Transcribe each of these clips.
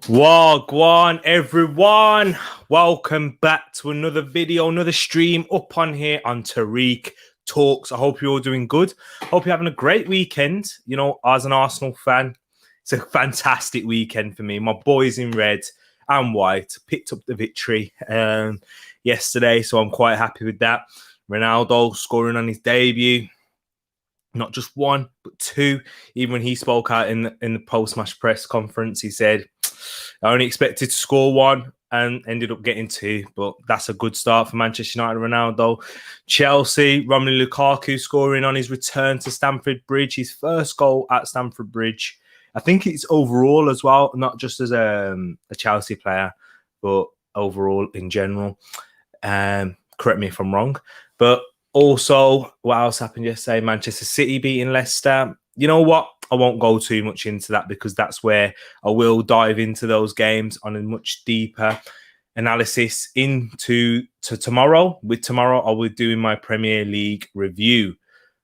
Wagwan, everyone. Welcome back to another video, another stream up on here on Tereak Talks. I hope you're all doing good. Hope you're having a great weekend. You know, as an Arsenal fan, it's a fantastic weekend for me. My boys in red and white picked up the victory yesterday, so I'm quite happy with that. Ronaldo scoring on his debut. Not just one, but two. Even when he spoke out in the post-match press conference, he said, I only expected to score one and ended up getting two. But that's a good start for Manchester United. Ronaldo. Chelsea, Romelu Lukaku scoring on his return to Stamford Bridge. His first goal at Stamford Bridge. I think it's overall as well, not just as a Chelsea player, but overall in general. Correct me if I'm wrong. But also, what else happened yesterday? Manchester City beating Leicester. You know what? I won't go too much into that because that's where I will dive into those games on a much deeper analysis into tomorrow. With tomorrow, I will be doing my Premier League review.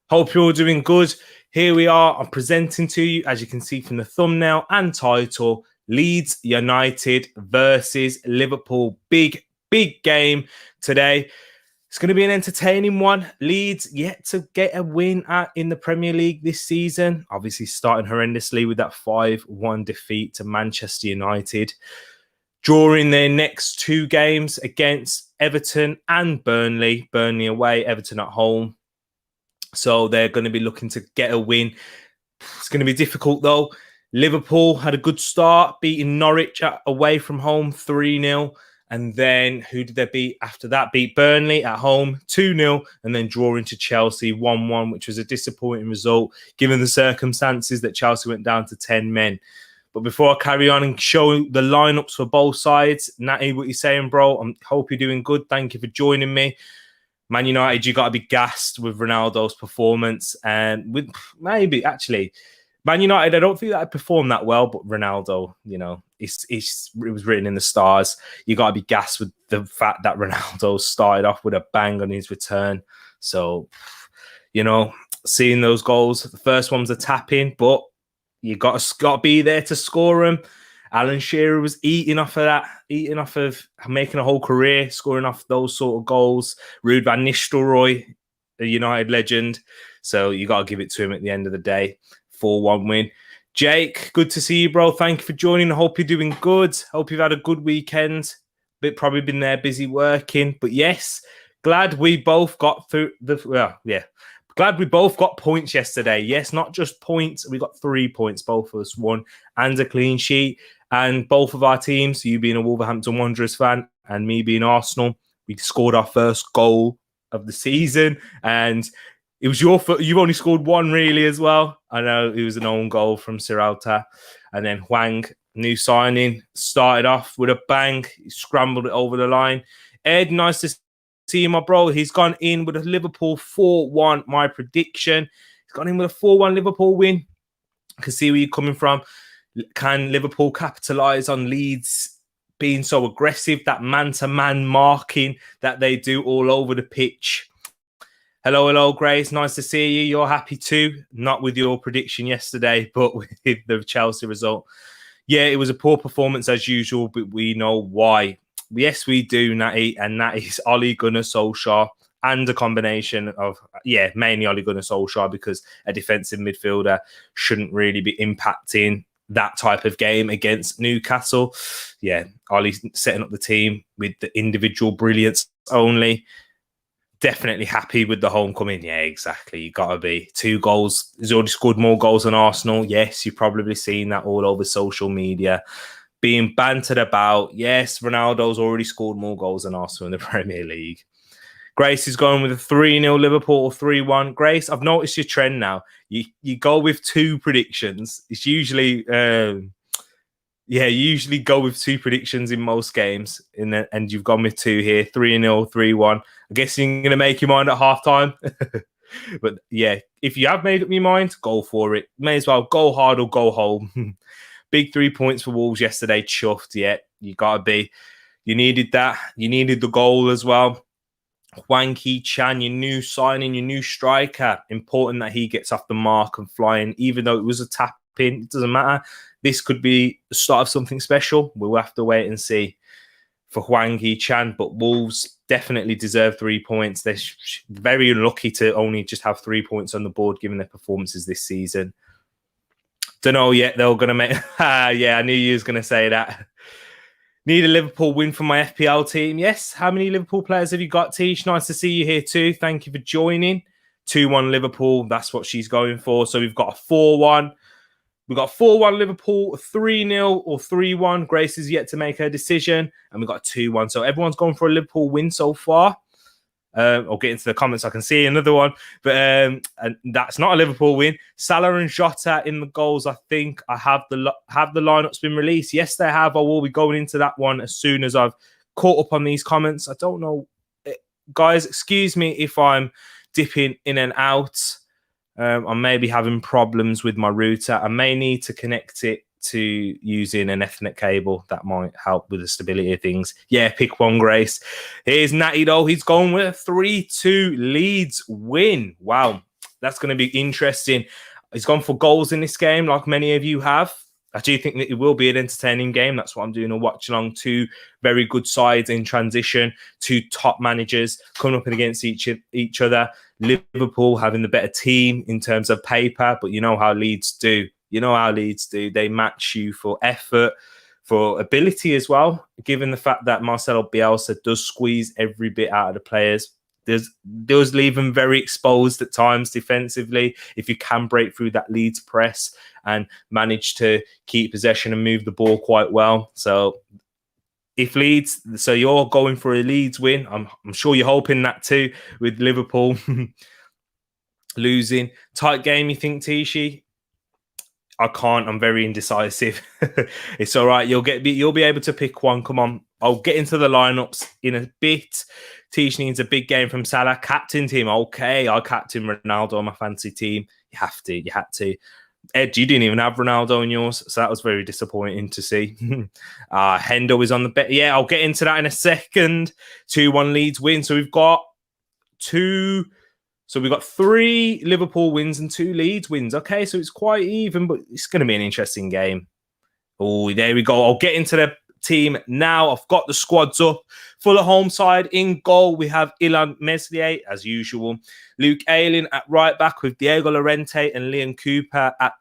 Hope you're all doing good. Here we are. I'm presenting to you, as you can see from the thumbnail and title, Leeds United versus Liverpool. Big game today. It's going to be an entertaining one. Leeds yet to get a win in the Premier League this season. Obviously starting horrendously with that 5-1 defeat to Manchester United. Drawing their next two games against Everton and Burnley. Burnley away, Everton at home. So they're going to be looking to get a win. It's going to be difficult though. Liverpool had a good start, beating Norwich away from home 3-0. And then who did they beat after that? Beat Burnley at home 2-0 and then drawing to Chelsea 1-1, which was a disappointing result given the circumstances that Chelsea went down to 10 men. But before I carry on and show the lineups for both sides, Natty, what you saying, bro? I hope you're doing good. Thank you for joining me. Man United, you got to be gassed with Ronaldo's performance. And with maybe, actually, Man United, I don't think that I performed that well, but Ronaldo, you know, it was written in the stars. You got to be gassed with the fact that Ronaldo started off with a bang on his return. So, you know, seeing those goals, the first one was a tap-in, but you got to be there to score them. Alan Shearer was eating off of that, eating off of making a whole career, scoring off those sort of goals. Ruud van Nistelrooy, a United legend. So you got to give it to him at the end of the day. 4-1 win. Jake, good to see you, bro. Thank you for joining. I hope you're doing good. Hope you've had a good weekend. Probably been there busy working. But yes, glad we both got through glad we both got points yesterday. Yes, not just points. We got 3 points, both of us won, and a clean sheet. And both of our teams, you being a Wolverhampton Wanderers fan and me being Arsenal, we scored our first goal of the season. And it was your foot. You've only scored one, really, as well. I know it was an own goal from Siralta. And then Hwang, new signing, started off with a bang. He scrambled it over the line. Ed, nice to see you, my bro. He's gone in with a Liverpool 4-1, my prediction. He's gone in with a 4-1 Liverpool win. I can see where you're coming from. Can Liverpool capitalise on Leeds being so aggressive, that man-to-man marking that they do all over the pitch? Hello, Grace. Nice to see you. You're happy too. Not with your prediction yesterday, but with the Chelsea result. Yeah, it was a poor performance as usual, but we know why. Yes, we do, Natty, and that is Ole Gunnar Solskjaer and a combination of, mainly Ole Gunnar Solskjaer, because a defensive midfielder shouldn't really be impacting that type of game against Newcastle. Yeah, Ole setting up the team with the individual brilliance only. Definitely happy with the homecoming. Yeah, exactly. You got to be. 2 goals. He's already scored more goals than Arsenal. Yes, you've probably seen that all over social media. Being bantered about. Yes, Ronaldo's already scored more goals than Arsenal in the Premier League. Grace is going with a 3-0 Liverpool or 3-1. Grace, I've noticed your trend now. You go with 2 predictions. It's usually... you usually go with 2 predictions in most games, and you've gone with 2 here, 3-0, 3-1. I guess you're going to make your mind at halftime. But yeah, if you have made up your mind, go for it. May as well go hard or go home. Big 3 points for Wolves yesterday. Chuffed, yeah. You got to be. You needed that. You needed the goal as well. Hwang Hee-chan, your new signing, your new striker. Important that he gets off the mark and flying, even though it was a tap pin. It doesn't matter. This could be the start of something special. We'll have to wait and see for Hwang Hee-chan, but Wolves definitely deserve 3 points. They're very unlucky to only just have 3 points on the board given their performances this season. Don't know yet. They're going to make... yeah, I knew you was going to say that. Need a Liverpool win for my FPL team. Yes. How many Liverpool players have you got, Tish? Nice to see you here too. Thank you for joining. 2-1 Liverpool. That's what she's going for. So we've got a 4-1. We've got 4-1 Liverpool, 3-0 or 3-1. Grace is yet to make her decision. And we've got 2-1. So everyone's gone for a Liverpool win so far. I'll get into the comments. I can see another one. But and that's not a Liverpool win. Salah and Jota in the goals. I think I have the lineups been released. Yes, they have. I will be going into that one as soon as I've caught up on these comments. I don't know. Guys, excuse me if I'm dipping in and out. I may be having problems with my router. I may need to connect it to using an Ethernet cable. That might help with the stability of things. Yeah, pick one, Grace. Here's Natty, though. He's going with a 3-2 Leeds win. Wow, that's going to be interesting. He's gone for goals in this game, like many of you have. I do think that it will be an entertaining game. That's what I'm doing, a watch along. Two very good sides in transition, two top managers coming up against each other. Liverpool having the better team in terms of paper, but you know how Leeds do. They match you for effort, for ability as well, given the fact that Marcelo Bielsa does squeeze every bit out of the players. Does leave them very exposed at times defensively if you can break through that Leeds press and manage to keep possession and move the ball quite well. So you're going for a Leeds win. I'm sure you're hoping that too with Liverpool losing. Tight game, you think, Tishi? I can't. I'm very indecisive. It's all right. You'll be able to pick one. Come on. I'll get into the lineups in a bit. Tish needs a big game from Salah. Captain team. Okay. I captain Ronaldo on my fancy team. You had to. Ed, you didn't even have Ronaldo in yours. So that was very disappointing to see. Hendo is on the bet. Yeah, I'll get into that in a second. 2-1 Leeds win. So we've got 3 Liverpool wins and 2 Leeds wins. Okay, so it's quite even, but it's going to be an interesting game. Oh, there we go. I'll get into the team now. I've got the squads up. Fuller home side. In goal, we have Ilan Meslier, as usual. Luke Ayling at right back with Diego Llorente and Liam Cooper at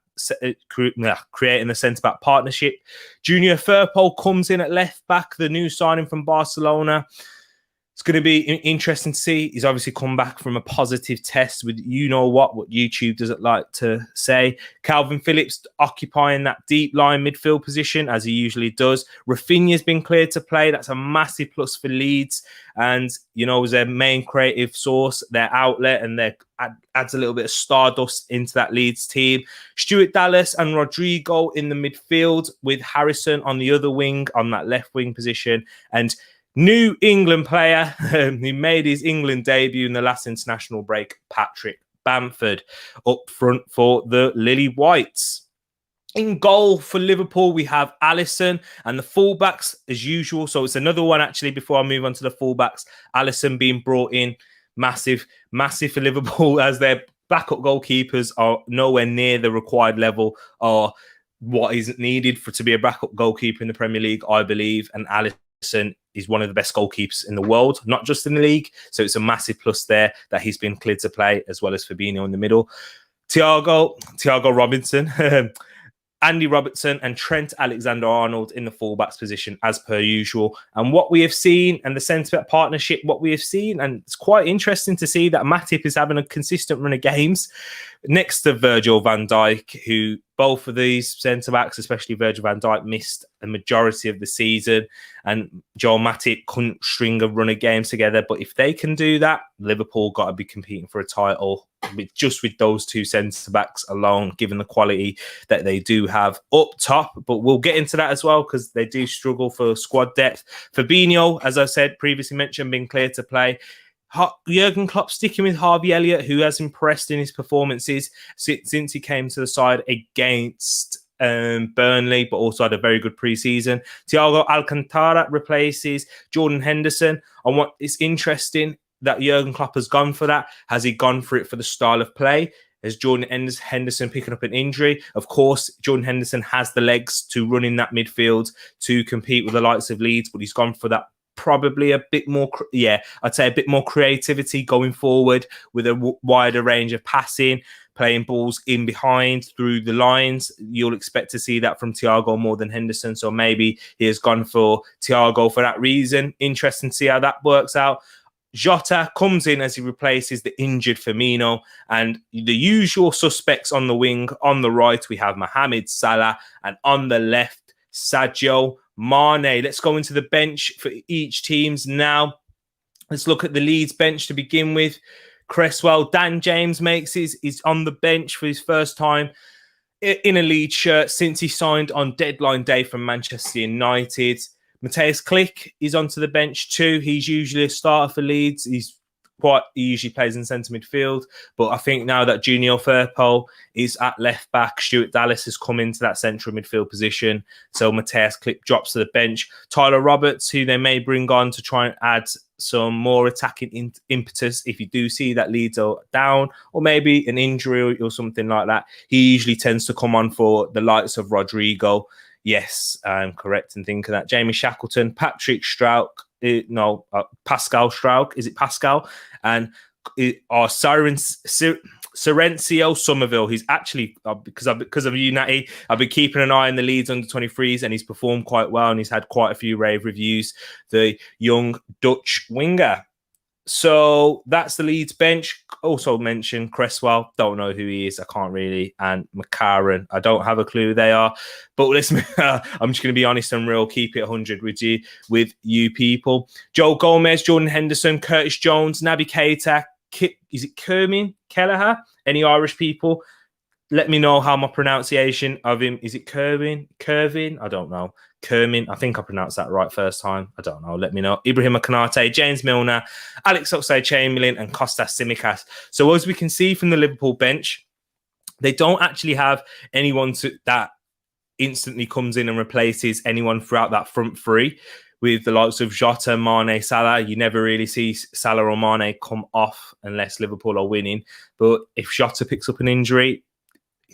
creating the centre-back partnership. Junior Firpo comes in at left back, the new signing from Barcelona. It's going to be interesting to see. He's obviously come back from a positive test with what YouTube doesn't like to say. Calvin Phillips occupying that deep line midfield position as he usually does. Rafinha's been cleared to play. That's a massive plus for Leeds. And, as their main creative source, their outlet, and adds a little bit of stardust into that Leeds team. Stuart Dallas and Rodrigo in the midfield with Harrison on the other wing, on that left wing position. And new England player who made his England debut in the last international break, Patrick Bamford, up front for the Lily Whites. In goal for Liverpool, we have Alisson and the fullbacks as usual. So it's another one, actually, before I move on to the fullbacks. Alisson being brought in, massive for Liverpool, as their backup goalkeepers are nowhere near the required level or what is needed to be a backup goalkeeper in the Premier League, I believe. And Alisson is one of the best goalkeepers in the world, not just in the league. So it's a massive plus there that he's been cleared to play, as well as Fabinho in the middle. Thiago Robinson, Andy Robertson and Trent Alexander-Arnold in the fullbacks position as per usual. And what we have seen, and the centre-back partnership, what we have seen, and it's quite interesting to see that Matip is having a consistent run of games next to Virgil van Dijk, who both of these centre-backs, especially Virgil van Dijk, missed a majority of the season. And Joel Matip couldn't string a run of games together. But if they can do that, Liverpool got to be competing for a title just with those two centre-backs alone, given the quality that they do have up top. But we'll get into that as well, because they do struggle for squad depth. Fabinho, as I said, previously mentioned, been cleared to play. Jurgen Klopp sticking with Harvey Elliott, who has impressed in his performances since he came to the side against Burnley, but also had a very good pre-season. Thiago Alcantara replaces Jordan Henderson. And what is interesting that Jurgen Klopp has gone for that. Has he gone for it for the style of play? Is Jordan Henderson picking up an injury? Of course, Jordan Henderson has the legs to run in that midfield to compete with the likes of Leeds, but he's gone for that probably a bit more, I'd say a bit more creativity going forward with a wider range of passing, playing balls in behind through the lines. You'll expect to see that from Thiago more than Henderson. So maybe he has gone for Thiago for that reason. Interesting to see how that works out. Jota comes in as he replaces the injured Firmino, and the usual suspects on the wing. On the right, we have Mohamed Salah, and on the left, Sadio Mane. Let's go into the bench for each teams now. Let's look at the Leeds bench to begin with. Cresswell, Dan James is on the bench for his first time in a Leeds shirt since he signed on deadline day from Manchester United. Matthias Klick is onto the bench too. He's usually a starter for Leeds. He usually plays in centre midfield. But I think now that Junior Firpo is at left back, Stuart Dallas has come into that central midfield position. So Matthias Klick drops to the bench. Tyler Roberts, who they may bring on to try and add some more attacking impetus if you do see that Leeds are down, or maybe an injury or something like that. He usually tends to come on for the likes of Rodrigo. Yes, I'm correct in thinking that. Jamie Shackleton, Patrick Strauch, Pascal Strauch, is it Pascal? And Serencio Somerville. He's actually, because of United, I've been keeping an eye on the Leeds under-23s, and he's performed quite well, and he's had quite a few rave reviews, the young Dutch winger. So that's the Leeds bench. Also mentioned Cresswell. Don't know who he is. I can't really. And McCarran. I don't have a clue who they are. But listen, I'm just going to be honest and real. Keep it 100 with you people. Joe Gomez, Jordan Henderson, Curtis Jones, Naby Keita. Is it Kermin Kelleher? Any Irish people? Let me know how my pronunciation of him. Is it Kervin? I don't know. Kermin. I think I pronounced that right first time. I don't know. Let me know. Ibrahim Konate, James Milner, Alex Oxlade-Chamberlain, and Kostas Tsimikas. So as we can see from the Liverpool bench, they don't actually have anyone that instantly comes in and replaces anyone throughout that front three. With the likes of Jota, Mane, Salah, you never really see Salah or Mane come off unless Liverpool are winning. But if Jota picks up an injury,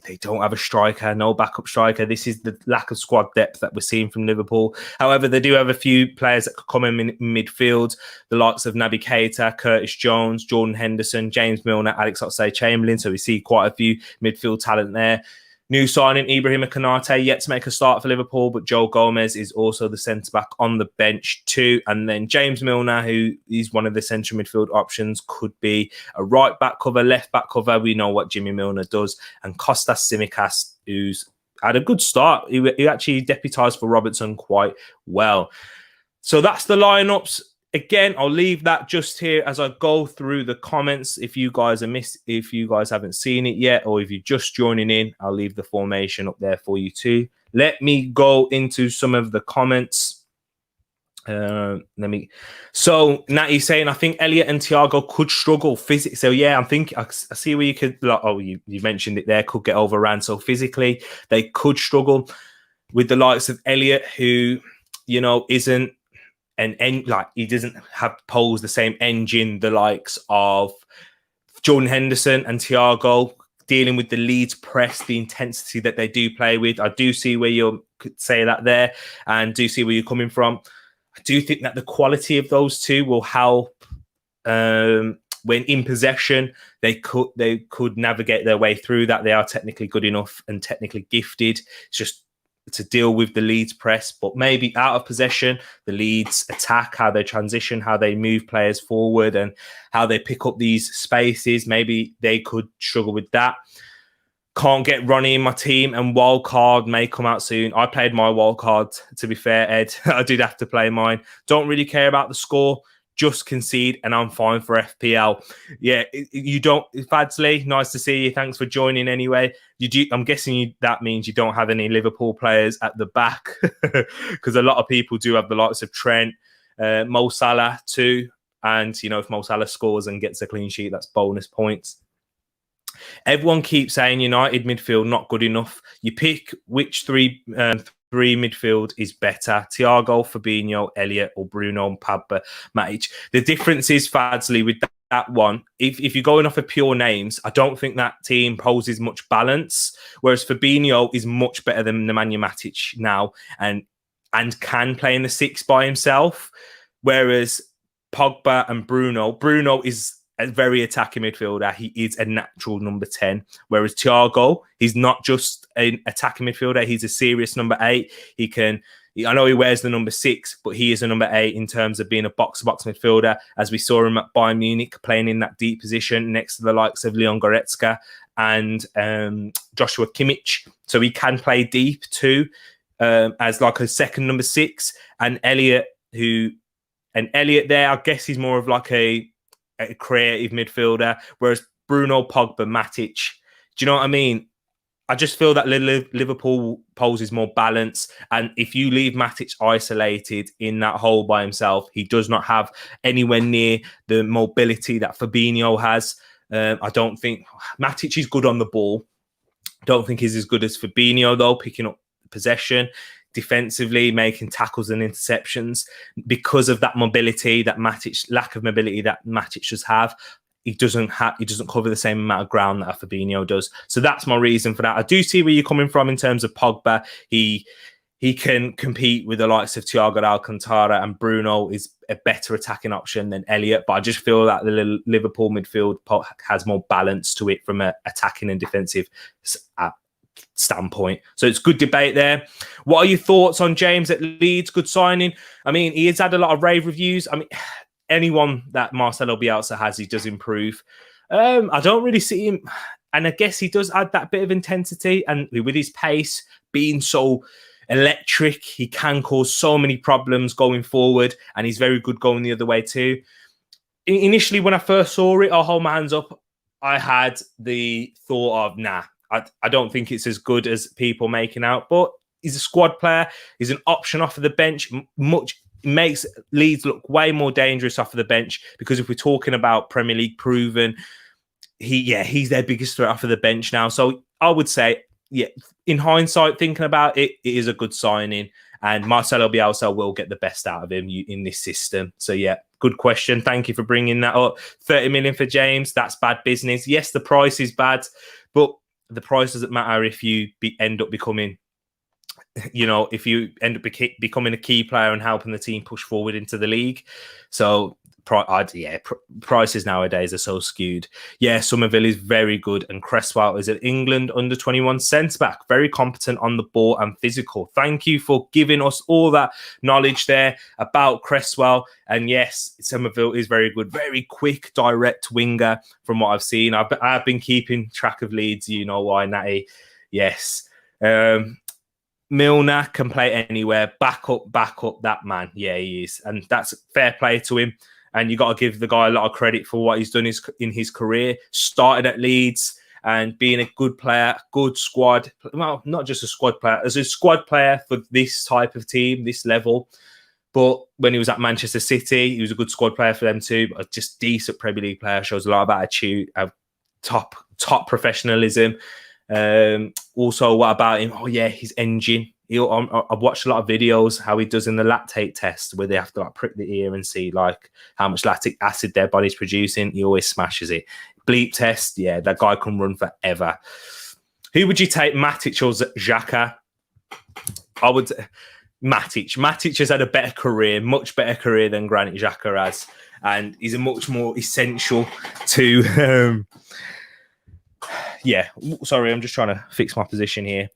they don't have a striker, no backup striker. This is the lack of squad depth that we're seeing from Liverpool. However, they do have a few players that could come in midfield, the likes of Naby Keita, Curtis Jones, Jordan Henderson, James Milner, Alex Oxlade-Chamberlain. So we see quite a few midfield talent there. New signing, Ibrahim Konate, yet to make a start for Liverpool, but Joe Gomez is also the centre-back on the bench too. And then James Milner, who is one of the central midfield options, could be a right-back cover, left-back cover. We know what Jimmy Milner does. And Kostas Tsimikas, who's had a good start. He actually deputised for Robertson quite well. So that's the lineups. Again, I'll leave that just here as I go through the comments. If you guys haven't seen it yet, or if you're just joining in, I'll leave the formation up there for you too. Let me go into some of the comments. So Natty's saying, I think Elliott and Thiago could struggle physically. So yeah, I see where you could. You mentioned it there. Could get overrun. So physically, they could struggle with the likes of Elliott, who isn't. And he doesn't have pose the same engine, the likes of Jordan Henderson and Thiago, dealing with the Leeds press, the intensity that they do play with. I do see where you could say that there, and do see where you're coming from. I do think that the quality of those two will help when in possession. They could navigate their way through that. They are technically good enough and technically gifted. It's just to deal with the Leeds press, but maybe out of possession, the Leeds attack, how they transition, how they move players forward, and how they pick up these spaces. Maybe they could struggle with that. Can't get Ronnie in my team, and wild card may come out soon. I played my wild card, to be fair, Ed. I did have to play mine. Don't really care about the score. Just concede, and I'm fine for FPL. Yeah, you don't, Fadsley, nice to see you. Thanks for joining anyway. I'm guessing that means you don't have any Liverpool players at the back, because a lot of people do have the likes of Trent, Mo Salah too. And, if Mo Salah scores and gets a clean sheet, that's bonus points. Everyone keeps saying United midfield not good enough. You pick which three midfield is better: Thiago, Fabinho, Elliott, or Bruno and Pogba, Matic. The difference is, Fadsley, with at one. If you're going off of pure names, I don't think that team poses much balance. Whereas Fabinho is much better than Nemanja Matic now, and can play in the 6 by himself. Whereas Pogba and Bruno is a very attacking midfielder. He is a natural number 10. Whereas Thiago, he's not just an attacking midfielder. He's a serious number 8. I know he wears the number 6, but he is a number 8 in terms of being a box-to-box midfielder, as we saw him at Bayern Munich playing in that deep position next to the likes of Leon Goretzka and Joshua Kimmich. So he can play deep too, as like a second number 6. And Elliot there, I guess he's more of like a creative midfielder, whereas Bruno, Pogba, Matic, do you know what I mean? I just feel that Liverpool poses more balance. And if you leave Matic isolated in that hole by himself, he does not have anywhere near the mobility that Fabinho has. I don't think Matic is good on the ball. Don't think he's as good as Fabinho, though, picking up possession, defensively, making tackles and interceptions. Because of that mobility, that Matic, lack of mobility that Matic does have, he doesn't cover the same amount of ground that Fabinho does. So that's my reason for that. I do see where you're coming from in terms of Pogba. He can compete with the likes of Thiago Alcantara, and Bruno is a better attacking option than Elliot. But I just feel that the Liverpool midfield has more balance to it from an attacking and defensive standpoint. So it's good debate there. What are your thoughts on James at Leeds? Good signing. I mean, he has had a lot of rave reviews. I mean, anyone that Marcelo Bielsa has, he does improve. I don't really see him, and I guess he does add that bit of intensity, and with his pace being so electric, he can cause so many problems going forward, and he's very good going the other way too. Initially, when I first saw it, I'll hold my hands up, I had the thought of, nah, I don't think it's as good as people making out, but he's a squad player. He's an option off of the bench. Makes Leeds look way more dangerous off of the bench, because if we're talking about Premier League proven, he's their biggest threat off of the bench now. So I would say, in hindsight, thinking about it, it is a good signing, and Marcelo Bielsa will get the best out of him in this system. So good question. Thank you for bringing that up. 30 million for James. That's bad business. Yes, the price is bad, but the price doesn't matter if you end up becoming, if you end up becoming a key player and helping the team push forward into the league. So prices nowadays are so skewed. Somerville is very good, and Cresswell is an England under-21 centre-back, very competent on the ball and physical. Thank you for giving us all that knowledge there about Cresswell. And yes, Somerville is very good, very quick, direct winger from what I've seen. I've been keeping track of Leeds, you know why, Natty. Yes. Milner can play anywhere. Back up that man. Yeah, he is. And that's fair play to him. And you got to give the guy a lot of credit for what he's done in his career. Started at Leeds and being a good player, good squad. Well, not just a squad player, as a squad player for this type of team, this level. But when he was at Manchester City, he was a good squad player for them too. But just decent Premier League player, shows a lot of attitude, top professionalism. Also, what about him? Oh yeah, his engine. I've watched a lot of videos how he does in the lactate test, where they have to prick the ear and see how much lactic acid their body's producing. He always smashes it. Bleep test, that guy can run forever. Who would you take, Matic or Xhaka? I would Matic. Matic has had a better career, much better career than Granit Xhaka has, and he's a much more essential to. Sorry, I'm just trying to fix my position here.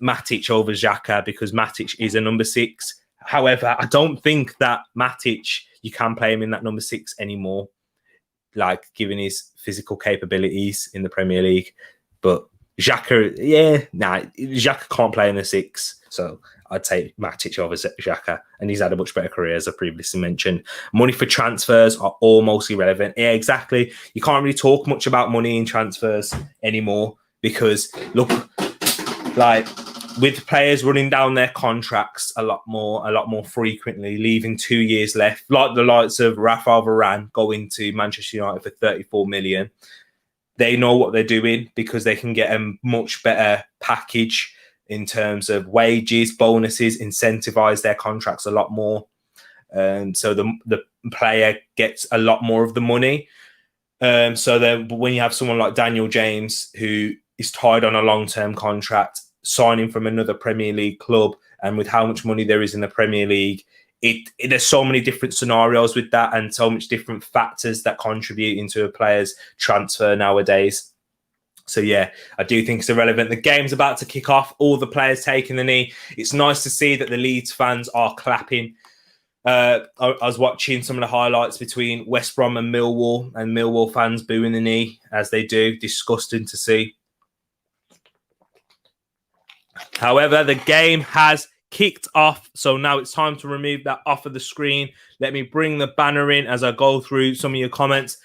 Matic over Xhaka, because Matic is a number 6. However, I don't think that Matic, you can play him in that number 6 anymore, given his physical capabilities in the Premier League. But Xhaka, Xhaka can't play in the 6. So I'd take Matic over Xhaka, and he's had a much better career, as I previously mentioned. Money for transfers are almost irrelevant. Yeah, exactly. You can't really talk much about money in transfers anymore, because look, with players running down their contracts a lot more frequently, leaving 2 years left, like the likes of Rafael Varane going to Manchester United for 34 million. They know what they're doing, because they can get a much better package in terms of wages, bonuses, incentivize their contracts a lot more. So the player gets a lot more of the money. So then when you have someone like Daniel James, who is tied on a long-term contract, signing from another Premier League club, and with how much money there is in the Premier League, there's so many different scenarios with that, and so much different factors that contribute into a player's transfer nowadays. So yeah, I do think it's irrelevant. The game's about to kick off. All the players taking the knee. It's nice to see that the Leeds fans are clapping. I was watching some of the highlights between West Brom and Millwall fans booing the knee as they do. Disgusting to see. However, the game has kicked off, so now it's time to remove that off of the screen. Let me bring the banner in as I go through some of your comments.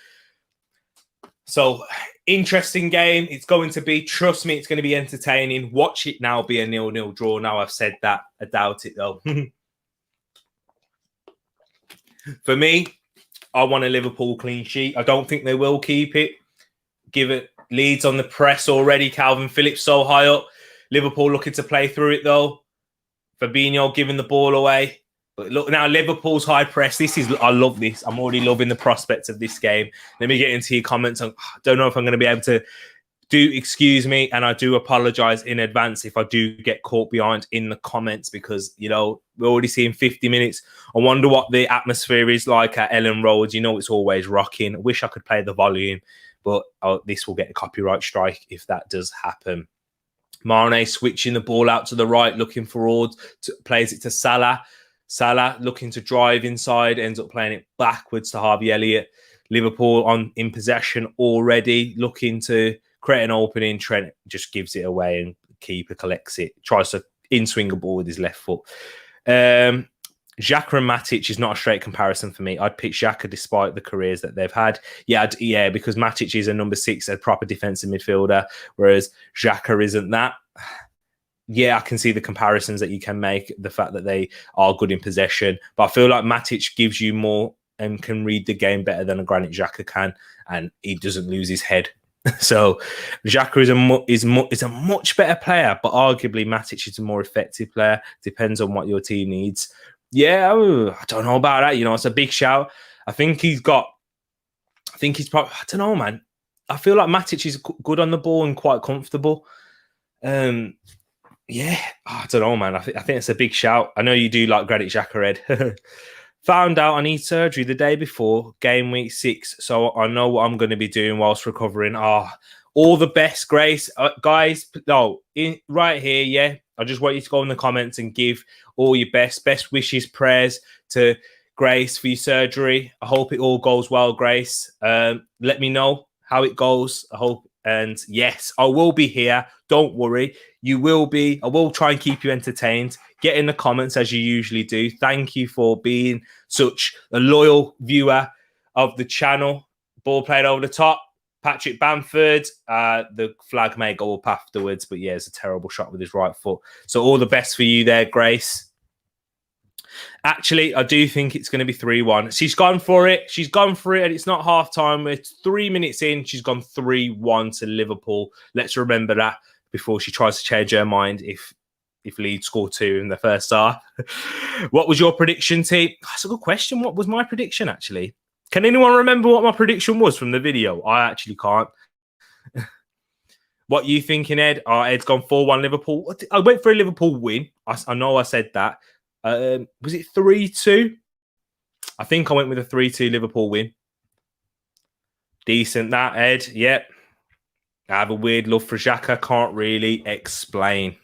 So, interesting game. It's going to be, trust me, it's going to be entertaining. Watch it now be a 0-0 draw. Now I've said that. I doubt it, though. For me, I want a Liverpool clean sheet. I don't think they will keep it. Give it Leeds on the press already. Calvin Phillips so high up. Liverpool looking to play through it, though. Fabinho giving the ball away. But look, now Liverpool's high press. I love this. I'm already loving the prospects of this game. Let me get into your comments. I don't know if I'm going to be able to excuse me, and I do apologize in advance if I do get caught behind in the comments, because, you know, we're already seeing 50 minutes. I wonder what the atmosphere is like at Ellen Road. You know, it's always rocking. I wish I could play the volume, but this will get a copyright strike if that does happen. Mane switching the ball out to the right, looking for Ord, plays it to Salah. Salah looking to drive inside, ends up playing it backwards to Harvey Elliott. Liverpool in possession already, looking to create an opening. Trent just gives it away and keeper collects it. Tries to in-swing a ball with his left foot. Xhaka and Matic is not a straight comparison for me. I'd pick Xhaka despite the careers that they've had. Yeah, because Matic is a number 6, a proper defensive midfielder, whereas Xhaka isn't that. Yeah, I can see the comparisons that you can make, the fact that they are good in possession. But I feel like Matic gives you more and can read the game better than a Granit Xhaka can, and he doesn't lose his head. So Xhaka is a much better player, but arguably Matic is a more effective player. Depends on what your team needs. Yeah, I don't know about that. You know, it's a big shout. I think he's probably, I don't know, man. I feel like Matic is good on the ball and quite comfortable. Yeah, I don't know, man. I think it's a big shout. I know you do like Granit Xhaka, Ed. Found out I need surgery the day before game week 6, so I know what I'm going to be doing whilst recovering. All the best, Grace. Guys, right here, yeah. I just want you to go in the comments and give all your best wishes, prayers to Grace for your surgery. I hope it all goes well, Grace. Let me know how it goes. I hope. And yes, I will be here. Don't worry. You will be. I will try and keep you entertained. Get in the comments as you usually do. Thank you for being such a loyal viewer of the channel. Ball played over the top. Patrick Bamford. The flag may go up afterwards, but yeah, it's a terrible shot with his right foot. So all the best for you there, Grace. Actually, I do think it's going to be 3-1. She's gone for it. She's gone for it, and it's not half time. It's 3 minutes in. She's gone 3-1 to Liverpool. Let's remember that before she tries to change her mind if Leeds score 2 in the first half. What was your prediction, team? That's a good question. What was my prediction, actually? Can anyone remember what my prediction was from the video? I actually can't. What you thinking, Ed? Ed's gone 4-1 Liverpool. I went for a Liverpool win. I know I said that. Was it 3-2? I think I went with a 3-2 Liverpool win. Decent that, Ed. Yep. I have a weird love for Xhaka. Can't really explain.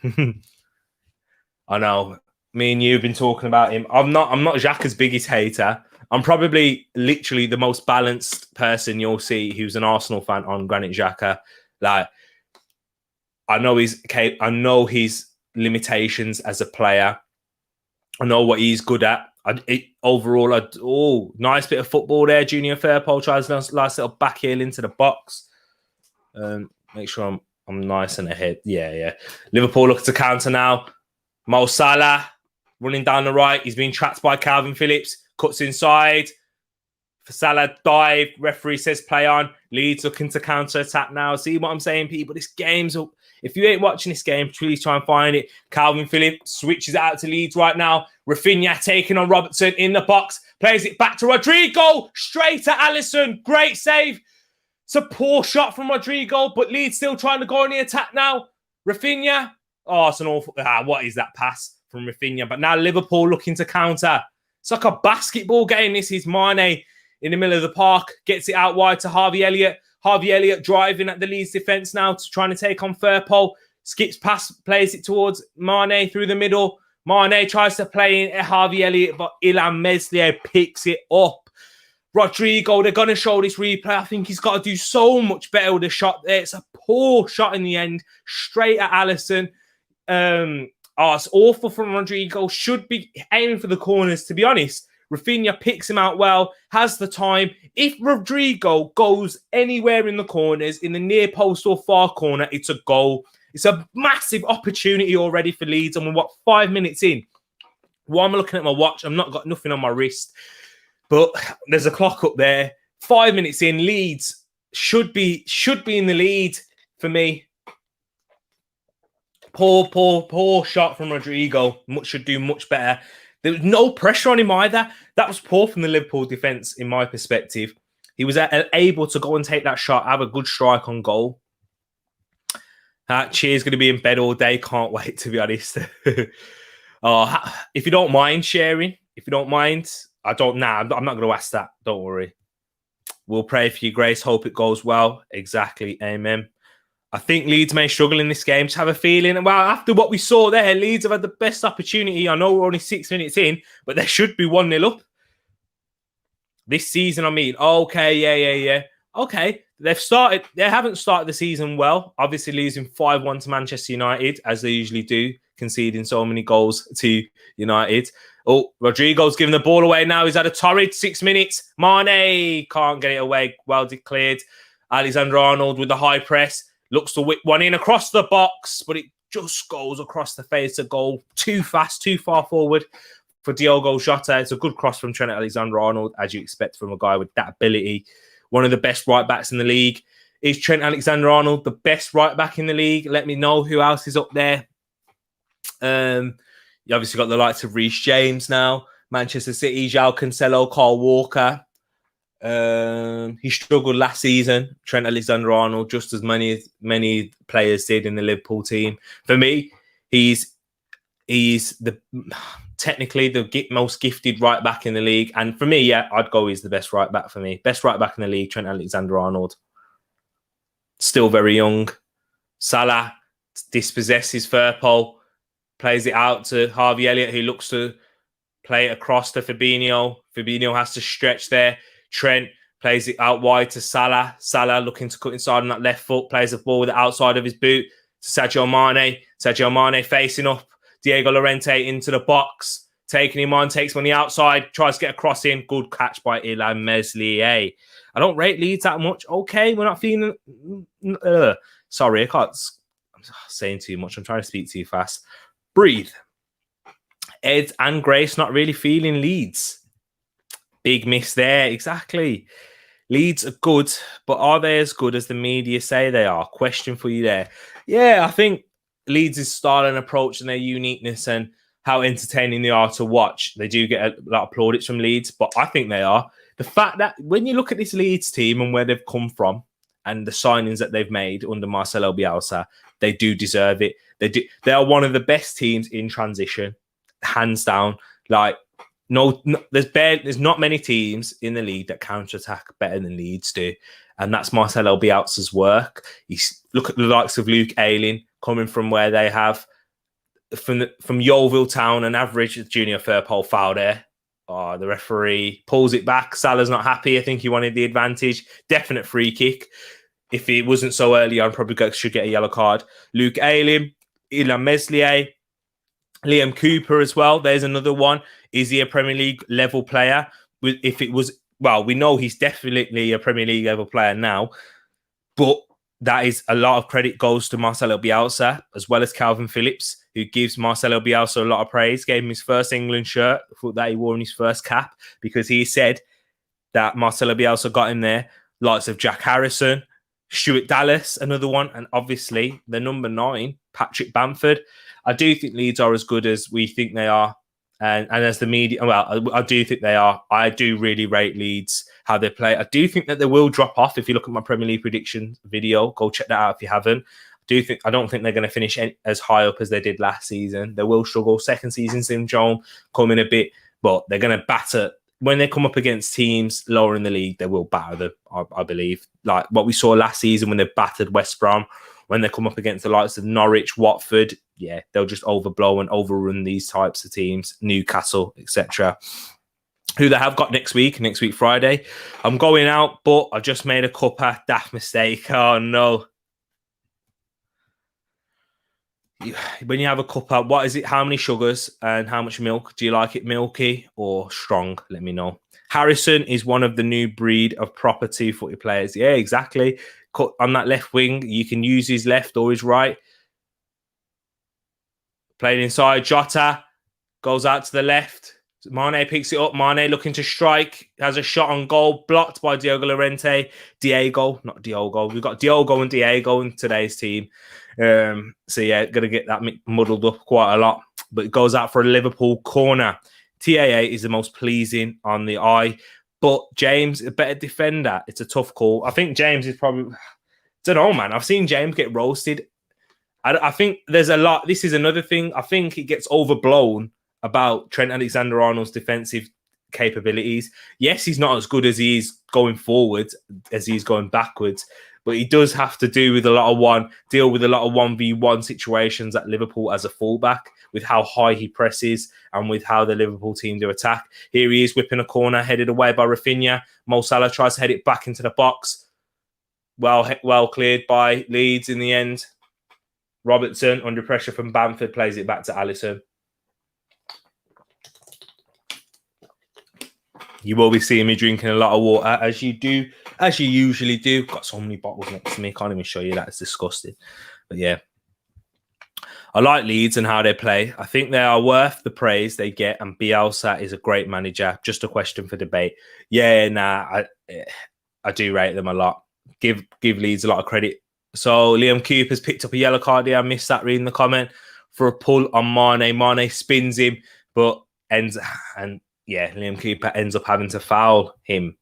I know. Me and you have been talking about him. I'm not Xhaka's biggest hater. I'm probably literally the most balanced person you'll see who's an Arsenal fan on Granit Xhaka. Like, I know his limitations as a player. I know what he's good at. Overall, nice bit of football there. Junior Fairpole tries a nice little back heel into the box. Make sure I'm nice and ahead. Yeah. Liverpool looking to counter now. Mo Salah running down the right. He's being trapped by Calvin Phillips. Cuts inside. Salah dive. Referee says play on. Leeds looking to counter attack now. See what I'm saying, people? This game's up. If you ain't watching this game, please try and find it. Calvin Phillips switches out to Leeds right now. Rafinha taking on Robertson in the box. Plays it back to Rodrigo. Straight to Alisson. Great save. It's a poor shot from Rodrigo, but Leeds still trying to go on the attack now. Rafinha. Oh, it's an awful... what is that pass from Rafinha? But now Liverpool looking to counter. It's like a basketball game. This is Mane in the middle of the park. Gets it out wide to Harvey Elliott. Harvey Elliott driving at the Leeds defence now, trying to take on Firpo. Skips past, plays it towards Mane through the middle. Mane tries to play in Harvey Elliott, but Ilham Meslier picks it up. Rodrigo, they're going to show this replay. I think he's got to do so much better with the shot there. It's a poor shot in the end, straight at Alisson. It's awful from Rodrigo. Should be aiming for the corners, to be honest. Rafinha picks him out well, has the time. If Rodrigo goes anywhere in the corners, in the near post or far corner, it's a goal. It's a massive opportunity already for Leeds. And we're, 5 minutes in? While I'm looking at my watch, I've not got nothing on my wrist. But there's a clock up there. 5 minutes in, Leeds should be in the lead for me. Poor shot from Rodrigo. Should do much better. There was no pressure on him either. That was poor from the Liverpool defence, in my perspective. He was able to go and take that shot, have a good strike on goal. Cheers going to be in bed all day. Can't wait, to be honest. If you don't mind sharing, if you don't mind, I'm not going to ask that. Don't worry. We'll pray for you, Grace. Hope it goes well. Exactly. Amen. I think Leeds may struggle in this game. Just have a feeling. Well, after what we saw there, Leeds have had the best opportunity. I know we're only 6 minutes in, but they should be 1-0 up. This season, I mean. Okay, yeah. Okay, they haven't started the season well. Obviously losing 5-1 to Manchester United, as they usually do, conceding so many goals to United. Oh, Rodrigo's giving the ball away now. He's had a torrid 6 minutes. Mane can't get it away. Well declared. Alexander-Arnold with the high press. Looks to whip one in across the box, but it just goes across the face of goal. Too fast, too far forward for Diogo Jota. It's a good cross from Trent Alexander-Arnold, as you expect from a guy with that ability. One of the best right-backs in the league. Is Trent Alexander-Arnold the best right-back in the league? Let me know who else is up there. You obviously got the likes of Reece James now. Manchester City, João Cancelo, Kyle Walker. He struggled last season. Trent Alexander-Arnold, just as many players did in the Liverpool team. For me, he's technically the most gifted right back in the league. And for me, yeah, I'd go he's the best right back for me. Best right back in the league, Trent Alexander-Arnold. Still very young. Salah dispossesses Firpo, plays it out to Harvey Elliott, who looks to play it across to Fabinho. Fabinho has to stretch there. Trent plays it out wide to Salah. Salah looking to cut inside on that left foot, plays the ball with the outside of his boot to Sadio Mane. Sadio Mane facing up. Diego Llorente into the box, taking him on, takes him on the outside, tries to get a cross in. Good catch by Ilham Meslier. I don't rate Leeds that much. Okay, we're not feeling... Sorry, I'm saying too much. I'm trying to speak too fast. Breathe. Ed and Grace not really feeling Leeds. Big miss there, exactly. Leeds are good, but are they as good as the media say they are? Question for you there. Yeah, I think Leeds' style and approach and their uniqueness and how entertaining they are to watch. They do get a lot of plaudits from Leeds, but I think they are. The fact that when you look at this Leeds team and where they've come from and the signings that they've made under Marcelo Bielsa, they do deserve it. They are one of the best teams in transition, hands down. Like, there's not many teams in the league that counter-attack better than Leeds do. And that's Marcelo Bielsa's work. Look at the likes of Luke Ayling coming from where they have, from Yeovil Town, an average Junior Firpo foul there. Oh, the referee pulls it back. Salah's not happy. I think he wanted the advantage. Definite free kick. If it wasn't so early on, probably should get a yellow card. Luke Ayling, Ilham Meslier, Liam Cooper as well. There's another one. Is he a Premier League level player? If it was, well, we know he's definitely a Premier League level player now, but that is a lot of credit goes to Marcelo Bielsa as well as Calvin Phillips, who gives Marcelo Bielsa a lot of praise. Gave him his first England shirt that he wore in his first cap because he said that Marcelo Bielsa got in there. Lots of Jack Harrison, Stuart Dallas, another one, and obviously the number 9, Patrick Bamford. I do think Leeds are as good as we think they are. And as the media, well, I do think they are. I do really rate Leeds, how they play. I do think that they will drop off. If you look at my Premier League prediction video, go check that out if you haven't. I don't think they're going to finish as high up as they did last season. They will struggle. Second season syndrome coming a bit, but they're going to batter. When they come up against teams lower in the league, they will batter them, I believe. Like what we saw last season when they battered West Brom, when they come up against the likes of Norwich, Watford, yeah, they'll just overblow and overrun these types of teams, Newcastle, etc. Who they have got next week Friday. I'm going out, but I just made a cuppa daft mistake. Oh, no. When you have a cuppa, what is it? How many sugars and how much milk? Do you like it milky or strong? Let me know. Harrison is one of the new breed of proper 2-footed players. Yeah, exactly. On that left wing, you can use his left or his right. Playing inside, Jota goes out to the left. Mane picks it up. Mane looking to strike. Has a shot on goal. Blocked by Diogo Llorente. Not Diogo. We've got Diogo and Diego in today's team. So, yeah, going to get that muddled up quite a lot. But it goes out for a Liverpool corner. TAA is the most pleasing on the eye. But James, a better defender. It's a tough call. I think James is probably... I don't know, man. I've seen James get roasted. I think there's a lot. This is another thing. I think it gets overblown about Trent Alexander-Arnold's defensive capabilities. Yes, he's not as good as he is going forward as he's going backwards, but he does have to deal with a lot of 1v1 situations at Liverpool as a fullback, with how high he presses and with how the Liverpool team do attack. Here he is whipping a corner, headed away by Rafinha. Mo Salah tries to head it back into the box. Well cleared by Leeds in the end. Robertson, under pressure from Bamford, plays it back to Alisson. You will be seeing me drinking a lot of water, as you usually do. Got so many bottles next to me, can't even show you that. It's disgusting. But yeah, I like Leeds and how they play. I think they are worth the praise they get, and Bielsa is a great manager. Just a question for debate. Yeah, I do rate them a lot. Give Leeds a lot of credit. So Liam Cooper's picked up a yellow card here. I missed that reading the comment. For a pull on Mane. Mane spins him, but Liam Cooper ends up having to foul him.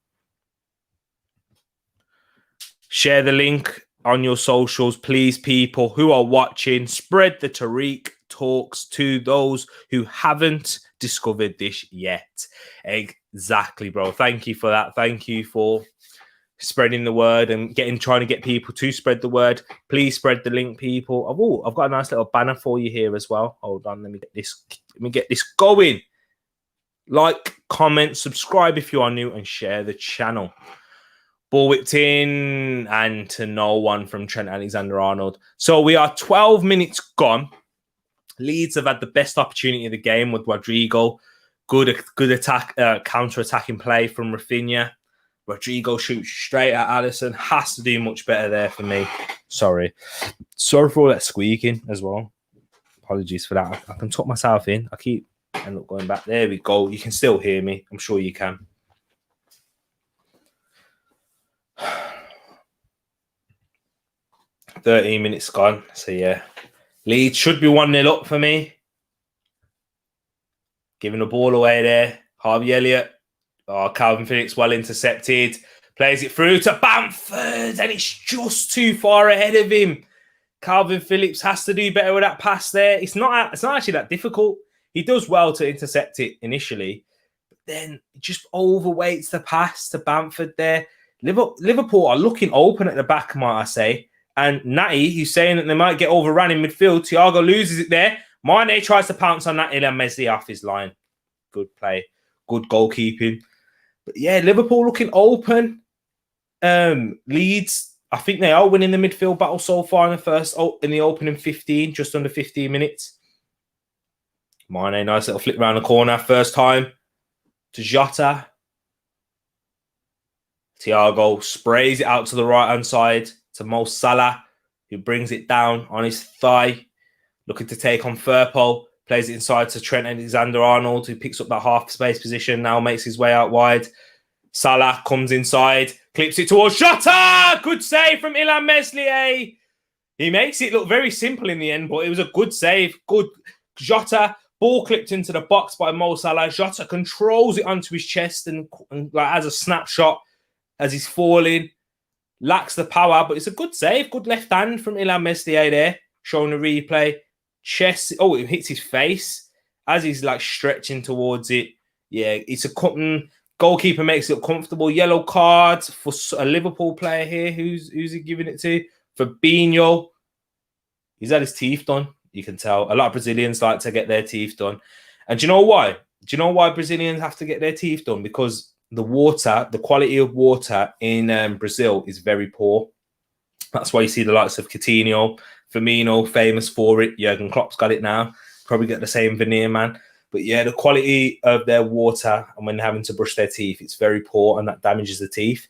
Share the link on your socials, please, people who are watching. Spread the Tereak talks to those who haven't discovered this yet. Exactly, bro. Thank you for that. Thank you for spreading the word and trying to get people to spread the word. Please spread the link, people. I've got a nice little banner for you here as well. Hold on, let me get this going. Like, comment, subscribe if you are new, and share the channel. Ball whipped in, and to no one from Trent Alexander-Arnold. So we are 12 minutes gone. Leeds have had the best opportunity of the game with Rodrigo. Good attack, counter-attacking play from Rafinha. Rodrigo shoots straight at Alisson. Has to do much better there for me. Sorry for all that squeaking as well. Apologies for that. I can tuck myself in. I keep end up going back. There we go. You can still hear me. I'm sure you can. $13 minutes gone. So, yeah. Leeds should be 1-0 up for me. Giving the ball away there. Harvey Elliott. Oh, Calvin Phillips well intercepted. Plays it through to Bamford, and it's just too far ahead of him. Calvin Phillips has to do better with that pass there. It's not actually that difficult. He does well to intercept it initially, but then just overweights the pass to Bamford there. Liverpool are looking open at the back, might I say. And Natty, who's saying that they might get overrun in midfield. Thiago loses it there. Mane tries to pounce on Natty and Messi off his line. Good play. Good goalkeeping. But yeah, Liverpool looking open. Leeds, I think they are winning the midfield battle so far in the opening 15, just under 15 minutes. Mane, nice little flick around the corner. First time to Jota. Thiago sprays it out to the right-hand side to Mo Salah, who brings it down on his thigh. Looking to take on Firpo. Plays it inside to Trent Alexander-Arnold, who picks up that half-space position, now makes his way out wide. Salah comes inside, clips it towards Jota. Good save from Illan Meslier. He makes it look very simple in the end, but it was a good save. Good Jota. Ball clipped into the box by Mo Salah. Jota controls it onto his chest and like has a snapshot as he's falling. Lacks the power, but it's a good save. Good left hand from Illan Meslier there. Showing the replay. Chest. Oh, it hits his face as he's like stretching towards it. Yeah, it's a cutting. Goalkeeper makes it look comfortable. Yellow card for a Liverpool player here. Who's he giving it to? Fabinho. He's had his teeth done. You can tell. A lot of Brazilians like to get their teeth done. And do you know why? Do you know why Brazilians have to get their teeth done? Because the quality of water in Brazil is very poor. That's why you see the likes of Coutinho, Firmino, famous for it. Jurgen Klopp's got it now. Probably get the same veneer, man. But yeah, the quality of their water and when they're having to brush their teeth, it's very poor and that damages the teeth.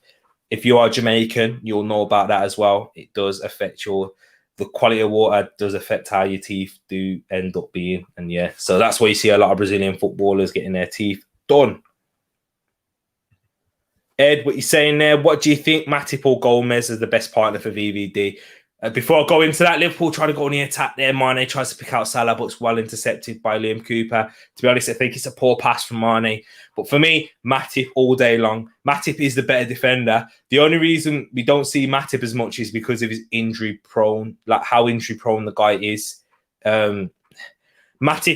If you are Jamaican, you'll know about that as well. It does affect the quality of water does affect how your teeth do end up being. And yeah, so that's why you see a lot of Brazilian footballers getting their teeth done. Ed, what you're saying there, what do you think Matip or Gomez is the best partner for VVD? Before I go into that, Liverpool try to go on the attack there. Mane tries to pick out Salah, but it's well intercepted by Liam Cooper. To be honest, I think it's a poor pass from Mane. But for me, Matip all day long. Matip is the better defender. The only reason we don't see Matip as much is because of his injury prone, like how injury prone the guy is. Matip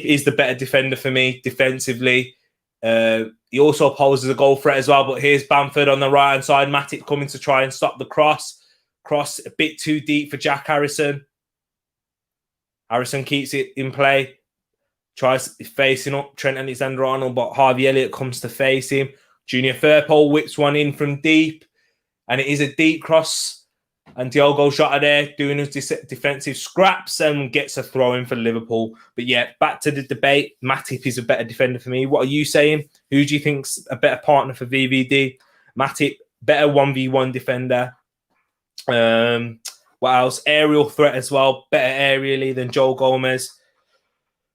is the better defender for me defensively. He also poses a goal threat as well. But here's Bamford on the right-hand side. Matip coming to try and stop the cross. Cross a bit too deep for Jack Harrison. Harrison keeps it in play. Tries facing up Trent Alexander-Arnold, but Harvey Elliott comes to face him. Junior Firpo whips one in from deep. And it is a deep cross. And Diogo Jota there doing his defensive scraps and gets a throw in for Liverpool. But yeah, back to the debate. Matip is a better defender for me. What are you saying? Who do you think's a better partner for VVD? Matip, better 1v1 defender. What else? Aerial threat as well. Better aerially than Joe Gomez.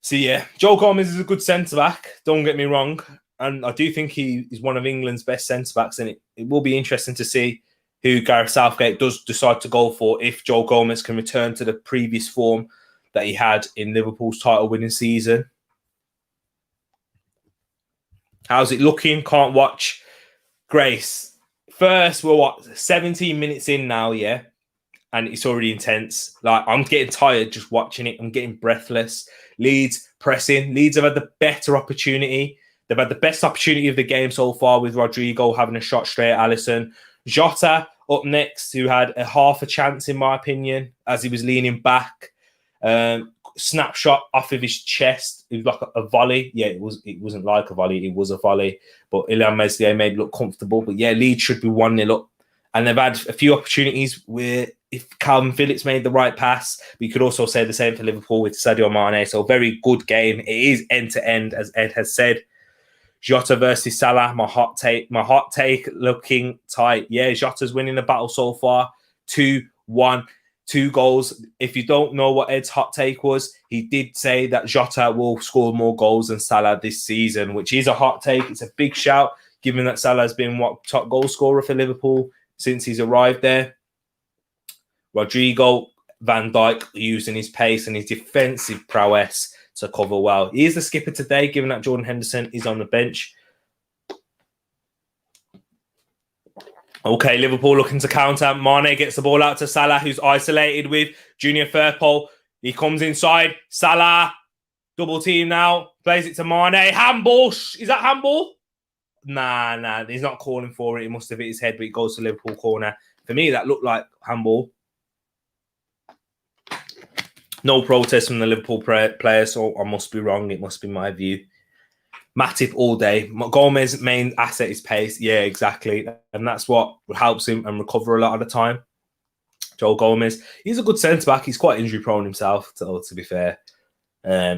So yeah, Joe Gomez is a good centre-back. Don't get me wrong. And I do think he is one of England's best centre-backs. And it will be interesting to see who Gareth Southgate does decide to go for if Joe Gomez can return to the previous form that he had in Liverpool's title-winning season. How's it looking? Can't watch. Grace. First, we're 17 minutes in now, yeah? And it's already intense. Like, I'm getting tired just watching it. I'm getting breathless. Leeds pressing. Leeds have had the better opportunity. They've had the best opportunity of the game so far with Rodrigo having a shot straight at Alisson. Jota up next, who had a half a chance, in my opinion, as he was leaning back. Snapshot off of his chest. It was like a volley. Yeah, it wasn't like a volley. It was a volley. But Illan Meslier made it look comfortable. But yeah, Leeds should be 1-0 up. And they've had a few opportunities where if Calvin Phillips made the right pass, we could also say the same for Liverpool with Sadio Mane. So very good game. It is end-to-end, as Ed has said. Jota versus Salah, my hot take looking tight. Yeah, Jota's winning the battle so far. 2-1. 2 goals. If you don't know what Ed's hot take was, he did say that Jota will score more goals than Salah this season, which is a hot take. It's a big shout, given that Salah has been top goal scorer for Liverpool since he's arrived there. Rodrigo, Van Dijk using his pace and his defensive prowess to cover well. He is the skipper today, given that Jordan Henderson is on the bench. Okay, Liverpool looking to counter. Mane gets the ball out to Salah, who's isolated with Junior Firpo. He comes inside. Salah, double team now. Plays it to Mane. Handball. Is that handball? Nah. He's not calling for it. He must have hit his head, but it goes to Liverpool corner. For me, that looked like handball. No protest from the Liverpool player, so I must be wrong. It must be my view. Matip all day. Gomez's main asset is pace. Yeah, exactly. And that's what helps him and recover a lot of the time. Joe Gomez, he's a good centre-back. He's quite injury-prone himself, to be fair.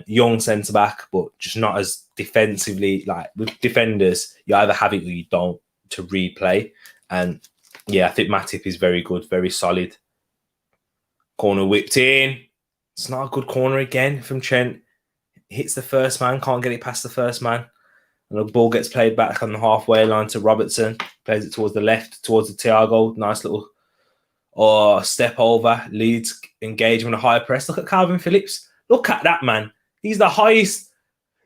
Young centre-back, but just not as defensively. Like, with defenders, you either have it or you don't to replay. And, yeah, I think Matip is very good, very solid. Corner whipped in. It's not a good corner again from Trent. Hits the first man, can't get it past the first man. And the ball gets played back on the halfway line to Robertson. Plays it towards the left, towards the Thiago. Nice little step over. Leeds engage with a high press. Look at Calvin Phillips. Look at that, man. He's the highest.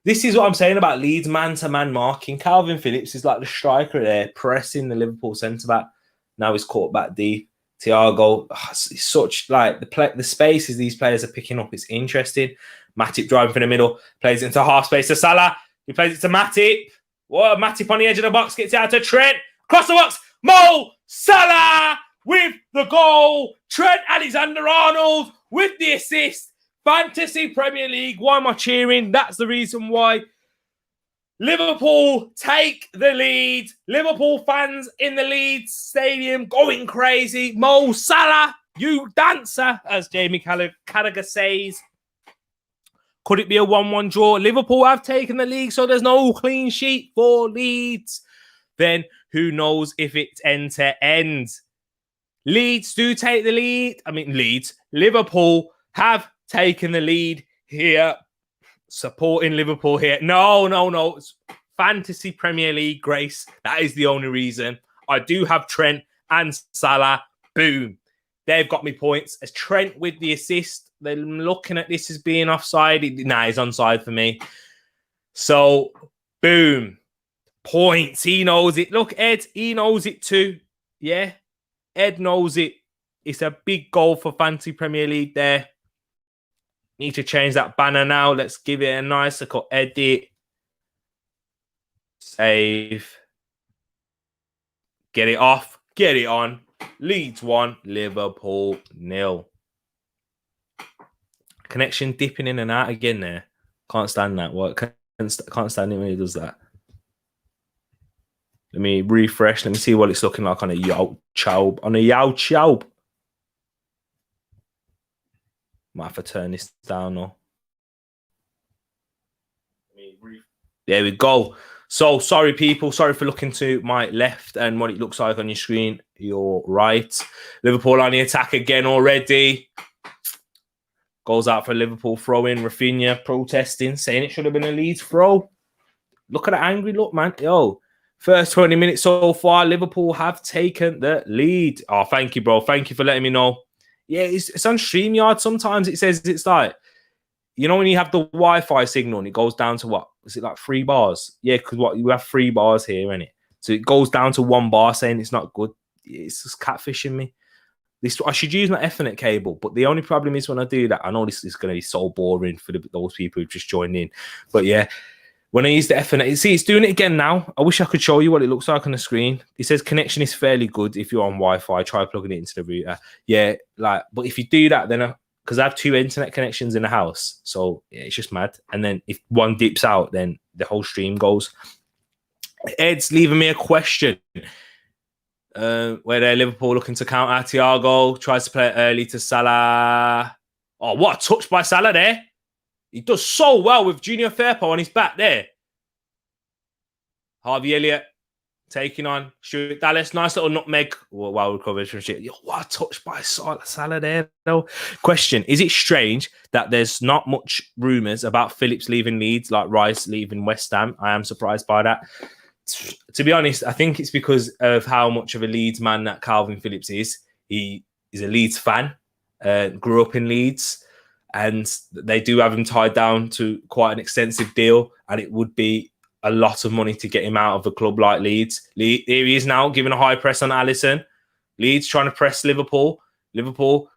This is what I'm saying about Leeds man-to-man marking. Calvin Phillips is like the striker there, pressing the Liverpool centre-back. Now he's caught back deep. Thiago, it's such like the spaces these players are picking up. It's interesting. Matip driving from the middle, plays it into half space to Salah. He plays it to Matip. Whoa, Matip on the edge of the box, gets it out to Trent. Across the box, Mo Salah with the goal. Trent Alexander-Arnold with the assist. Fantasy Premier League. Why am I cheering? That's the reason why. Liverpool take the lead. Liverpool fans in the Leeds stadium going crazy. Mo Salah, you dancer, as Jamie Carragher says. Could it be a 1-1 draw? Liverpool have taken the league, so there's no clean sheet for Leeds. Then who knows if it's end to end. Leeds do take the lead. Liverpool have taken the lead here. Supporting Liverpool here. No. It's Fantasy Premier League, Grace. That is the only reason. I do have Trent and Salah. Boom. They've got me points. As Trent with the assist, they're looking at this as being offside. Nah, he's onside for me. So, boom. Points. He knows it. Look, Ed, he knows it too. Yeah. Ed knows it. It's a big goal for Fantasy Premier League there. Need to change that banner now. Let's give it a nice little edit. Save. Get it off. Get it on. Leeds 1, Liverpool 0. Connection dipping in and out again there. Can't stand that. What? Can't stand it when he does that. Let me refresh. Let me see what it's looking like on a YouTube. Might have to turn this down though. There we go. So, sorry, people. Sorry for looking to my left and what it looks like on your screen. You're right. Liverpool on the attack again already. Goes out for Liverpool throw-in. Rafinha protesting, saying it should have been a Leeds throw. Look at that angry look, man. Yo, first 20 minutes so far, Liverpool have taken the lead. Oh, thank you, bro. Thank you for letting me know. Yeah, it's on StreamYard. Sometimes it says it's like, you know, when you have the Wi-Fi signal and it goes down to what? Is it like 3 bars? Yeah, because you have 3 bars here, innit? So it goes down to 1 bar saying it's not good. It's just catfishing me. I should use my Ethernet cable, but the only problem is when I do that, I know this is going to be so boring for those people who've just joined in. But yeah, when I use the Ethernet, see, it's doing it again now. I wish I could show you what it looks like on the screen. It says connection is fairly good if you're on Wi-Fi. Try plugging it into the router. Yeah, but if you do that, then because I have 2 internet connections in the house, so yeah, it's just mad. And then if one dips out, then the whole stream goes. Ed's leaving me a question. Where Liverpool looking to counter. Thiago tries to play it early to Salah. Oh, what a touch by Salah there. He does so well with Junior Firpo on his back there. Harvey Elliott taking on Stuart Dallas. Nice little nutmeg. Well recovered from shit. What a touch by Salah there, though. Question, is it strange that there's not much rumours about Phillips leaving Leeds, like Rice leaving West Ham? I am surprised by that. To be honest, I think it's because of how much of a Leeds man that Calvin Phillips is. He is a Leeds fan, grew up in Leeds, and they do have him tied down to quite an extensive deal, and it would be a lot of money to get him out of a club like Leeds. Here he is now, giving a high press on Alisson. Leeds trying to press Liverpool. Liverpool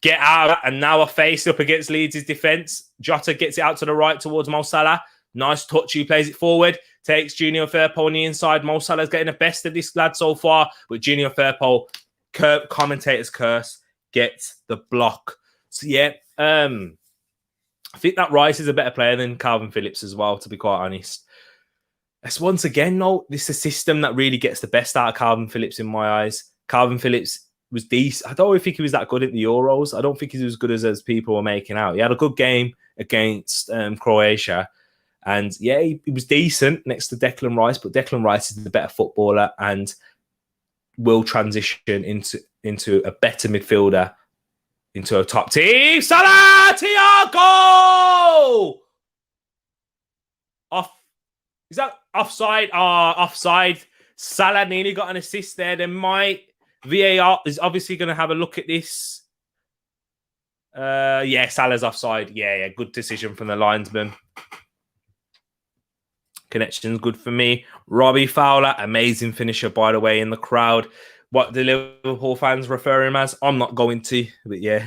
get out, and now a face up against Leeds' defence. Jota gets it out to the right towards Mo Salah. Nice touch. He plays it forward. Takes Junior Firpo on the inside. Mo Salah's getting the best of this lad so far. But Junior Firpo, commentator's curse, gets the block. So, yeah, I think that Rice is a better player than Calvin Phillips as well, to be quite honest. It's once again, though, this is a system that really gets the best out of Calvin Phillips in my eyes. Calvin Phillips was decent. I don't think he was that good at the Euros. I don't think he was as good as people were making out. He had a good game against Croatia. And yeah, he was decent next to Declan Rice, but Declan Rice is the better footballer and will transition into a better midfielder, into a top team. Salah, Thiago! Off. Is that offside? Offside. Salah nearly got an assist there. Then my VAR is obviously going to have a look at this. Yeah, Salah's offside. Yeah, good decision from the linesman. Connection's good for me. Robbie Fowler, amazing finisher, by the way, in the crowd. What the Liverpool fans refer him as, I'm not going to, but yeah,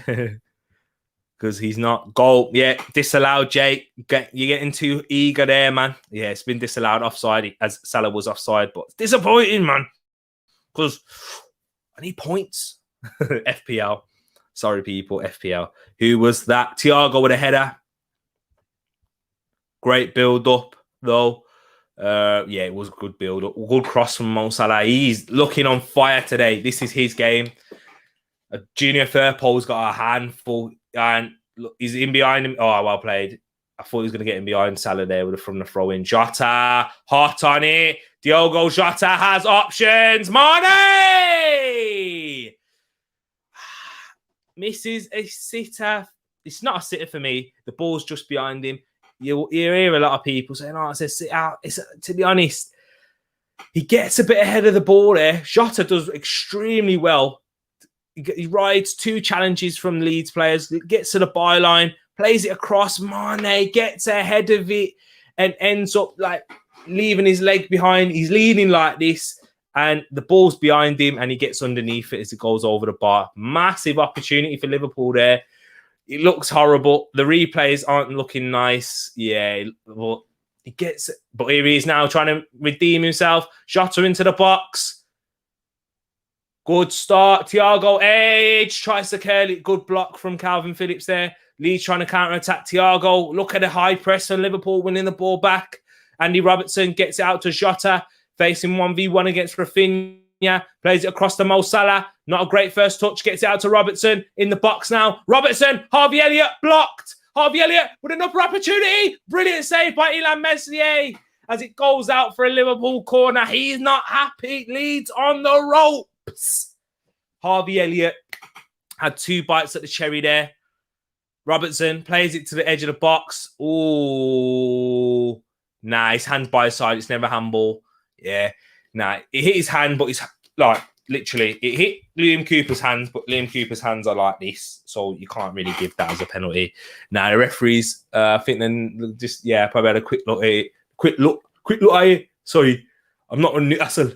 because he's not. Goal, yeah, disallowed, Jake. You're getting too eager there, man. Yeah, it's been disallowed offside, as Salah was offside, but it's disappointing, man, because I need points. FPL. Sorry, people, FPL. Who was that? Thiago with a header. Great build-up, though. Yeah, it was a good build-up. Good cross from Mo Salah. He's looking on fire today. This is his game. Junior Firpo's got a handful, and look, he's in behind him. Oh, well played. I thought he was going to get in behind Salah there from the throw-in. Jota, hot on it. Diogo Jota has options. Mane! Misses a sitter. It's not a sitter for me. The ball's just behind him. You hear a lot of people saying, oh, it's a sit out. To be honest, he gets a bit ahead of the ball there. Jota does extremely well. He rides 2 challenges from Leeds players, gets to the byline, plays it across. Mane gets ahead of it and ends up like leaving his leg behind. He's leaning like this, and the ball's behind him, and he gets underneath it as it goes over the bar. Massive opportunity for Liverpool there. It looks horrible. The replays aren't looking nice. Yeah, but he gets it. But here he is now trying to redeem himself. Jota into the box. Good start. Thiago Edge tries to curl it. Good block from Calvin Phillips there. Leeds trying to counter-attack Thiago. Look at the high press from Liverpool winning the ball back. Andy Robertson gets it out to Jota, facing 1v1 against Rafinha. Plays it across to Mo Salah. Not a great first touch. Gets it out to Robertson in the box now. Robertson, Harvey Elliott blocked. Harvey Elliott with another opportunity. Brilliant save by Illan Meslier as it goes out for a Liverpool corner. He's not happy. Leeds on the ropes. Harvey Elliott had 2 bites at the cherry there. Robertson plays it to the edge of the box. Oh, nah, his hand's by his side. It's never handball. Yeah. Nah, it hit his hand, but it's like literally it hit Liam Cooper's hands, but Liam Cooper's hands are like this, so you can't really give that as a penalty. Now the referees, I think then just probably had a quick look at it. Quick look at it. Sorry, I'm not on Newcastle.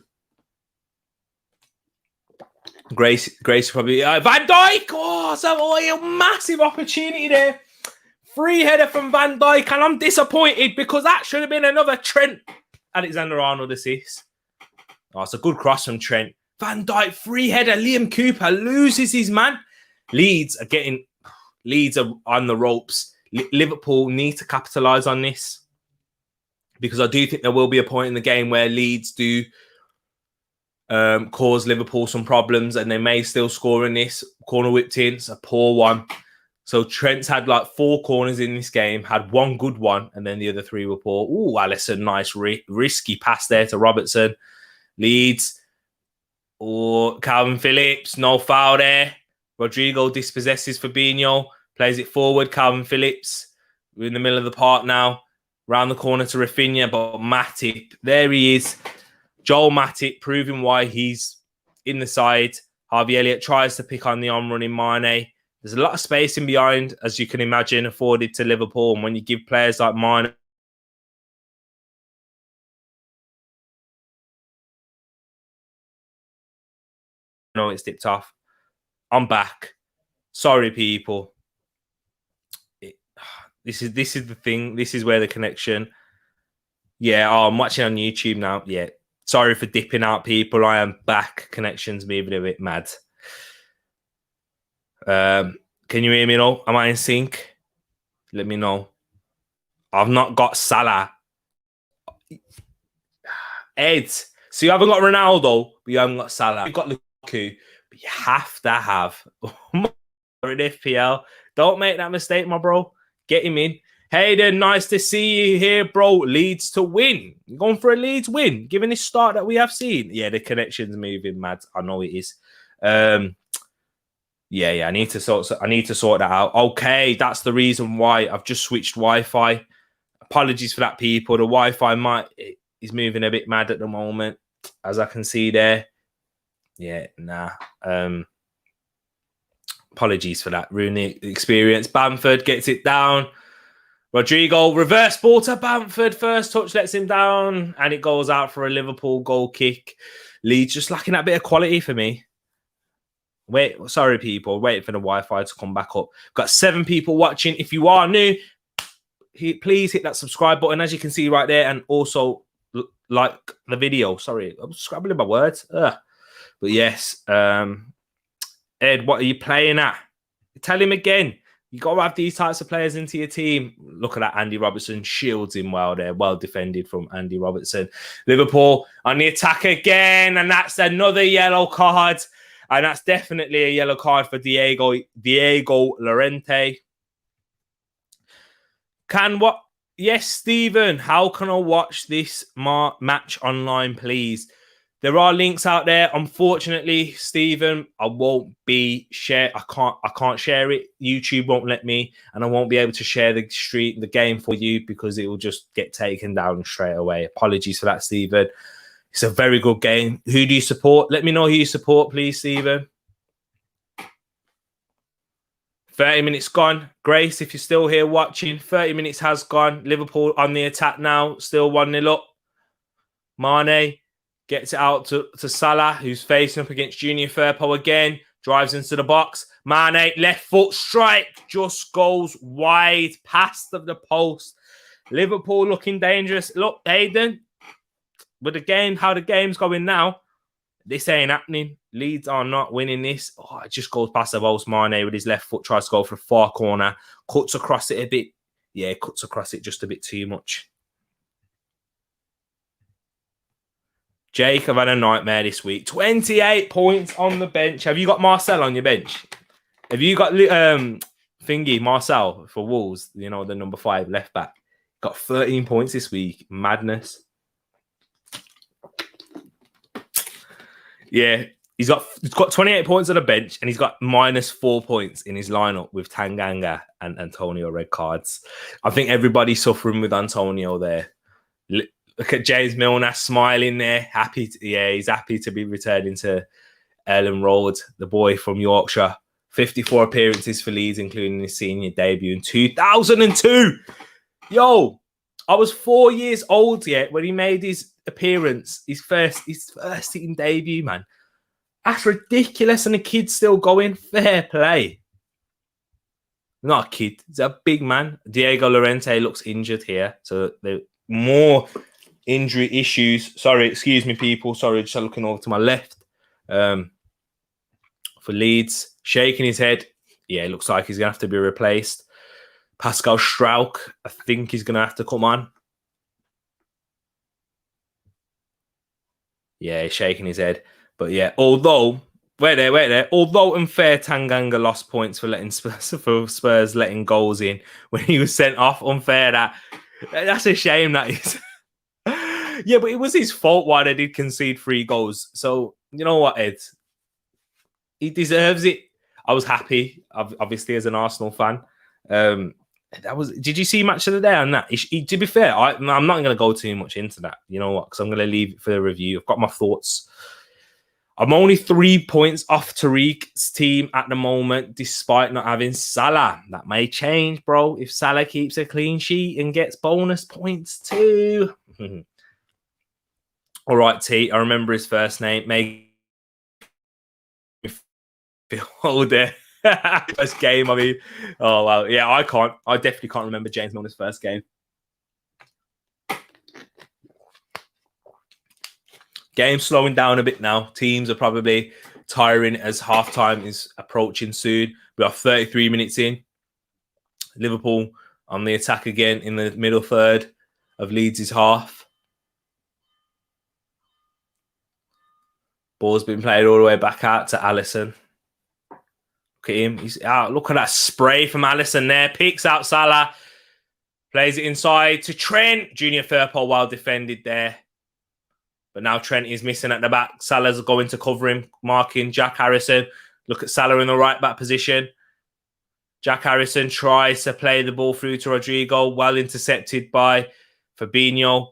Grace probably Van Dijk. Oh, a massive opportunity there. Free header from Van Dijk, and I'm disappointed because that should have been another Trent Alexander-Arnold assist. Oh, it's a good cross from Trent. Van Dijk, free header. Liam Cooper loses his man. Leeds are on the ropes. Liverpool need to capitalise on this because I do think there will be a point in the game where Leeds do cause Liverpool some problems and they may still score in this. Corner whipped in. It's a poor one. So Trent's had like 4 corners in this game, had 1 good one, and then the other 3 were poor. Ooh, Alisson, nice risky pass there to Robertson. Leeds. Or Calvin Phillips, no foul there. Rodrigo dispossesses Fabinho, plays it forward. Calvin Phillips, we're in the middle of the park now. Round the corner to Rafinha, but Matip, there he is. Joel Matip proving why he's in the side. Harvey Elliott tries to pick on the on-running Mane. There's a lot of space in behind, as you can imagine, afforded to Liverpool. And when you give players like Mane, no, it's dipped off. I'm back. Sorry, people. This is the thing. This is where the connection. Yeah, I'm watching on YouTube now. Yeah. Sorry for dipping out, people. I am back. Connection's moving a bit mad. Can you hear me now? Am I in sync? Let me know. I've not got Salah. Ed, so you haven't got Ronaldo, but you haven't got Salah. You've got Lukaku, but you have to have an FPL. Don't make that mistake, my bro. Get him in. Hayden, nice to see you here, bro. Leeds to win. You're going for a Leeds win, given this start that we have seen. Yeah, the connection's moving mad. I know it is. Yeah. I need to sort that out. Okay, that's the reason why I've just switched Wi-Fi. Apologies for that, people. The Wi-Fi He's moving a bit mad at the moment, as I can see there. Yeah, nah. Apologies for that. Ruining the experience. Bamford gets it down. Rodrigo, reverse ball to Bamford. First touch lets him down, and it goes out for a Liverpool goal kick. Leeds just lacking that bit of quality for me. Wait, sorry, people. Waiting for the Wi-Fi to come back up. Got 7 people watching. If you are new, please hit that subscribe button, as you can see right there, and also like the video. Sorry, I'm scrabbling my words. But yes, Ed, what are you playing at? Tell him again. You got to have these types of players into your team. Look at that, Andy Robertson shields him well there. Well defended from Andy Robertson. Liverpool on the attack again, and that's another yellow card. And that's definitely a yellow card for Diego Llorente. Yes, Stephen, how can I watch this match online, please? There are links out there. Unfortunately, Stephen, I won't be I can't share it. YouTube won't let me, and I won't be able to share the game for you because it will just get taken down straight away. Apologies for that, Stephen. It's a very good game. Who do you support? Let me know who you support, please, Stephen. 30 minutes gone. Grace, if you're still here watching, 30 minutes has gone. Liverpool on the attack now, still 1-0 up. Mane gets it out to Salah, who's facing up against Junior Firpo again. Drives into the box. Mane, left foot strike, just goes wide past the post. Liverpool looking dangerous. Look, Hayden, with the game, how the game's going now, this ain't happening. Leeds are not winning this. Oh, it just goes past the post. Mane with his left foot tries to go for the far corner. Cuts across it a bit. Yeah, cuts across it just a bit too much. Jake, I've had a nightmare this week. 28 points on the bench. Have you got Marcel on your bench? Have you got Marcel for Wolves? You know, the number 5 left back. Got 13 points this week. Madness. Yeah, he's got 28 points on the bench, and he's got -4 points in his lineup with Tanganga and Antonio red cards. I think everybody's suffering with Antonio there. Look at James Milner smiling there. He's happy to be returning to Ellen Road, the boy from Yorkshire. 54 appearances for Leeds, including his senior debut in 2002. Yo, I was 4 years old yet when he made his appearance, his first team debut, man. That's ridiculous, and the kid's still going. Fair play. Not a kid, he's a big man. Diego Llorente looks injured here, so the more injury issues. Sorry, excuse me, people. Sorry, just looking over to my left. For Leeds, shaking his head. Yeah, it looks like he's going to have to be replaced. Pascal Strauch, I think he's going to have to come on. Yeah, he's shaking his head. But yeah, although, wait there. Although unfair, Tanganga lost points for Spurs letting goals in when he was sent off. Unfair, that's a shame that is. Yeah, but it was his fault why they did concede 3 goals. So, you know what, Ed? He deserves it. I was happy, obviously, as an Arsenal fan. Did you see Match of the Day on that? To be fair, I'm not going to go too much into that. You know what? Because I'm going to leave it for the review. I've got my thoughts. I'm only 3 points off Tereak's team at the moment, despite not having Salah. That may change, bro, if Salah keeps a clean sheet and gets bonus points too. All right, T. I remember his first name. Make me feel older. First game, I mean. Oh, well, yeah, I definitely can't remember James Milner's first game. Game's slowing down a bit now. Teams are probably tiring as halftime is approaching soon. We are 33 minutes in. Liverpool on the attack again in the middle third of Leeds' half. Ball's been played all the way back out to Alisson. Look at him. He's out. Look at that spray from Alisson there. Picks out Salah. Plays it inside to Trent. Junior Firpo well defended there. But now Trent is missing at the back. Salah's going to cover him, marking Jack Harrison. Look at Salah in the right back position. Jack Harrison tries to play the ball through to Rodrigo. Well intercepted by Fabinho,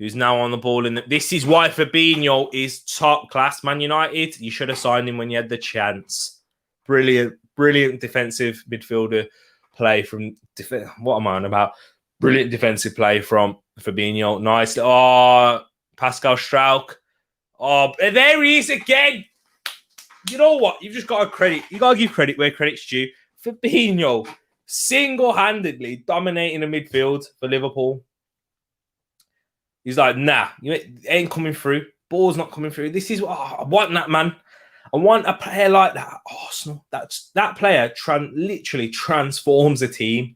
who's now on the ball. This is why Fabinho is top class. Man United, you should have signed him when you had the chance. Brilliant defensive midfielder play from... What am I on about? Brilliant defensive play from Fabinho. Nice. Oh, Pascal Struijk. Oh, there he is again. You know what? You've just got to credit. You got to give credit where credit's due. Fabinho single-handedly dominating the midfield for Liverpool. He's like, nah, you ain't coming through. Ball's not coming through. This is what I want, that man. I want a player like that. Arsenal. That player literally transforms a team.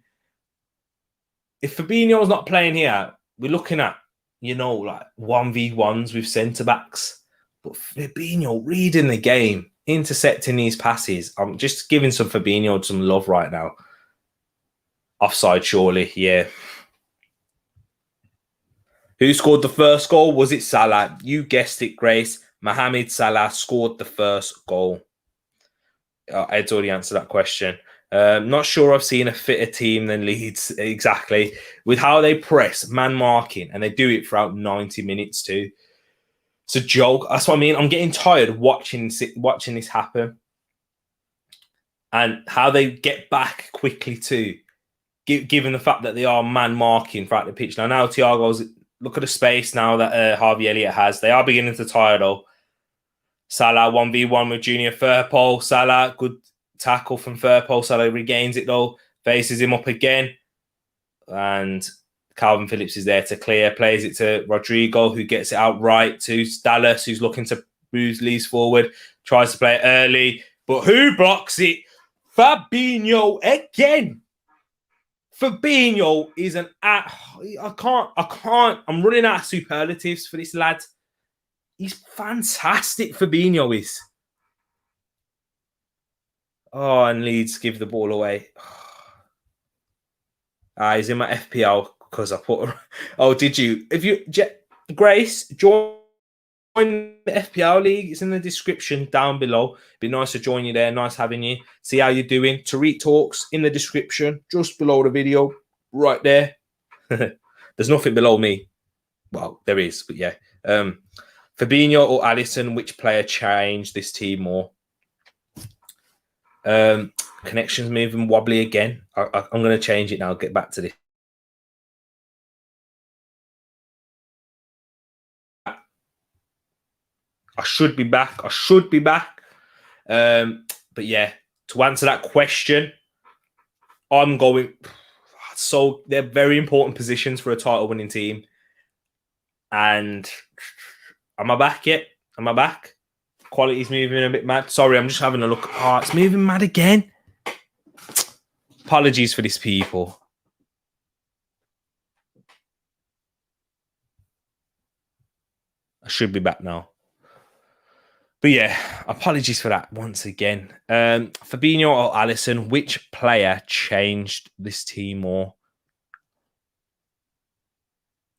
If Fabinho's not playing here, we're looking at, like 1v1s with centre-backs. But Fabinho reading the game, intercepting these passes. I'm just giving Fabinho some love right now. Offside, surely, yeah. Who scored the first goal? Was it Salah? You guessed it, Grace. Mohamed Salah scored the first goal. Ed's already answered that question. Not sure I've seen a fitter team than Leeds, exactly. With how they press, man marking, and they do it throughout 90 minutes too. It's a joke. That's what I mean. I'm getting tired watching this happen. And how they get back quickly too, given the fact that they are man marking throughout the pitch. Now Thiago's... Look at the space now that Harvey Elliott has. They are beginning to tire, though. Salah 1v1 with Junior Firpo. Salah, good tackle from Firpo. Salah regains it, though. Faces him up again. And Calvin Phillips is there to clear. Plays it to Rodrigo, who gets it out right to Dallas, who's looking to move Leeds forward. Tries to play it early. But who blocks it? Fabinho again. Fabinho is I can't. I'm running out of superlatives for this lad. He's fantastic, Fabinho is. Oh, and Leeds give the ball away. He's in my FPL because I put... Oh, did you? Grace, join the FPL league. It's in the description down below. Be nice to join you there. Nice having you. See how you're doing. Tereak Talks in the description, just below the video, right there. There's nothing below me. Well, there is, but yeah. Fabinho or Alisson, which player changed this team more? Connections moving wobbly again. I'm going to change it now. I'll get back to this. I should be back. But yeah, to answer that question, I'm going... So they're very important positions for a title-winning team. And am I back yet? Am I back? Quality's moving a bit mad. Sorry, I'm just having a look. Oh, it's moving mad again. Apologies for this, people. I should be back now. But yeah, apologies for that once again. Fabinho or Alisson, which player changed this team more?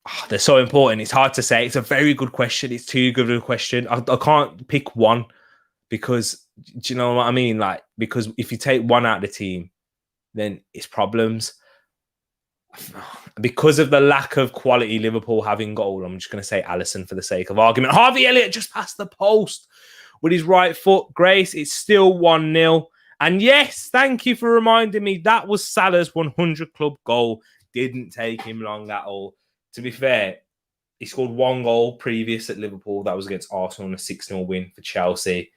Oh, they're so important. It's hard to say. It's a very good question. It's too good of a question. I can't pick one because, do you know what I mean? Because if you take one out of the team, then it's problems. Because of the lack of quality Liverpool have in goal, I'm just going to say Alisson for the sake of argument. Harvey Elliott just passed the post with his right foot. Grace, it's still 1-0. And yes, thank you for reminding me. That was Salah's 100 club goal. Didn't take him long at all. To be fair, he scored one goal previous at Liverpool. That was against Arsenal in a 6-0 win for Chelsea.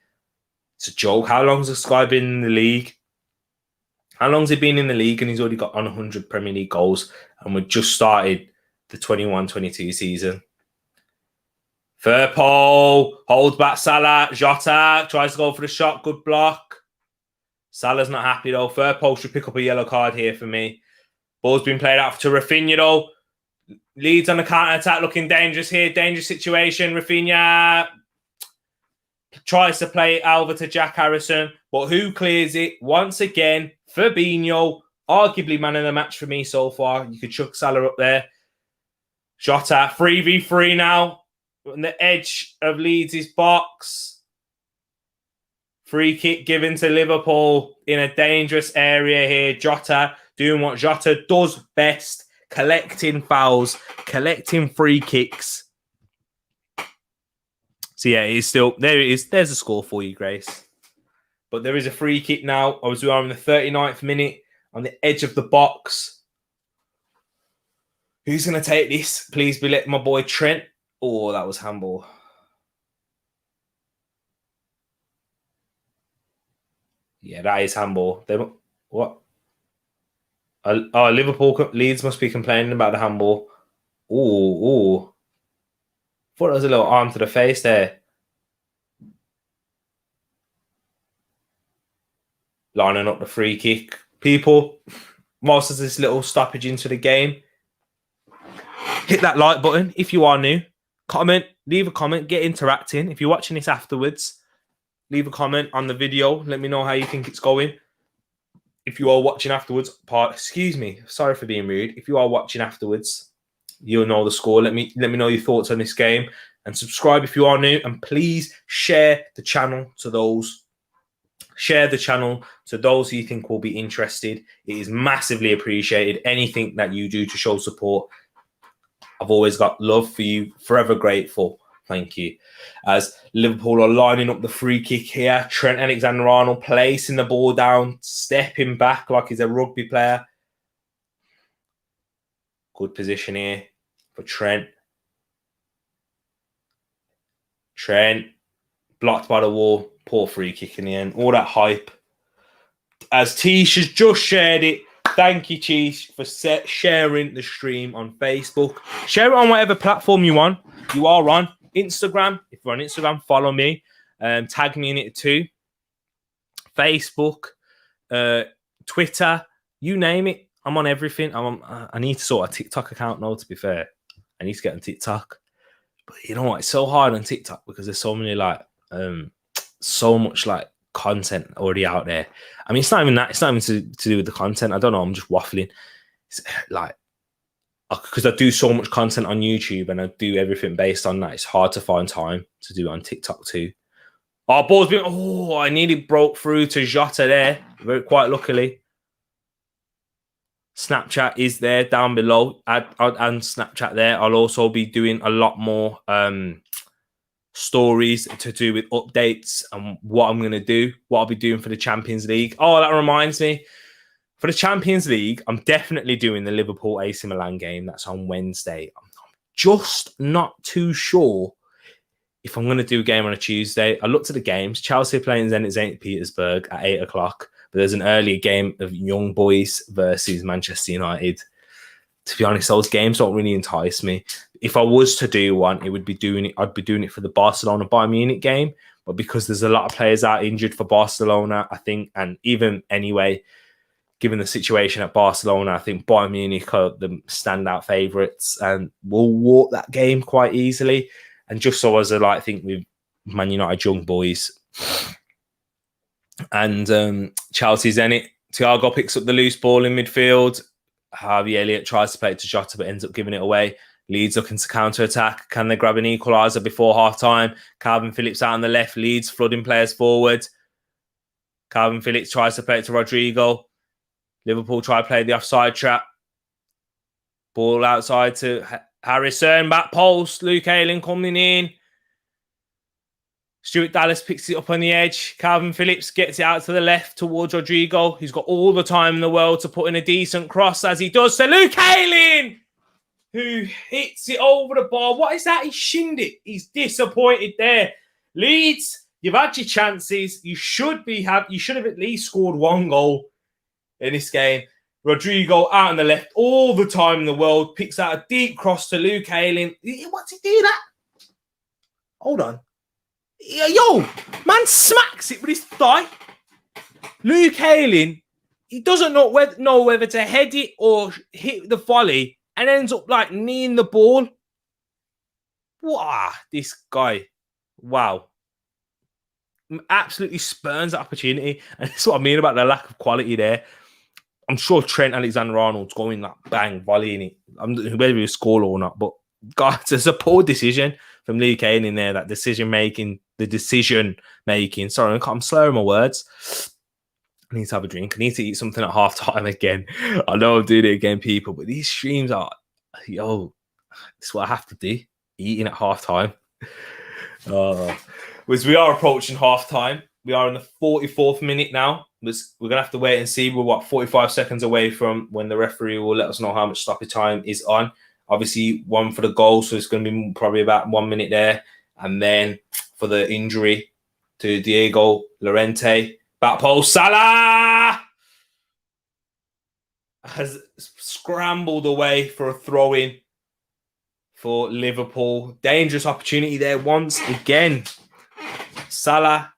It's a joke. How long has this guy been in the league? How long has he been in the league? And he's already got on 100 Premier League goals. And we've just started the 21-22 season. Firpo holds back Salah. Jota tries to go for the shot. Good block. Salah's not happy though. Firpo should pick up a yellow card here for me. Ball's been played out to Rafinha though. Leeds on the counter-attack, looking dangerous here. Dangerous situation. Rafinha tries to play it over to Jack Harrison. But who clears it? Once again, Fabinho. Arguably man of the match for me so far. You could chuck Salah up there. Jota, 3v3 now. On the edge of Leeds' box. Free kick given to Liverpool in a dangerous area here. Jota doing what Jota does best. collecting fouls, collecting free kicks. So yeah, it's still there. It is. There's a score for you, Grace. But there is a free kick now. We are in the 39th minute on the edge of the box. Who's going to take this? Please be let my boy Trent. Oh, that was handball. Yeah, that is handball. What? Oh, Leeds must be complaining about the handball. Ooh. Thought there was a little arm to the face there. Lining up the free kick. People, whilst there's this little stoppage into the game, hit that like button if you are new. Comment, leave a comment, get interacting. If you're watching this afterwards, leave a comment on the video. Let me know how you think it's going. If you are watching afterwards, excuse me, sorry for being rude. If you are watching afterwards, you'll know the score. Let me know your thoughts on this game and subscribe if you are new. And please share the channel to those. Share the channel to those who you think will be interested. It is massively appreciated. Anything that you do to show support, I've always got love for you. Forever grateful. Thank you. As Liverpool are lining up the free kick here, Trent Alexander-Arnold placing the ball down, stepping back like he's a rugby player. Good position here for Trent. Trent blocked by the wall. Poor free kick in the end. All that hype. As Tish has just shared it. Thank you, Tish, for sharing the stream on Facebook. Share it on whatever platform you are on. Instagram. If you're on Instagram, follow me. Tag me in it too. Facebook, Twitter, you name it. I'm on everything. I need to sort a TikTok account now, to be fair. I need to get on TikTok. But you know what? It's so hard on TikTok because there's so many so much content already out there. I mean, it's not even that. It's not even to do with the content. I don't know. I'm just waffling. It's because I do so much content on YouTube and I do everything based on that. It's hard to find time to do it on TikTok too. Our ball's been. Oh, I nearly broke through to Jota there. Quite luckily. Snapchat is there down below. And Snapchat there. I'll also be doing a lot more stories to do with updates and what I'm going to do, what I'll be doing for the Champions League. Oh, that reminds me. For the Champions League, I'm definitely doing the Liverpool AC Milan game. That's on Wednesday. I'm just not too sure if I'm going to do a game on a Tuesday. I looked at the games. Chelsea playing Zenit St. Petersburg at 8 o'clock. But there's an earlier game of Young Boys versus Manchester United. To be honest, those games don't really entice me. If I was to do one, I'd be doing it for the Barcelona Bayern Munich game. But because there's a lot of players out injured for Barcelona, I think, and even anyway, given the situation at Barcelona, I think Bayern Munich are the standout favourites and will walk that game quite easily. And just so as I think with Man United Young Boys and Chelsea's in it, Thiago picks up the loose ball in midfield. Harvey Elliott tries to play it to Jota but ends up giving it away. Leeds looking to counter-attack. Can they grab an equaliser before half-time? Calvin Phillips out on the left. Leeds flooding players forward. Calvin Phillips tries to play it to Rodrigo. Liverpool try to play the offside trap. Ball outside to Harrison. Back post. Luke Ayling coming in. Stuart Dallas picks it up on the edge. Calvin Phillips gets it out to the left towards Rodrigo. He's got all the time in the world to put in a decent cross as he does to Luke Ayling, who hits it over the bar. What is that? He shinned it. He's disappointed there. Leeds, you've had your chances. You should have at least scored one goal in this game. Rodrigo out on the left all the time in the world. Picks out a deep cross to Luke Ayling. What's he do that? Hold on. Yo, man smacks it with his thigh. Luke Ayling, he doesn't know whether to head it or hit the volley and ends up kneeing the ball. Wow, this guy. Wow. Absolutely spurns the opportunity. And that's what I mean about the lack of quality there. I'm sure Trent Alexander-Arnold's going bang, volleying it. Whether he score or not, but God, it's a poor decision from Luke Ayling there. That decision making. Sorry, I'm slurring my words. I need to have a drink. I need to eat something at half time again. I know I'm doing it again, people, but these streams are, yo, this is what I have to do. Eating at half time. As we are approaching half time, we are in the 44th minute now. We're going to have to wait and see. We're 45 seconds away from when the referee will let us know how much stoppage time is on. Obviously, one for the goal, so it's going to be probably about 1 minute there. And then for the injury to Diego Llorente, back post, Salah has scrambled away for a throw-in for Liverpool. Dangerous opportunity there once again. Salah.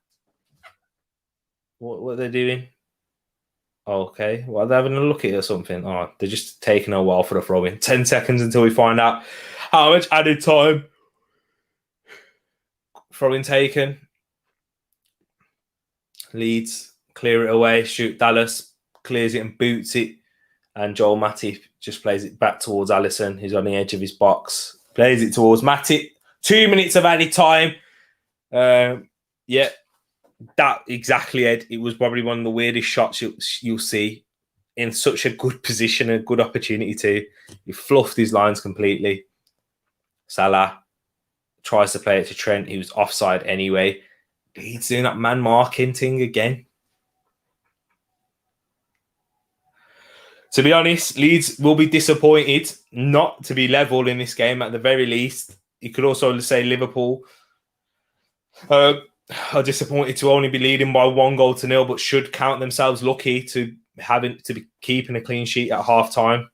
What are they doing? Okay. Well, they're having a look at it or something. Oh, they're just taking a while for the throw in. 10 seconds until we find out how much added time. Throw-in taken. Leeds clear it away. Shoot Dallas. Clears it and boots it. And Joel Matip just plays it back towards Alisson, who's on the edge of his box. Plays it towards Matip. 2 minutes of added time. Yeah, that exactly, Ed. It was probably one of the weirdest shots you'll see in such a good position, a good opportunity to. He fluffed his lines completely. Salah tries to play it to Trent. He was offside anyway. He's doing that man marking thing again. To be honest, Leeds will be disappointed not to be level in this game at the very least. You could also say Liverpool are disappointed to only be leading by 1-0, but should count themselves lucky to be keeping a clean sheet at half time.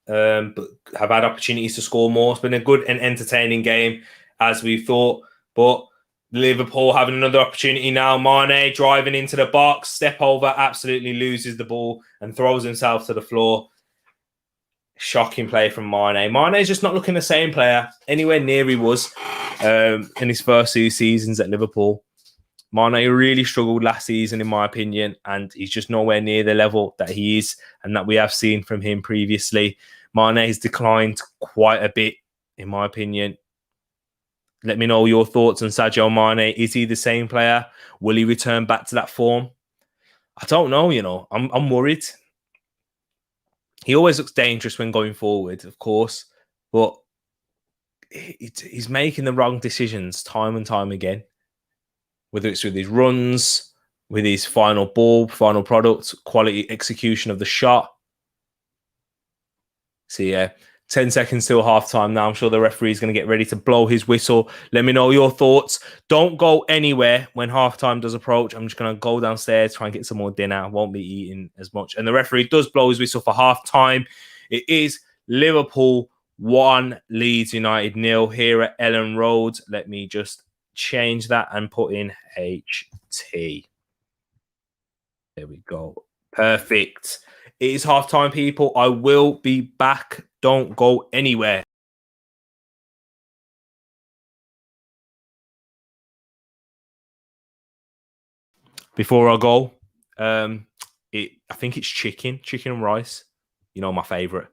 But have had opportunities to score more. It's been a good and entertaining game, as we thought. But Liverpool having another opportunity now. Mane driving into the box, step over, absolutely loses the ball and throws himself to the floor. Shocking play from Mane. Mane's just not looking the same player anywhere near he was in his first 2 seasons at Liverpool. Mane really struggled last season, in my opinion, and he's just nowhere near the level that he is and that we have seen from him previously. Mane has declined quite a bit, in my opinion. Let me know your thoughts on Sadio Mane. Is he the same player? Will he return back to that form? I don't know, I'm worried. He always looks dangerous when going forward, of course, but he's making the wrong decisions time and time again. Whether it's with his runs, with his final ball, final product, quality execution of the shot. So yeah, 10 seconds till half time now. I'm sure the referee is going to get ready to blow his whistle. Let me know your thoughts. Don't go anywhere when half time does approach. I'm just going to go downstairs, try and get some more dinner. I won't be eating as much. And the referee does blow his whistle for half time. It is Liverpool 1, Leeds United 0 here at Ellen Road. Let me just change that and put in HT. There we go. Perfect. It is half time, people. I will be back. Don't go anywhere. Before I go, I think it's chicken and rice. You know, my favorite.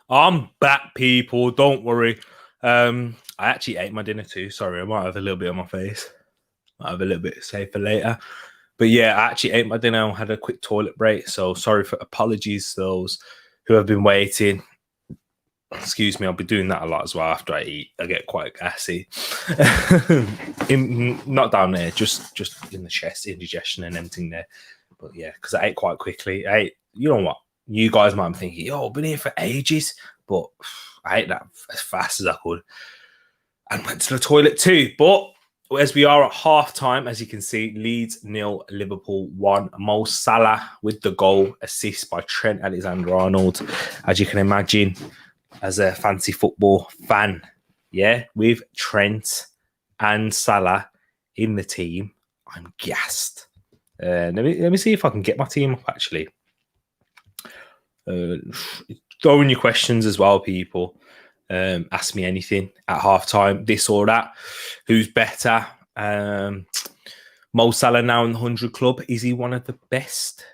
I'm back, people. Don't worry. I actually ate my dinner too. Sorry, I might have a little bit on my face. Might have a little bit saved for later. But yeah, I actually ate my dinner and had a quick toilet break. So sorry for apologies to those who have been waiting. Excuse me, I'll be doing that a lot as well after I eat. I get quite gassy. Not down there, just in the chest, indigestion and everything there. But yeah, because I ate quite quickly. You know what? You guys might be thinking, yo, I've been here for ages. But I ate that as fast as I could. And went to the toilet too. But as we are at half time, as you can see, Leeds 0, Liverpool 1. Mo Salah with the goal, assist by Trent Alexander-Arnold. As you can imagine, as a fancy football fan, yeah, with Trent and Salah in the team, I'm gassed. Let me see if I can get my team up, actually. Throw in your questions as well, people. Ask me anything at halftime, this or that. Who's better? Mo Salah now in the 100 club. Is he one of the best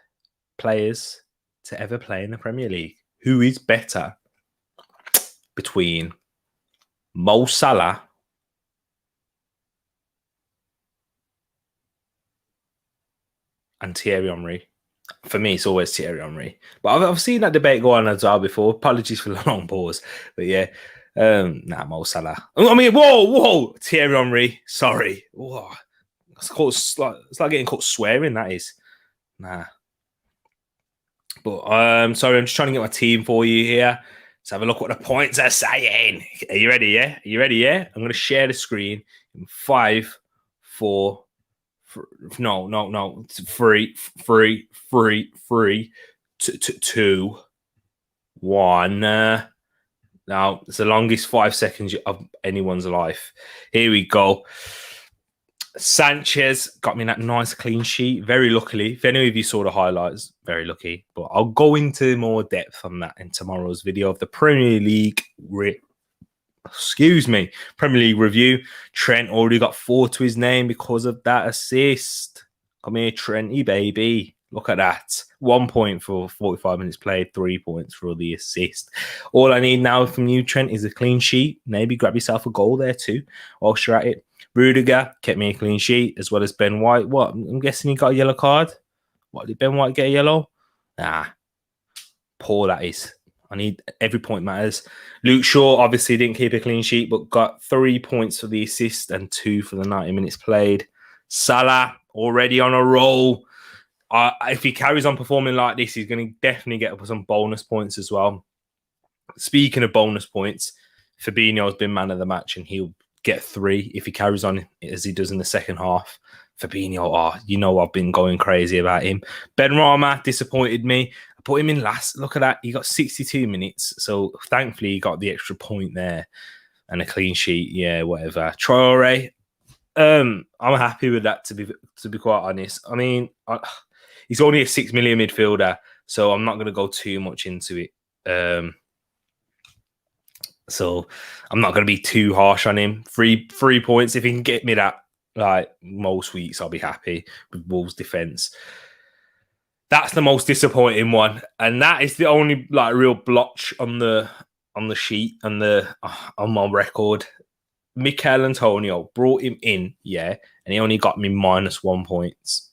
players to ever play in the Premier League? Who is better between Mo Salah and Thierry Henry? For me, it's always Thierry Henry. But I've seen that debate go on as well before. Apologies for the long pause. But yeah, Mo Salah. I mean, whoa, Thierry Henry. Sorry. Whoa. It's like getting caught swearing, that is. Nah. But sorry, I'm just trying to get my team for you here. Let's have a look what the points are saying. Are you ready, yeah? Are you ready, yeah? I'm going to share the screen in 5, 4, no. 3, 2, 1. Now, it's the longest 5 seconds of anyone's life. Here we go. Sanchez got me that nice clean sheet. Very luckily. If any of you saw the highlights, very lucky. But I'll go into more depth on that in tomorrow's video of the Premier League Premier League review. Trent already got 4 to his name because of that assist. Come here, Trenty, baby. Look at that. 1 point for 45 minutes played, 3 points for the assist. All I need now from you, Trent, is a clean sheet. Maybe grab yourself a goal there too whilst you're at it. Rudiger kept me a clean sheet, as well as Ben White. What? I'm guessing he got a yellow card. What, did Ben White get a yellow? Nah. Poor that is. I need every point matters. Luke Shaw obviously didn't keep a clean sheet, but got 3 points for the assist and 2 for the 90 minutes played. Salah already on a roll. If he carries on performing like this, he's going to definitely get some bonus points as well. Speaking of bonus points, Fabinho's been man of the match, and he'll get 3 if he carries on as he does in the second half. Fabinho, I've been going crazy about him. Ben Rama disappointed me. I put him in last. Look at that. He got 62 minutes. So thankfully he got the extra point there and a clean sheet. Yeah, whatever. Traore, I'm happy with that, to be quite honest. I mean, he's only a 6 million midfielder, so I'm not going to go too much into it. So I'm not going to be too harsh on him. 3 points. If he can get me that, like most weeks, I'll be happy with Wolves' defense. That's the most disappointing one, and that is the only like real blotch on the sheet and on my record. Mikel Antonio brought him in, yeah, and he only got me -1 points.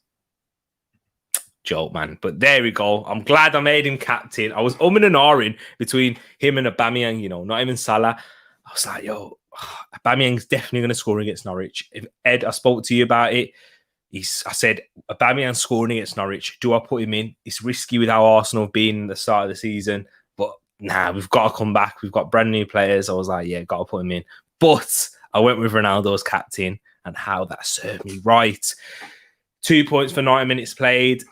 Joke, man. But there we go. I'm glad I made him captain. I was umming and ahhing between him and Aubameyang, not even Salah. I was like, yo, Aubameyang's definitely going to score against Norwich. If Ed, I spoke to you about it. I said, Aubameyang scoring against Norwich. Do I put him in? It's risky with how Arsenal have been at the start of the season. But nah, we've got to come back. We've got brand new players. I was like, yeah, got to put him in. But I went with Ronaldo as captain, and how that served me right. 2 points for 90 minutes played.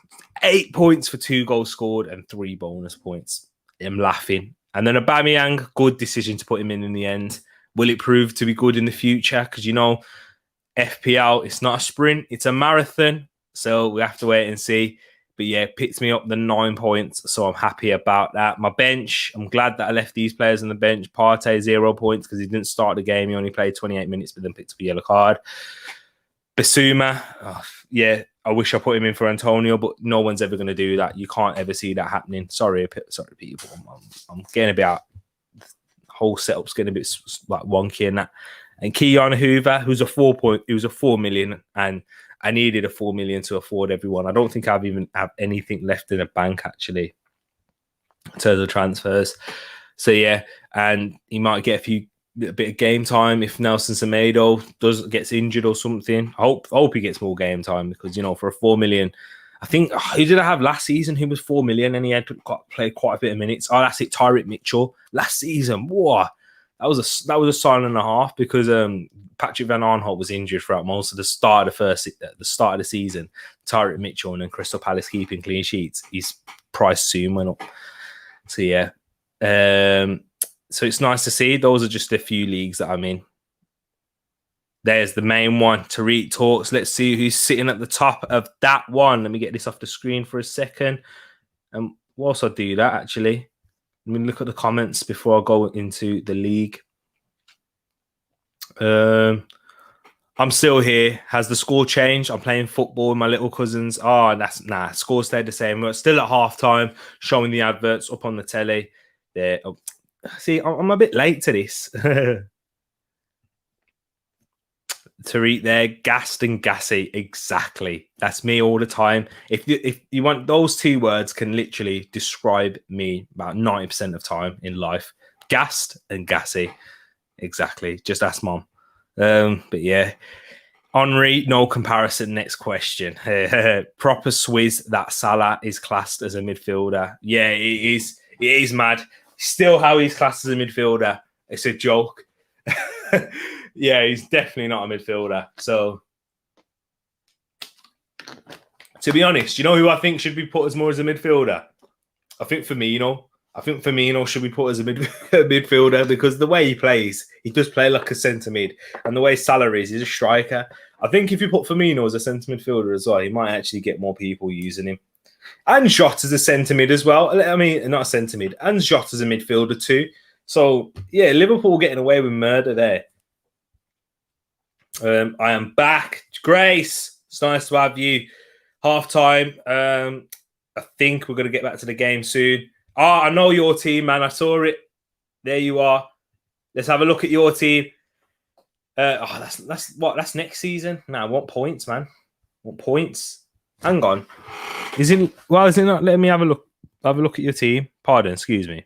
8 points for 2 goals scored and 3 bonus points. I'm laughing. And then Aubameyang, good decision to put him in the end. Will it prove to be good in the future? Because, FPL, it's not a sprint, it's a marathon. So we have to wait and see. But yeah, it picks me up the 9 points. So I'm happy about that. My bench, I'm glad that I left these players on the bench. Partey, 0 points because he didn't start the game. He only played 28 minutes, but then picked up a yellow card. Basuma, I wish I put him in for Antonio, but no one's ever going to do that. You can't ever see that happening. Sorry people. I'm getting a bit whole setup's getting a bit like wonky and that. And Keanu Hoover, who's a 4 million, and I needed a 4 million to afford everyone. I don't think I've even have anything left in the bank actually in terms of transfers. So yeah, and he might get a bit of game time if Nelson Semedo gets injured or something. I hope he gets more game time because for a 4 million. I think who did I have last season? Who was 4 million and he had played quite a bit of minutes. Oh, that's it, Tereak Mitchell last season. Whoa, that was a sign and a half because Patrick Van Aanholt was injured throughout most of the start of the season. Tereak Mitchell and then Crystal Palace keeping clean sheets. His price soon went up. So yeah, so it's nice to see. Those are just a few leagues that I'm in. There's the main one, Tereak Talks. Let's see who's sitting at the top of that one. Let me get this off the screen for a second. And whilst I do that, actually, let me look at the comments before I go into the league. I'm still here. Has the score changed? I'm playing football with my little cousins. Oh, score stayed the same. We're still at halftime, showing the adverts up on the telly. There. Oh, see, I'm a bit late to this. Tereak there, gassed and gassy. Exactly. That's me all the time. If you want, those two words can literally describe me about 90% of time in life. Gassed and gassy. Exactly. Just ask mom. But yeah. Henry, no comparison. Next question. Proper Swizz that Salah is classed as a midfielder. Yeah, it is. It is mad. Still how he's classed as a midfielder. It's a joke. Yeah, he's definitely not a midfielder. So, to be honest, who I think should be put as more as a midfielder? I think Firmino should be put as a midfielder because the way he plays, he does play like a centre mid. And the way Salah is, he's a striker. I think if you put Firmino as a centre midfielder as well, he might actually get more people using him. And Jota as a centre mid as well. I mean, not a centre mid. And Jota as a midfielder too. So, yeah, Liverpool getting away with murder there. I am back. Grace, it's nice to have you. Half time. I think we're going to get back to the game soon. Oh, I know your team, man. I saw it. There you are. Let's have a look at your team. That's next season. Now, what points, man? What points? Hang on. Is it not letting me have a look? Have a look at your team. Pardon, excuse me.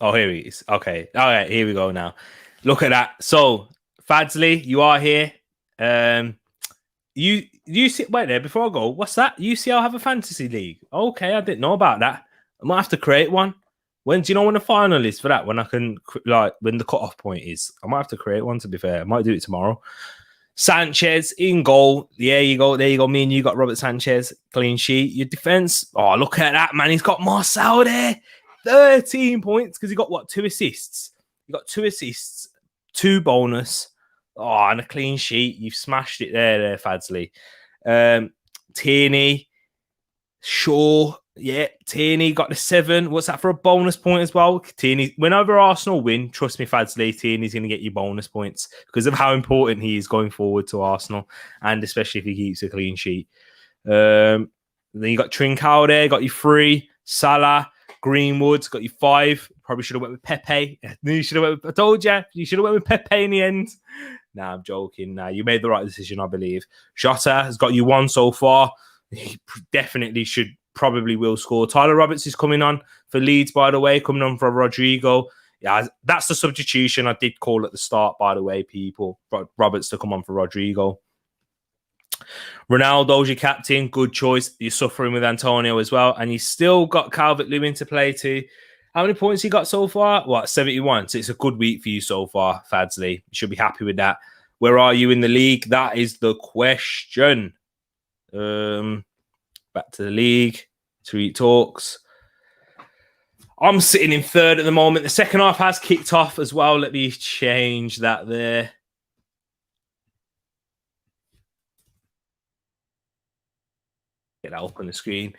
Oh, here he is. Okay. All right, here we go now. Look at that. So, Fadsley, you are here. You see, wait there, before I go, what's that? UCL have a fantasy league. Okay, I didn't know about that. I might have to create one. When do you know when the final is for that? When I can, when the cutoff point is? I might have to create one, to be fair. I might do it tomorrow. Sanchez in goal. There you go. There you go. Me and you got Robert Sanchez. Clean sheet. Your defense. Oh, look at that, man. He's got Marcel there. 13 points because he got, 2 assists? He got 2 assists, 2 bonus. Oh, and a clean sheet. You've smashed it there, Fadsley. Tierney. Shaw. Yeah, Tierney got the 7. What's that for a bonus point as well? Tierney, whenever Arsenal win, trust me, Fadsley, Tierney's going to get you bonus points because of how important he is going forward to Arsenal, and especially if he keeps a clean sheet. Then you got Trincao there, got you 3. Salah, Greenwood's got you 5. Probably should have went with Pepe. You should have went with, I told you should have went with Pepe in the end. Nah, I'm joking. Nah, you made the right decision, I believe. Jota has got you 1 so far. He definitely probably will score. Tyler Roberts is coming on for Leeds, by the way, coming on for Rodrigo. Yeah, that's the substitution I did call at the start, by the way, people. Roberts to come on for Rodrigo. Ronaldo's your captain. Good choice. You're suffering with Antonio as well. And you still got Calvert-Lewin to play too. How many points you got so far? 71. So it's a good week for you so far, Fadsley. You should be happy with that. Where are you in the league? That is the question. Back to the league. Tereak Talks. I'm sitting in 3rd at the moment. The second half has kicked off as well. Let me change that there. Get that up on the screen.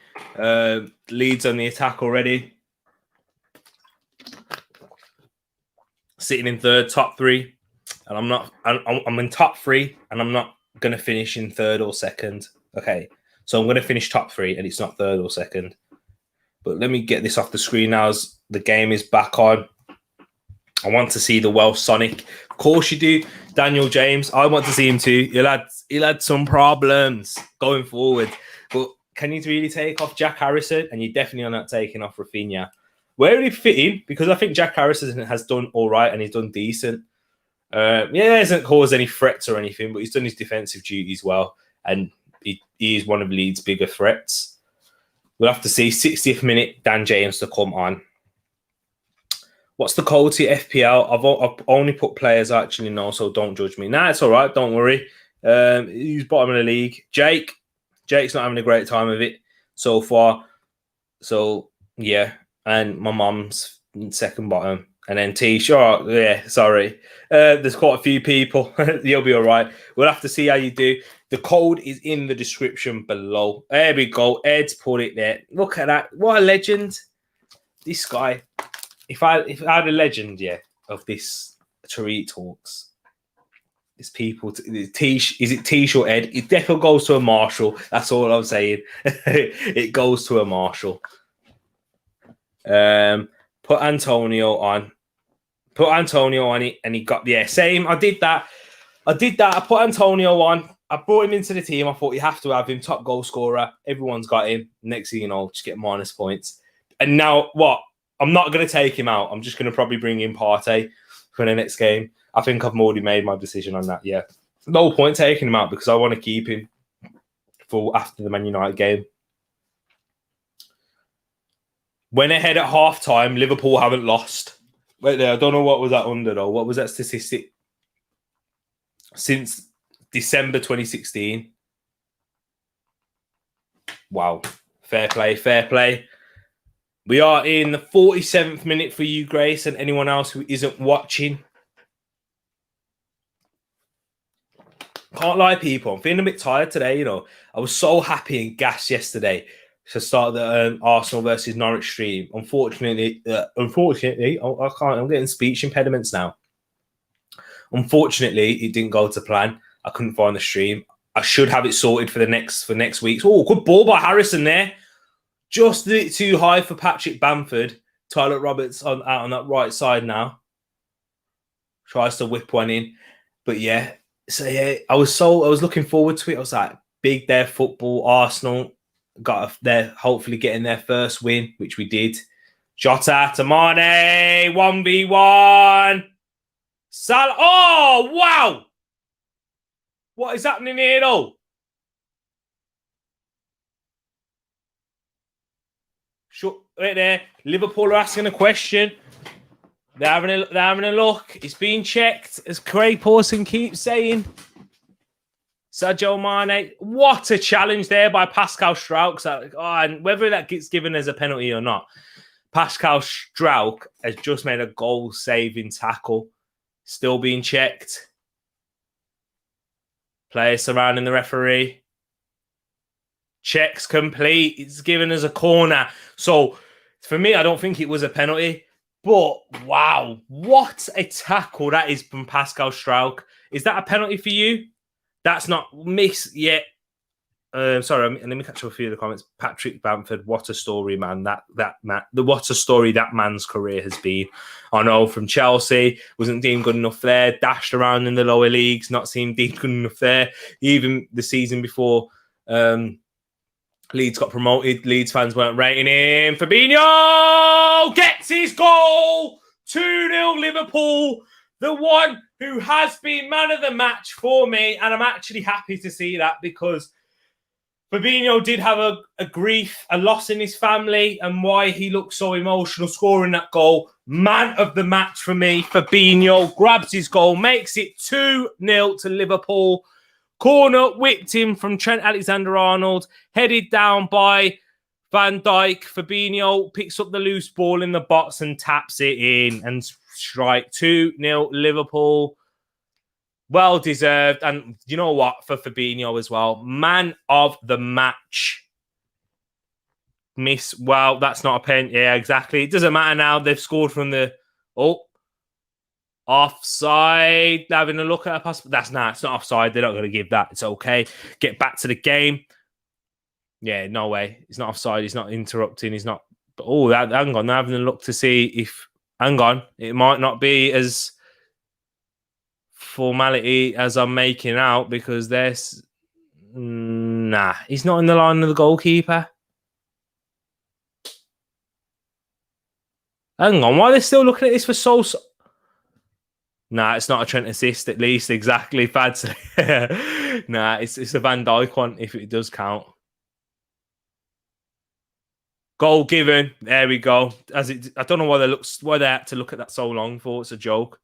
Leeds on the attack already. Sitting in 3rd, top 3. And I'm in top 3 and I'm not going to finish in 3rd or 2nd. Okay. So I'm going to finish top 3 and it's not 3rd or 2nd. But let me get this off the screen now as the game is back on. I want to see the Welsh Sonic. Of course you do. Daniel James, I want to see him too. He'll had some problems going forward. But can you really take off Jack Harrison? And you definitely are not taking off Rafinha. Where would he fit in? Because I think Jack Harrison has done all right and he's done decent. He hasn't caused any threats or anything, but he's done his defensive duties well. And he is one of Leeds' bigger threats. We'll have to see 60th minute Dan James to come on. What's the code to FPL? I've only put players I actually know, so don't judge me. Nah, it's all right. Don't worry. He's bottom of the league. Jake's not having a great time of it so far. So, yeah. And my mum's second bottom. And then T, sure. Yeah, sorry. There's quite a few people. You'll be all right. We'll have to see how you do. The code is in the description below. There we go. Ed's put it there. Look at that. What a legend. This guy. If I had a legend, of this Tereak Talks, it's people. Is it Tish or Ed? It definitely goes to a Marshall. That's all I'm saying. It goes to a Marshall. Put Antonio on. Put Antonio on it, and he got same. I did that. I put Antonio on. I brought him into the team. I thought you have to have him, top goal scorer. Everyone's got him. Next thing you know, just get minus points. And now what? I'm not going to take him out. I'm just going to probably bring in Partey for the next game. I think I've already made my decision on that. Yeah, no point taking him out because I want to keep him for after the Man United game. When ahead at half time, Liverpool haven't lost. Wait there, I don't know what was that under though. What was that statistic? Since December 2016. Wow. Fair play, fair play. We are in the 47th minute for you, Grace, and anyone else who isn't watching. Can't lie, people. I'm feeling a bit tired today, I was so happy and gassed yesterday to start the Arsenal versus Norwich stream. Unfortunately, I can't. I'm getting speech impediments now. Unfortunately, it didn't go to plan. I couldn't find the stream. I should have it sorted for next week. Oh, good ball by Harrison there. Just a bit too high for Patrick Bamford. Tyler Roberts out on that right side now. Tries to whip one in. But yeah. So yeah, I was looking forward to it. I was like, big day of football. Arsenal got there, hopefully getting their first win, which we did. Jota to Mane. 1v1. Salah. Oh, wow. What is happening here though? Right there, Liverpool are asking a question. They're having a look. It's being checked, as Craig Pawson keeps saying. Sadio Mane, what a challenge there by Pascal Struijk. And whether that gets given as a penalty or not, Pascal Struijk has just made a goal-saving tackle. Still being checked. Players surrounding the referee. Checks complete. It's given us a corner. So, for me, I don't think it was a penalty. But, wow. What a tackle that is from Pascal Struijk. Is that a penalty for you? That's not missed yet. Sorry, let me catch up a few of the comments. Patrick Bamford, what a story, man. What a story that man's career has been. I know from Chelsea, wasn't deemed good enough there. Dashed around in the lower leagues, not seemed deemed good enough there. Even the season before... Leeds got promoted. Leeds fans weren't rating him. Fabinho gets his goal. 2-0 Liverpool. The one who has been man of the match for me. And I'm actually happy to see that because Fabinho did have a loss in his family and why he looked so emotional scoring that goal. Man of the match for me. Fabinho grabs his goal, makes it 2-0 to Liverpool. Corner whipped in from Trent Alexander-Arnold, headed down by Van Dijk. Fabinho picks up the loose ball in the box and taps it in and strike 2-0 Liverpool. Well deserved. And you know what? For Fabinho as well. Man of the match. Well, that's not a pen. Yeah, exactly. It doesn't matter now. They've scored from the... Offside. Having a look at a pass. It's not offside. They're not going to give that. It's okay. Get back to the game. Yeah, no way. He's not offside. He's not interrupting. He's not Oh, hang on. I'm having a look to see if. Hang on. It might not be as formality as I'm making out because there's. Nah, he's not in the line of the goalkeeper. Hang on. Why are they still looking at this for so? Nah, it's not a Trent assist, at least. Exactly. Fads. Nah, it's a Van Dijk one, if it does count. Goal given. There we go. I don't know why they had to look at that so long for. It's a joke.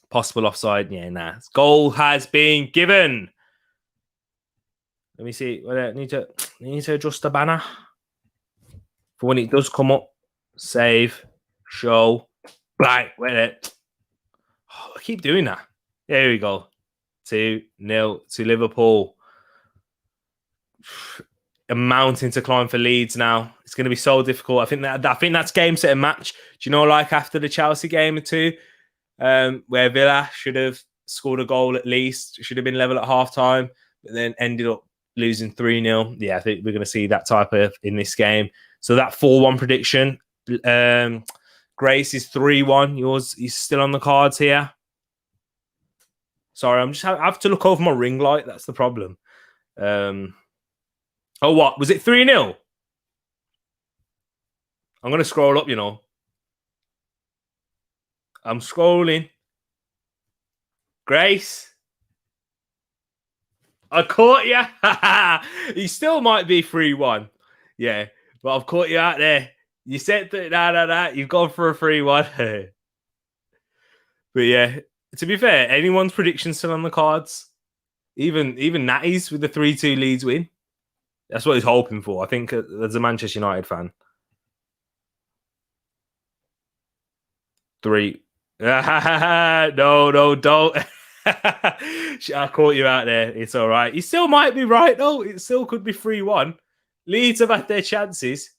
Possible offside. Yeah, nah. Goal has been given. Let me see. I need to adjust the banner for when it does come up. Save. Show. Right. Wait it. Oh, I keep doing that. There we go. 2-0 to Liverpool. A mountain to climb for Leeds now. It's going to be so difficult. I think that's game, set, and match. Do you know, like after the Chelsea game or two, where Villa should have scored a goal at least, should have been level at halftime, but then ended up losing 3-0. Yeah, I think we're going to see that type of in this game. So that 4-1 prediction. Grace is 3-1. Yours is still on the cards here. Sorry, I have to look over my ring light. That's the problem. Oh, what? Was it 3-0? I'm going to scroll up, you know. I'm scrolling. Grace. I caught you. He still might be 3-1. Yeah, but I've caught you out there. You said that. You've gone for a 3-1. But yeah, to be fair, anyone's prediction still on the cards. Even Natty's with the 3-2 Leeds win. That's what he's hoping for, I think, as a Manchester United fan. 3. No, don't. I caught you out there. It's all right. You still might be right, though. It still could be 3-1. Leeds have had their chances.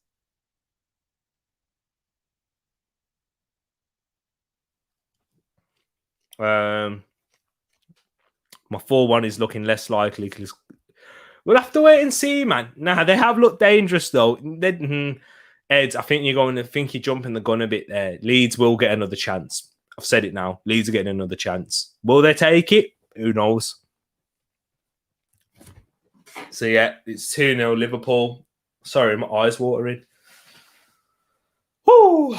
My 4-1 is looking less likely because we'll have to wait and see, man. Nah, they have looked dangerous, though. Ed, I think you're jumping the gun a bit there. Leeds will get another chance. I've said it now. Leeds are getting another chance. Will they take it? Who knows? So, yeah, it's 2-0 Liverpool. Sorry, my eyes watering. Woo!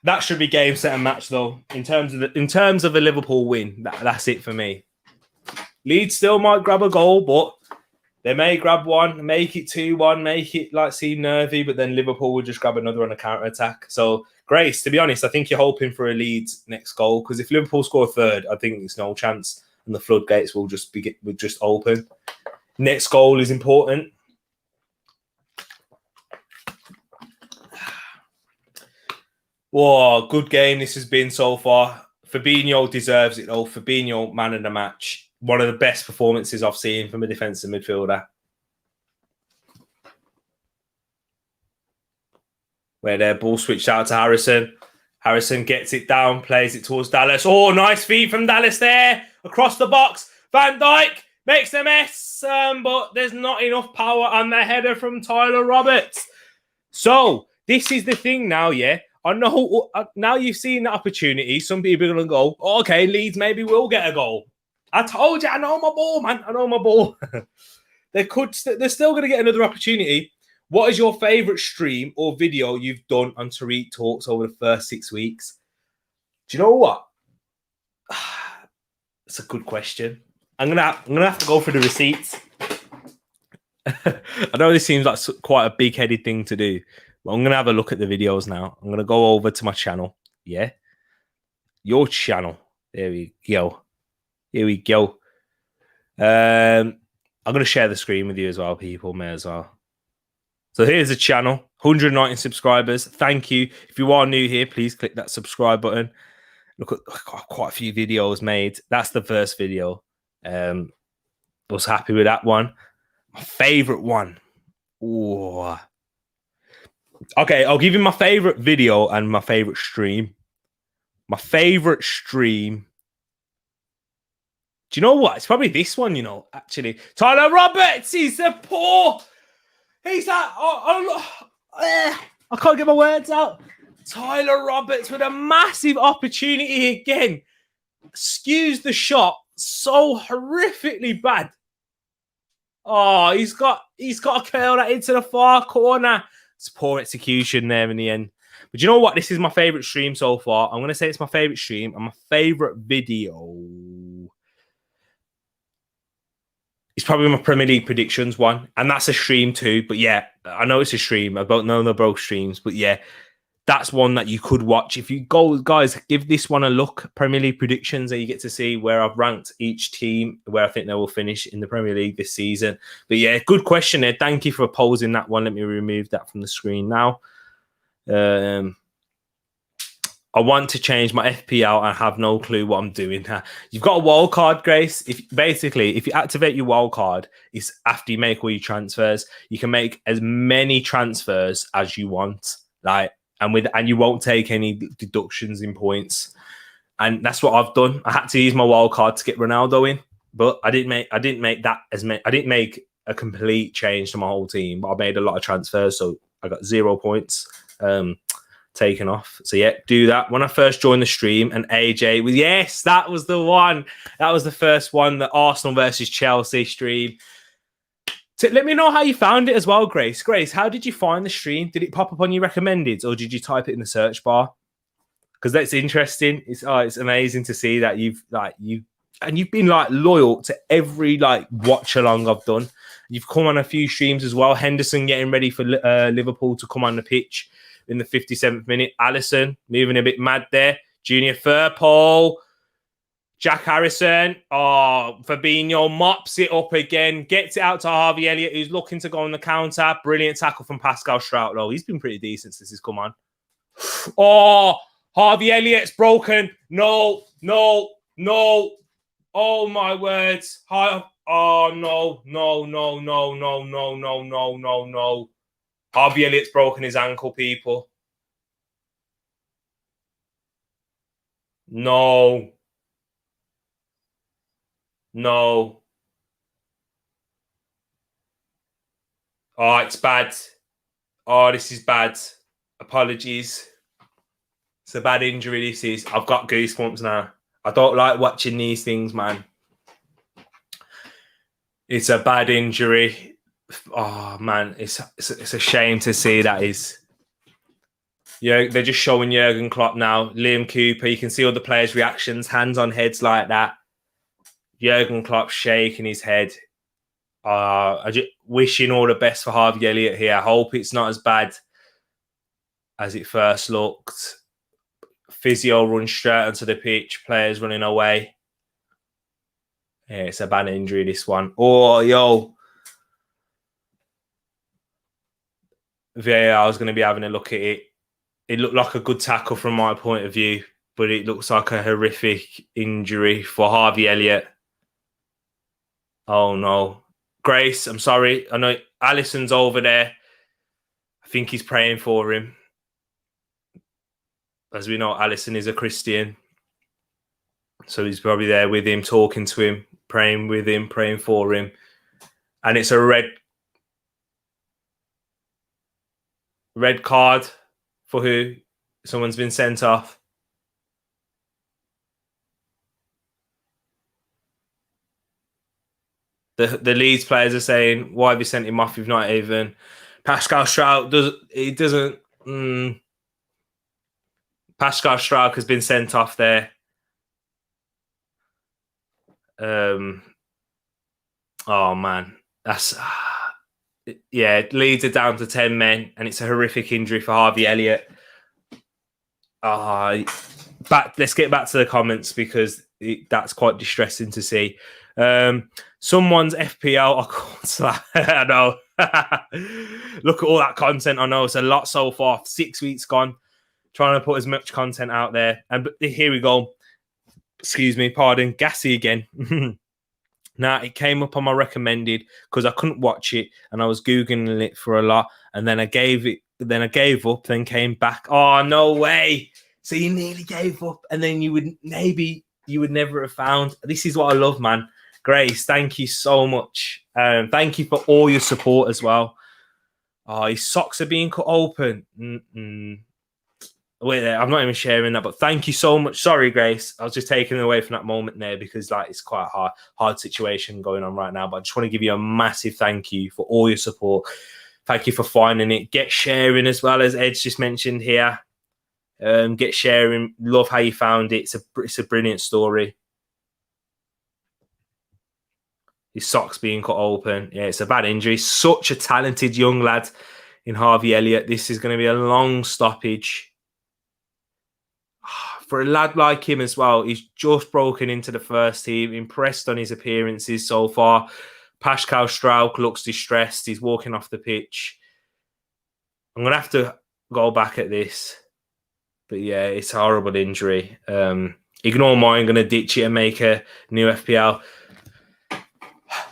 That should be game, set, and match, though. In terms of the Liverpool win, that's it for me. Leeds still might grab a goal, but they may grab one, make it 2-1, make it seem nervy, but then Liverpool will just grab another on a counter-attack. So, Grace, to be honest, I think you're hoping for a Leeds next goal, because if Liverpool score a third, I think it's no chance, and the floodgates will just open. Next goal is important. Whoa, good game this has been so far. Fabinho deserves it, though. Fabinho, man of the match. One of the best performances I've seen from a defensive midfielder. Where their ball switched out to Harrison. Harrison gets it down, plays it towards Dallas. Oh, nice feed from Dallas there. Across the box. Van Dijk makes a mess, but there's not enough power on the header from Tyler Roberts. So, this is the thing now, yeah? I know now you've seen the opportunity. Some people are going to go, oh, okay, Leeds maybe will get a goal. I told you, I know my ball, man. I know my ball. They're still going to get another opportunity. What is your favourite stream or video you've done on Tereak Talks over the first 6 weeks? Do you know what? It's a good question. I'm gonna have to go through the receipts. I know this seems like quite a big-headed thing to do, but I'm going to have a look at the videos now. I'm going to go over to my channel. Yeah. Your channel. There we go. Here we go. I'm going to share the screen with you as well, people. May as well. So here's the channel. 190 subscribers. Thank you. If you are new here, please click that subscribe button. Look at quite a few videos made. That's the first video. Was happy with that one. My favorite one. Ooh. Okay, I'll give you my favorite video and my favorite stream. My favorite stream. Do you know what? It's probably this one, actually. Tyler Roberts, he's a poor. He's that. I can't get my words out. Tyler Roberts with a massive opportunity again. Skews the shot so horrifically bad. Oh, he's got to curl that into the far corner. It's poor execution there in the end. But you know what? This is my favorite stream so far. I'm going to say it's my favorite stream and my favorite video. It's probably my Premier League predictions one. And that's a stream too. But yeah, I know it's a stream. I don't know they're both streams. But yeah, that's one that you could watch. If you go, guys, give this one a look. Premier League predictions, and you get to see where I've ranked each team, where I think they will finish in the Premier League this season. But yeah, good question there. Thank you for posing that one. Let me remove that from the screen now. I want to change my FPL. I have no clue what I'm doing. You've got a wild card, Grace. If you activate your wild card, it's after you make all your transfers. You can make as many transfers as you want, and you won't take any deductions in points. And that's what I've done. I had to use my wild card to get Ronaldo in, but I didn't make a complete change to my whole team, but I made a lot of transfers, so I got 0 points taken off. So yeah, do that. When I first joined the stream, and AJ was, yes, that was the one. That was the first one, the Arsenal versus Chelsea stream. Let me know how you found it as well, Grace. Grace, how did you find the stream? Did it pop up on your recommendeds, or did you type it in the search bar? Because that's interesting. It's amazing to see that you've been loyal to every watch along I've done. You've come on a few streams as well. Henderson getting ready for Liverpool to come on the pitch in the 57th minute. Alisson moving a bit mad there. Junior Firpole. Jack Harrison. Oh, Fabinho mops it up again. Gets it out to Harvey Elliott, who's looking to go on the counter. Brilliant tackle from Pascal Stroutlow. He's been pretty decent since he's come on. Oh, Harvey Elliott's broken. No. Oh, my words. Oh, no. Harvey Elliott's broken his ankle, people. No. Oh, it's bad. Oh, this is bad. Apologies. It's a bad injury, this is. I've got goosebumps now. I don't like watching these things, man. It's a bad injury. Oh, man. It's a shame to see that is. Yeah, they're just showing Jurgen Klopp now. Liam Cooper, you can see all the players' reactions, hands on heads like that. Jurgen Klopp shaking his head. I just wishing all the best for Harvey Elliott here. I hope it's not as bad as it first looked. Physio runs straight onto the pitch. Players running away. Yeah, it's a bad injury, this one. Oh, yo. VAR was going to be having a look at it. It looked like a good tackle from my point of view, but it looks like a horrific injury for Harvey Elliott. Oh, no. Grace, I'm sorry. I know Alisson's over there. I think he's praying for him. As we know, Alisson is a Christian. So he's probably there with him, talking to him, praying with him, praying for him. And it's a red card for who? Someone's been sent off. The Leeds players are saying, why have you sent him off? You've not even... Pascal Stroud doesn't... Pascal Stroud has been sent off there. Oh, man. That's... yeah, Leeds are down to 10 men, and it's a horrific injury for Harvey Elliott. Let's get back to the comments, because that's quite distressing to see. Someone's FPL. I know. Look at all that content. I know it's a lot so far. 6 weeks gone. Trying to put as much content out there. And here we go. Excuse me, pardon. Gassy again. Now, it came up on my recommended because I couldn't watch it and I was Googling it for a lot. And then I gave up, then came back. Oh, no way. So you nearly gave up, and then you would never have found. This is what I love, man. Grace, thank you so much. Thank you for all your support as well. Oh, his socks are being cut open. Wait there, I'm not even sharing that, but thank you so much. Sorry, Grace. I was just taking away from that moment there because like it's quite a hard situation going on right now. But I just want to give you a massive thank you for all your support. Thank you for finding it. Get sharing as well, as Ed's just mentioned here. Get sharing. Love how you found it. It's a brilliant story. His socks being cut open. Yeah, it's a bad injury. Such a talented young lad in Harvey Elliott. This is going to be a long stoppage. For a lad like him as well, he's just broken into the first team, impressed on his appearances so far. Pascal Struijk looks distressed. He's walking off the pitch. I'm going to have to go back at this. But yeah, it's a horrible injury. Ignore mine, going to ditch it and make a new FPL.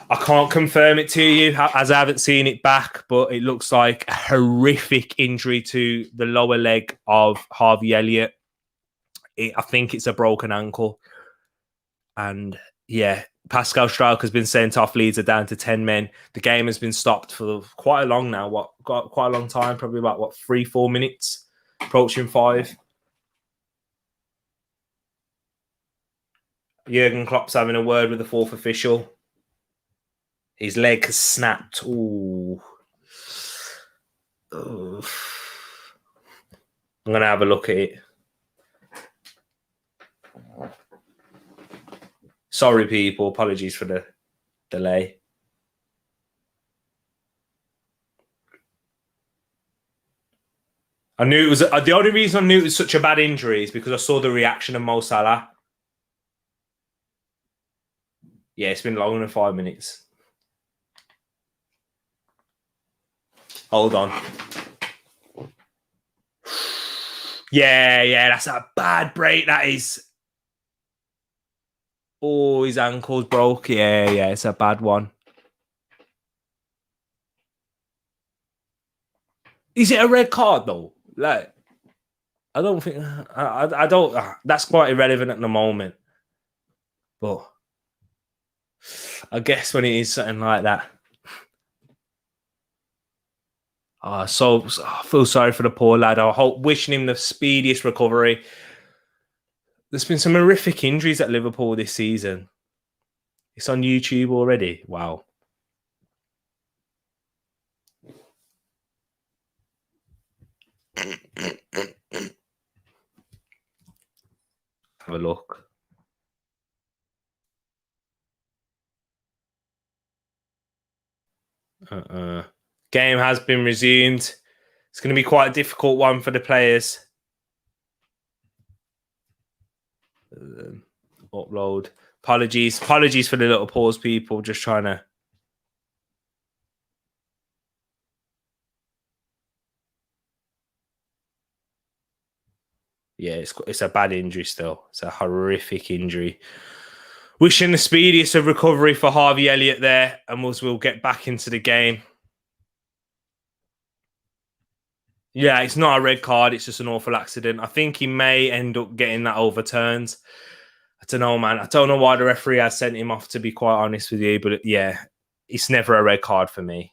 I can't confirm it to you as I haven't seen it back, but it looks like a horrific injury to the lower leg of Harvey Elliott. I think it's a broken ankle. And yeah, Pascal Struijk has been sent off. Leeds are down to 10 men. The game has been stopped for quite a long now. Quite a long time, probably about 3-4 minutes, approaching 5. Jurgen Klopp's having a word with the 4th official. His leg has snapped. Ooh. I'm going to have a look at it. Sorry, people. Apologies for the delay. I knew it was... the only reason I knew it was such a bad injury is because I saw the reaction of Mo Salah. Yeah, it's been longer than 5 minutes. Hold on. Yeah, that's a bad break, that is. Oh, his ankle's broke. Yeah, it's a bad one. Is it a red card, though? Like, I don't think... I don't... That's quite irrelevant at the moment. But I guess when it is something like that... I feel sorry for the poor lad. I hope wishing him the speediest recovery. There's been some horrific injuries at Liverpool this season. It's on YouTube already. Wow. Have a look. Game has been resumed. It's going to be quite a difficult one for the players. Upload. Apologies for the little pause, people. Just trying to... Yeah, it's a bad injury still. It's a horrific injury. Wishing the speediest of recovery for Harvey Elliott there, and we'll get back into the game. Yeah, it's not a red card. It's just an awful accident. I think he may end up getting that overturned. I don't know, man. I don't know why the referee has sent him off, to be quite honest with you. But yeah, it's never a red card for me.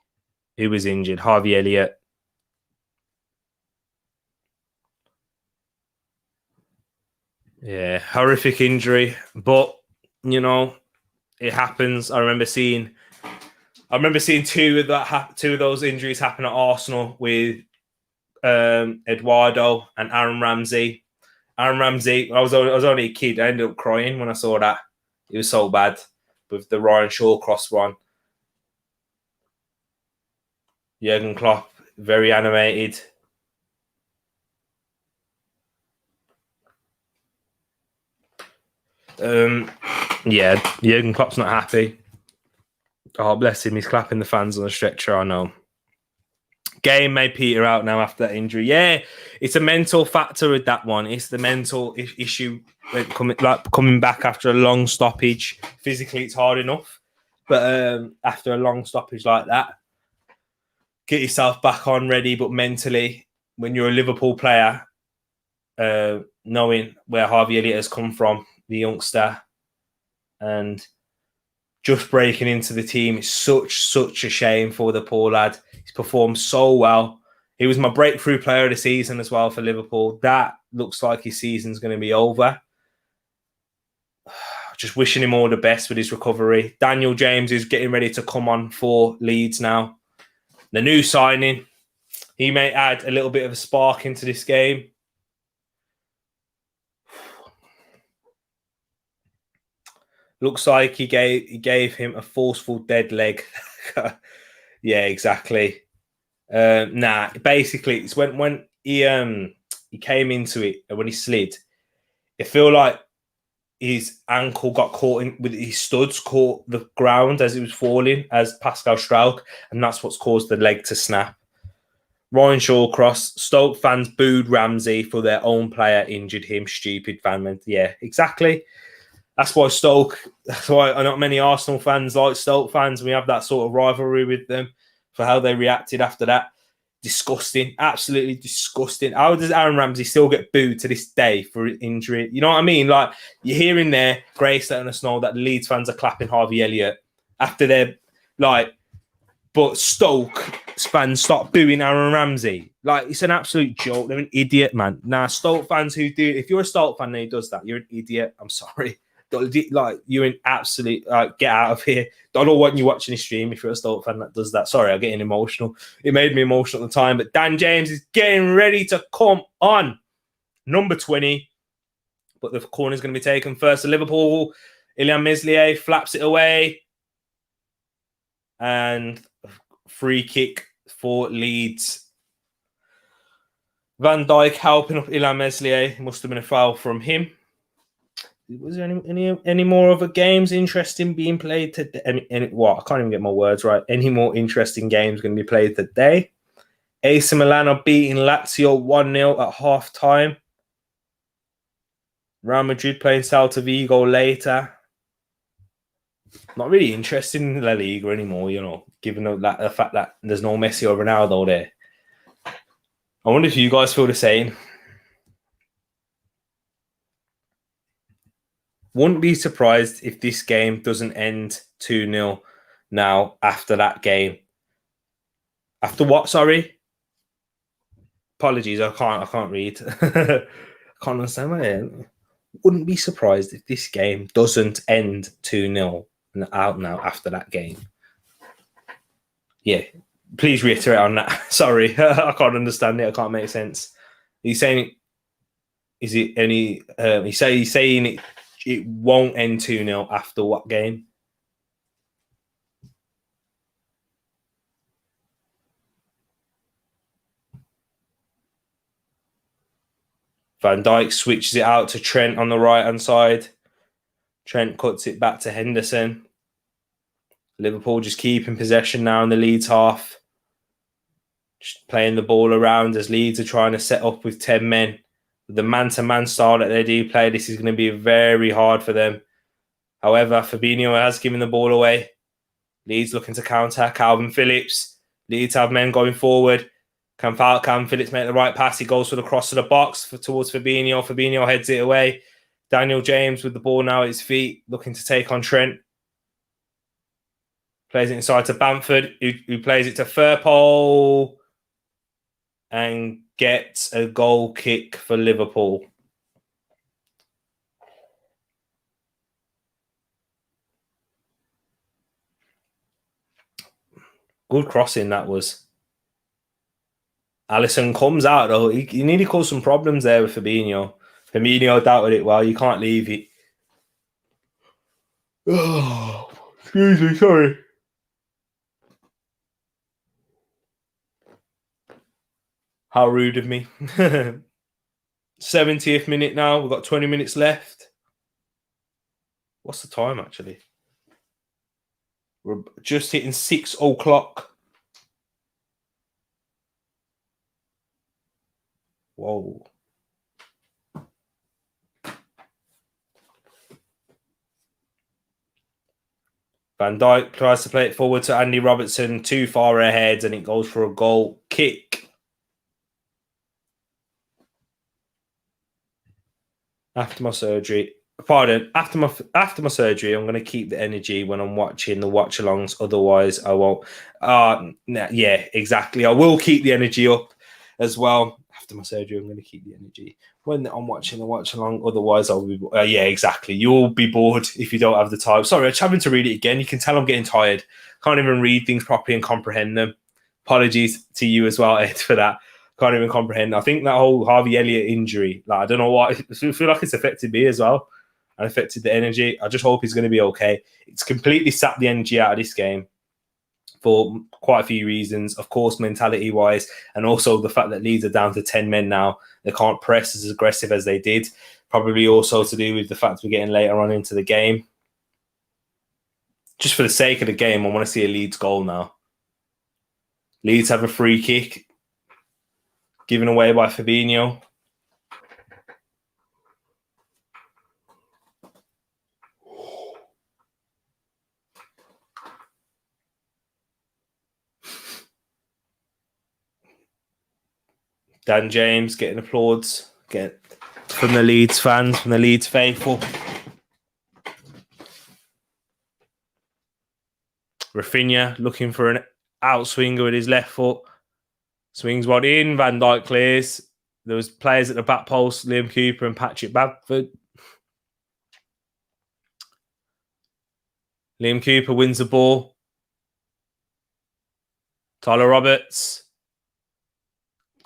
Who was injured? Harvey Elliott. Yeah, horrific injury. But, you know, it happens. I remember seeing two of those injuries happen at Arsenal with Eduardo and Aaron Ramsey. Aaron Ramsey, I was only a kid. I ended up crying when I saw that. It was so bad with the Ryan Shawcross one. Jurgen Klopp, very animated. Yeah, Jurgen Klopp's not happy. Oh, bless him. He's clapping the fans on the stretcher, I know. Game may peter out now after that injury. Yeah, it's a mental factor with that one. It's the mental issue coming back after a long stoppage. Physically, it's hard enough. But after a long stoppage like that, get yourself back on ready. But mentally, when you're a Liverpool player, knowing where Harvey Elliott has come from, the youngster, and just breaking into the team. It's such a shame for the poor lad. He's performed so well. He was my breakthrough player of the season as well for Liverpool. That looks like his season's going to be over. Just wishing him all the best with his recovery. Daniel James is getting ready to come on for Leeds now. The new signing. He may add a little bit of a spark into this game. Looks like he gave him a forceful dead leg. Yeah, exactly. Basically, it's when he came into it and when he slid, it felt like his ankle got caught in with his studs, caught the ground as it was falling, as Pascal Strauch, and that's what's caused the leg to snap. Ryan Shawcross, Stoke fans booed Ramsey for their own player injured him. Stupid fan. Yeah, exactly. That's why not many Arsenal fans like Stoke fans. We have that sort of rivalry with them for how they reacted after that. Disgusting. Absolutely disgusting. How does Aaron Ramsey still get booed to this day for injury? You know what I mean? Like, you're hearing there, Grace letting us know that the Leeds fans are clapping Harvey Elliott after they're like, but Stoke fans start booing Aaron Ramsey. Like, it's an absolute joke. They're an idiot, man. Nah, Stoke fans who do, if you're a Stoke fan and he does that, you're an idiot. I'm sorry. Like, you're an absolute, get out of here. I don't want you watching this stream if you're a Stoke fan that does that. Sorry, I'm getting emotional. It made me emotional at the time. But Dan James is getting ready to come on. Number 20. But the corner is going to be taken first. The Liverpool, Ilyan Meslier flaps it away. And free kick for Leeds. Van Dijk helping up Ilyan Meslier. It must have been a foul from him. Was there any more other games interesting being played today? I can't even get my words right. Any more interesting games going to be played today? AC Milan are beating Lazio 1-0 at half time. Real Madrid playing Celta Vigo later. Not really interested in La Liga anymore, you know, given the fact that there's no Messi or Ronaldo there. I wonder if you guys feel the same. Wouldn't be surprised if this game doesn't end 2-0 now after that game. After what, sorry? Apologies, I can't read. I can't understand my name. Wouldn't be surprised if this game doesn't end 2-0 out now after that game. Yeah, please reiterate on that. Sorry, I can't understand it. I can't make sense. He's saying, is it any? He's saying it won't end 2-0 after what game? Van Dijk switches it out to Trent on the right-hand side. Trent cuts it back to Henderson. Liverpool just keeping possession now in the Leeds half. Just playing the ball around as Leeds are trying to set up with 10 men. With the man-to-man style that they do play, this is going to be very hard for them. However, Fabinho has given the ball away. Leeds looking to counter. Calvin Phillips. Leeds have men going forward. Can Phillips make the right pass? He goes for the cross to the box towards Fabinho. Fabinho heads it away. Daniel James with the ball now at his feet, looking to take on Trent. Plays it inside to Bamford, who plays it to Firpo and gets a goal kick for Liverpool. Good crossing that was. Alisson comes out though. He nearly caused some problems there with Fabinho. Fabinho doubted it well. You can't leave it. Oh, excuse me, sorry. How rude of me. 70th minute now. We've got 20 minutes left. What's the time actually? We're just hitting 6 o'clock. Whoa. Van Dijk tries to play it forward to Andy Robertson, too far ahead, and it goes for a goal kick. After my surgery, Pardon. After my surgery, I'm going to keep the energy when I'm watching the watch-alongs. Otherwise, I won't. Yeah, exactly. I will keep the energy up as well. After my surgery, I'm going to keep the energy when I'm watching the watch-along. Otherwise, I'll be. Yeah, exactly. You'll be bored if you don't have the time. Sorry, I'm just having to read it again. You can tell I'm getting tired. Can't even read things properly and comprehend them. Apologies to you as well, Ed, for that. Can't even comprehend. I think that whole Harvey Elliott injury, like I don't know why. I feel like it's affected me as well and affected the energy. I just hope he's going to be okay. It's completely sapped the energy out of this game for quite a few reasons. Of course, mentality-wise, and also the fact that Leeds are down to 10 men now. They can't press as aggressive as they did. Probably also to do with the fact we're getting later on into the game. Just for the sake of the game, I want to see a Leeds goal now. Leeds have a free kick given away by Fabinho. Dan James getting applauds from the Leeds fans, from the Leeds faithful. Rafinha looking for an outswinger with his left foot. Swings one in. Van Dijk clears. There was players at the back post, Liam Cooper and Patrick Bamford. Liam Cooper wins the ball. Tyler Roberts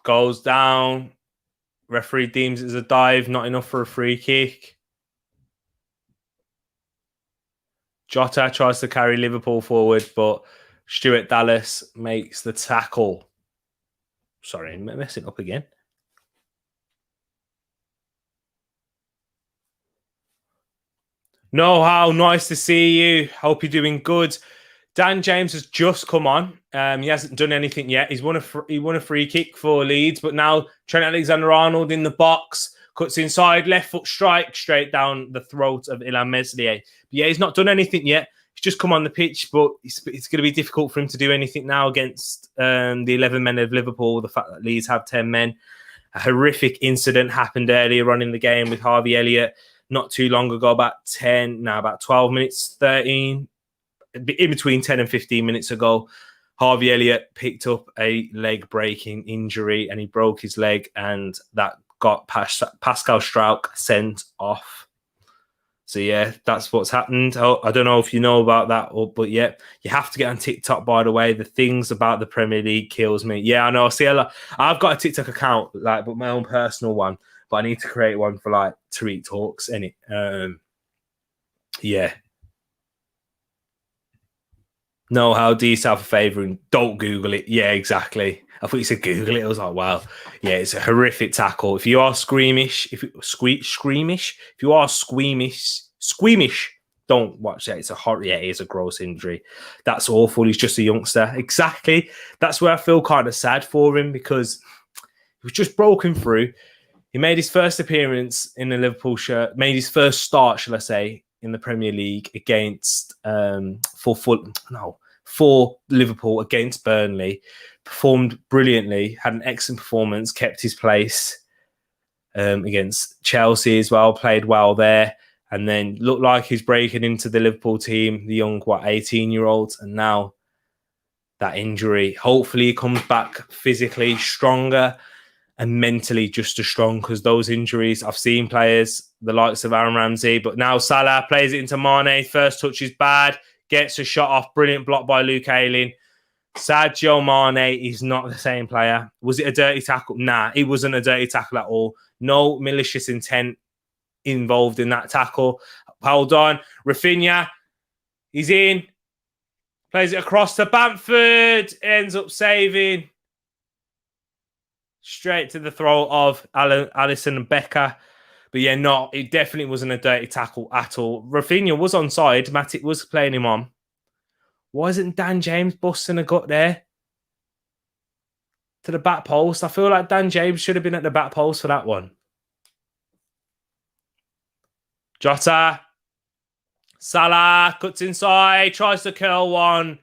goes down. Referee deems it as a dive, not enough for a free kick. Jota tries to carry Liverpool forward, but Stuart Dallas makes the tackle. Sorry, I'm messing up again. No, how nice to see you. Hope you're doing good. Dan James has just come on. He hasn't done anything yet. He won a free kick for Leeds, but now Trent Alexander-Arnold in the box, cuts inside, left foot strike straight down the throat of Ilhan Meslier. But yeah, he's not done anything yet. He's just come on the pitch, but it's going to be difficult for him to do anything now against the 11 men of Liverpool. The fact that Leeds have 10 men. A horrific incident happened earlier on in the game with Harvey Elliott not too long ago, about 12 minutes, 13, in between 10 and 15 minutes ago. Harvey Elliott picked up a leg-breaking injury and he broke his leg, and that got Pascal Struijk sent off. So, yeah, that's what's happened. I don't know if you know about that, but, yeah, you have to get on TikTok, by the way. The things about the Premier League kills me. Yeah, I know. I see a lot. I've got a TikTok account, but my own personal one, but I need to create one for, Tereak Talks, innit? Yeah. No, how do yourself a favour and don't Google it. Yeah, exactly. I thought you said Google it. I was like, wow. Yeah, it's a horrific tackle. If you are squeamish, don't watch that. It's it is a gross injury. That's awful. He's just a youngster. Exactly. That's where I feel kind of sad for him, because he was just broken through. He made his first appearance in the Liverpool shirt, made his first start, shall I say, in the Premier League against for Liverpool against Burnley. Performed brilliantly, had an excellent performance, kept his place against Chelsea as well, played well there, and then looked like he's breaking into the Liverpool team, the young 18-year-olds, and now that injury. Hopefully he comes back physically stronger and mentally just as strong, because those injuries, I've seen players, the likes of Aaron Ramsey, but now Salah plays it into Mane. First touch is bad, gets a shot off, brilliant block by Luke Ayling. Sadio Mane is not the same player. Was it a dirty tackle? Nah, it wasn't a dirty tackle at all. No malicious intent involved in that tackle. Hold on. Rafinha, he's in. Plays it across to Bamford. Ends up saving. Straight to the throat of Alisson Becker. But yeah, no, it definitely wasn't a dirty tackle at all. Rafinha was onside. Matic was playing him on. Why isn't Dan James busting a gut there to the back post? I feel like Dan James should have been at the back post for that one. Jota. Salah cuts inside, tries to curl one.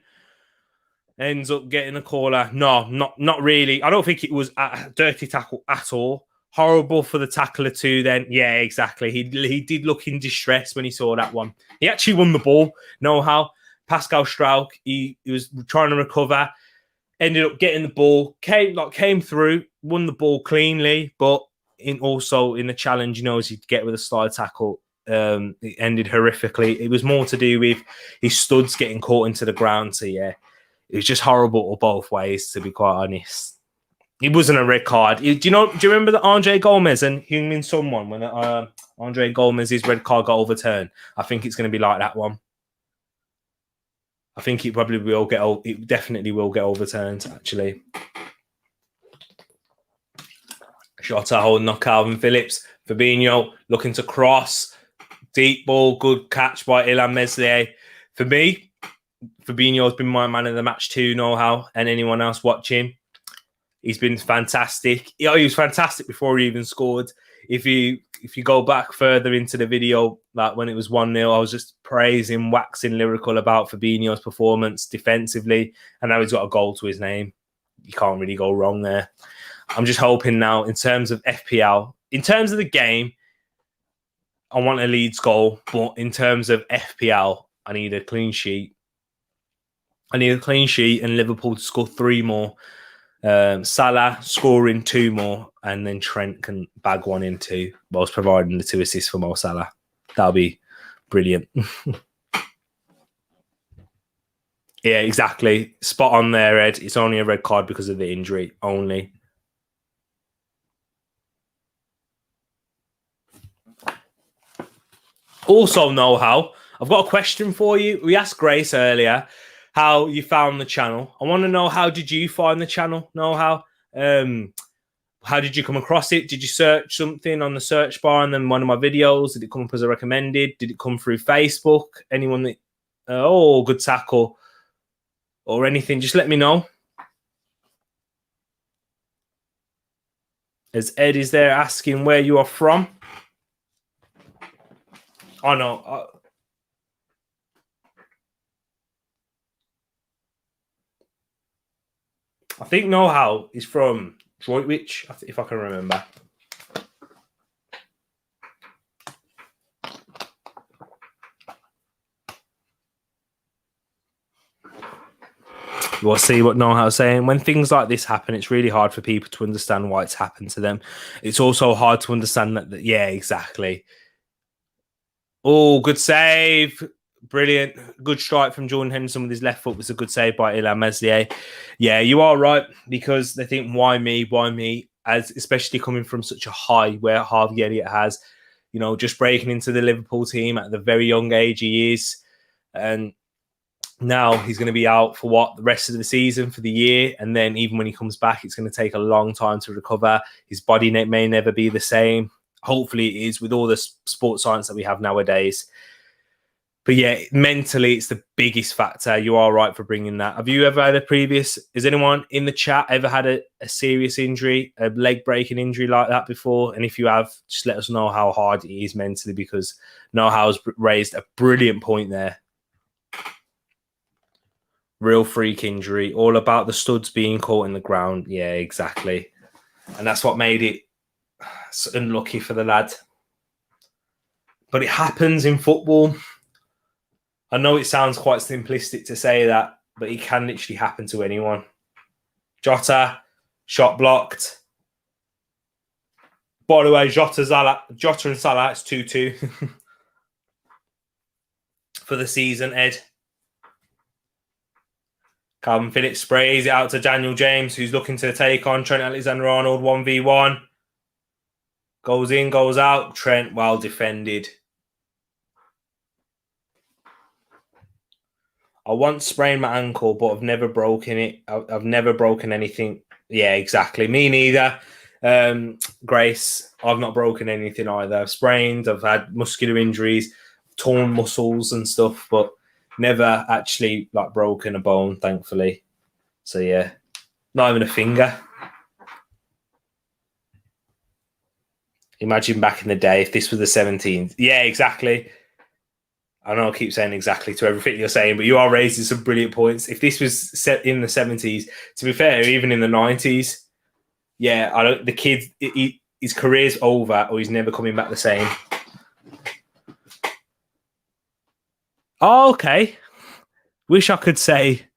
Ends up getting a corner. No, not really. I don't think it was a dirty tackle at all. Horrible for the tackler too then. Yeah, exactly. He did look in distress when he saw that one. He actually won the ball. Know how? Pascal Strauch, he was trying to recover, ended up getting the ball, came through, won the ball cleanly, but also in the challenge, as he'd get with a slide tackle, it ended horrifically. It was more to do with his studs getting caught into the ground. So yeah, it was just horrible both ways, to be quite honest. It wasn't a red card. Do you remember the Andre Gomez and Heung-min Son one when Andre Gomez's red card got overturned? I think it's going to be like that one. I think it probably will it definitely will get overturned, actually. Jota holding off Calvin Phillips. Fabinho looking to cross. Deep ball, good catch by Illan Meslier. For me, Fabinho's been my man of the match too, know-how, and anyone else watching. He's been fantastic. He was fantastic before he even scored. If you go back further into the video, like when it was 1-0, I was just praising, waxing lyrical about Fabinho's performance defensively, and now he's got a goal to his name. You can't really go wrong there. I'm just hoping now, in terms of FPL, in terms of the game, I want a Leeds goal, but in terms of FPL, I need a clean sheet. I need a clean sheet and Liverpool to score 3 more. Salah scoring 2 more, and then Trent can bag 1 in 2 whilst providing the 2 assists for Mo Salah. That'll be brilliant. Yeah, exactly. Spot on there, Ed. It's only a red card because of the injury only. Also, know-how. I've got a question for you. We asked Grace earlier how you found the channel. I want to know, how did you find the channel? Know-how. How did you come across it? Did you search something on the search bar and then one of my videos? Did it come up as a recommended? Did it come through Facebook? Anyone that, good tackle or anything, just let me know. As Ed is there asking where you are from. Oh, no. I think know-how is from Droitwich, if I can remember. We'll see what know-how is saying. When things like this happen, it's really hard for people to understand why it's happened to them. It's also hard to understand that yeah, exactly. Oh, good save. Brilliant. Good strike from Jordan Henderson with his left foot. Was a good save by Illan Meslier. Yeah, you are right, because they think, why me? Why me? As especially coming from such a high where Harvey Elliott has, just breaking into the Liverpool team at the very young age he is. And now he's going to be out for the rest of the season, for the year. And then even when he comes back, it's going to take a long time to recover. His body may never be the same. Hopefully it is, with all the sports science that we have nowadays. But yeah, mentally, it's the biggest factor. You are right for bringing that. Have you ever had has anyone in the chat ever had a serious injury, a leg-breaking injury like that before? And if you have, just let us know how hard it is mentally, because know-how's raised a brilliant point there. Real freak injury, all about the studs being caught in the ground. Yeah, exactly. And that's what made it unlucky for the lad. But it happens in football. I know it sounds quite simplistic to say that, but it can literally happen to anyone. Jota, shot blocked. By the way, Jota and Salah, it's 2-2 for the season, Ed. Calvin Phillips sprays it out to Daniel James, who's looking to take on Trent Alexander-Arnold 1v1. Goes in, goes out. Trent, well defended. I once sprained my ankle, but I've never broken it. I've never broken anything. Yeah, exactly. Me neither. Grace, I've not broken anything either. I've sprained. I've had muscular injuries, torn muscles and stuff, but never actually broken a bone, thankfully. So yeah, not even a finger. Imagine back in the day if this was the 17th. Yeah, exactly. I know I keep saying exactly to everything you're saying, but you are raising some brilliant points. If this was set in the 70s, to be fair, even in the 90s, yeah, the kids, it's his career's over or he's never coming back the same. Oh, okay. Wish I could say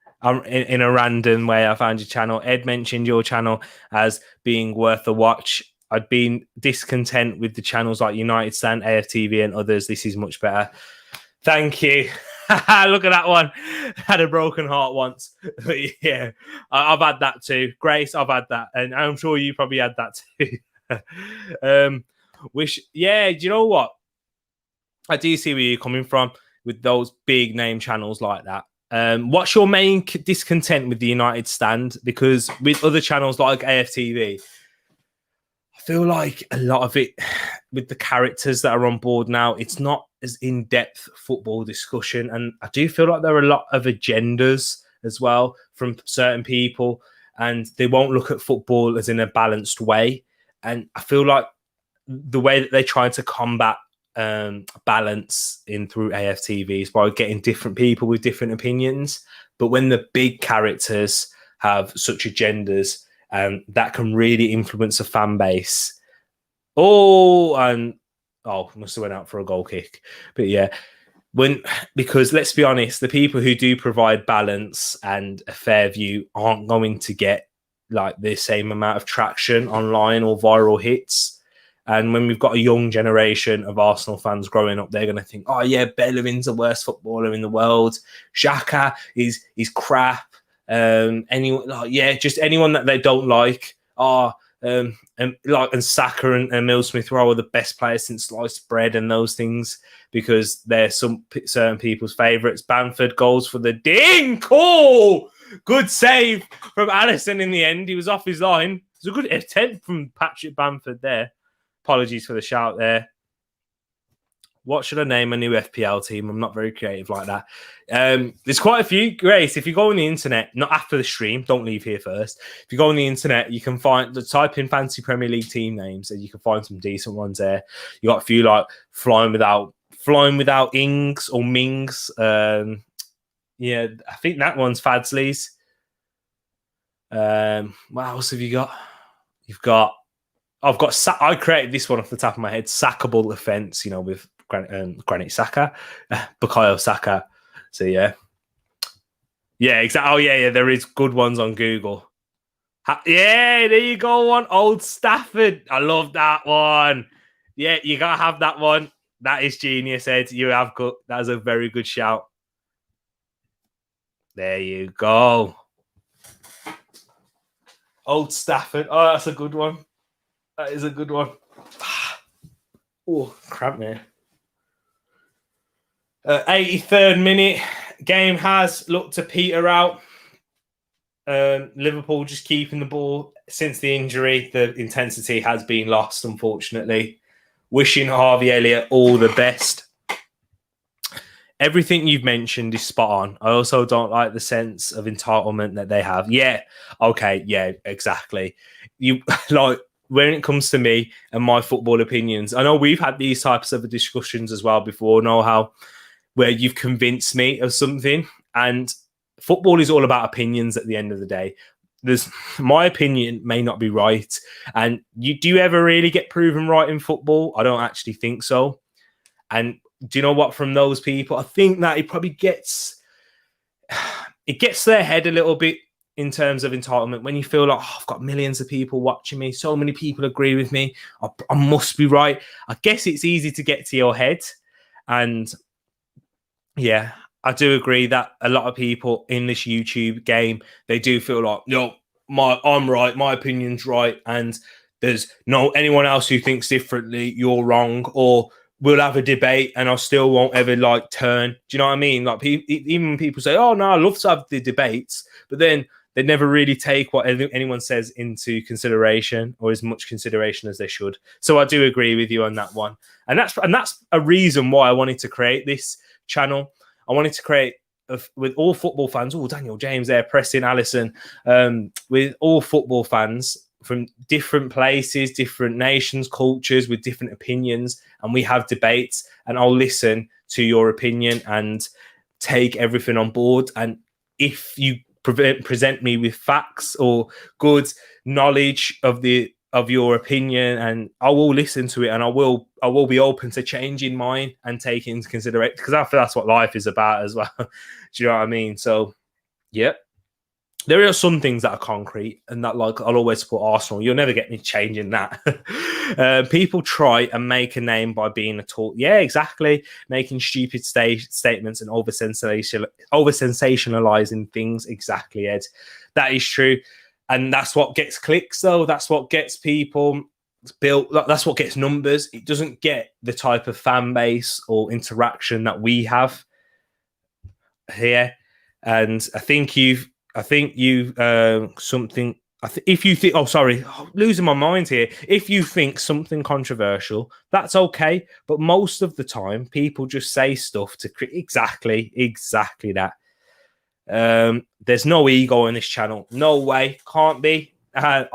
in a random way I found your channel. Ed mentioned your channel as being worth a watch. I'd been discontent with the channels like United Stand, AFTV, and others. This is much better. Thank you. Look at that one. Had a broken heart once. Yeah, I've had that too. Grace, I've had that. And I'm sure you probably had that too. Yeah, do you know what? I do see where you're coming from with those big name channels like that. What's your main discontent with the United Stand? Because with other channels like AFTV, I feel like a lot of it, with the characters that are on board now, it's not as in-depth football discussion. And I do feel like there are a lot of agendas as well from certain people, and they won't look at football as in a balanced way. And I feel like the way that they're trying to combat balance in through AFTVs by getting different people with different opinions. But when the big characters have such agendas, that can really influence a fan base. Must have went out for a goal kick. But yeah, because let's be honest, the people who do provide balance and a fair view aren't going to get like the same amount of traction online or viral hits. And when we've got a young generation of Arsenal fans growing up, they're going to think, oh, yeah, Bellerin's the worst footballer in the world. Xhaka is crap. Just anyone that they don't like. And Saka and Emil Smith Rowe are the best players since sliced bread and those things, because they're some certain people's favourites. Bamford goals for the ding. Cool. Good save from Alisson in the end. He was off his line. It was a good attempt from Patrick Bamford there. Apologies for the shout there. What should I name a new FPL team? I'm not very creative like that. There's quite a few. Grace, if you go on the internet, not after the stream, don't leave here first. If you go on the internet, you can type in fancy Premier League team names, and you can find some decent ones there. You got a few like flying without Ings or Mings. Yeah, I think that one's Fadsley's. What else have you got? I created this one off the top of my head. Sackable offense, with Granit Saka, Bukayo Saka. So yeah, exactly. Oh yeah. There is good ones on Google. Yeah, there you go. One Old Stafford. I love that one. Yeah, you gotta have that one. That is genius, Ed. That is a very good shout. There you go. Old Stafford. Oh, that's a good one. That is a good one. Oh, crap, man. 83rd minute. Game has looked to peter out. Liverpool just keeping the ball since the injury. The intensity has been lost, unfortunately. Wishing Harvey Elliott all the best. Everything you've mentioned is spot on. I also don't like the sense of entitlement that they have. Yeah, okay, yeah, exactly. When it comes to me and my football opinions, I know we've had these types of discussions as well before, where you've convinced me of something, and football is all about opinions at the end of the day. My opinion may not be right, and do you ever really get proven right in football? I don't actually think so. And do you know what? From those people, I think that it probably gets their head a little bit in terms of entitlement. When you feel like, I've got millions of people watching me, so many people agree with me, I must be right. I guess it's easy to get to your head. And yeah, I do agree that a lot of people in this YouTube game, they do feel like, I'm right, my opinion's right, and there's no anyone else who thinks differently, you're wrong, or we'll have a debate and I still won't ever turn. Do you know what I mean? Like even people say, oh no, I love to have the debates, but then they never really take what anyone says into consideration, or as much consideration as they should. So I do agree with you on that one. And that's a reason why I wanted to create this channel. I wanted to create with all football fans. Oh, Daniel James there, pressing Alisson. With all football fans from different places, different nations, cultures, with different opinions. And we have debates, and I'll listen to your opinion and take everything on board. And if you present me with facts or good knowledge of the of your opinion, and I will listen to it, and I will be open to changing mine and taking into consideration, because I feel that's what life is about as well. Do you know what I mean? So, yeah. There are some things that are concrete, and that, like, I'll always support Arsenal. You'll never get me changing that. People try and make a name by being a talk. Yeah, exactly. Making stupid statements and over sensationalizing things. Exactly, Ed. That is true. And that's what gets clicks, though. That's what gets people built. That's what gets numbers. It doesn't get the type of fan base or interaction that we have here. And I think you've something. If you think, losing my mind here. If you think something controversial, that's okay. But most of the time, people just say stuff to exactly that. There's no ego in this channel. No way, can't be. I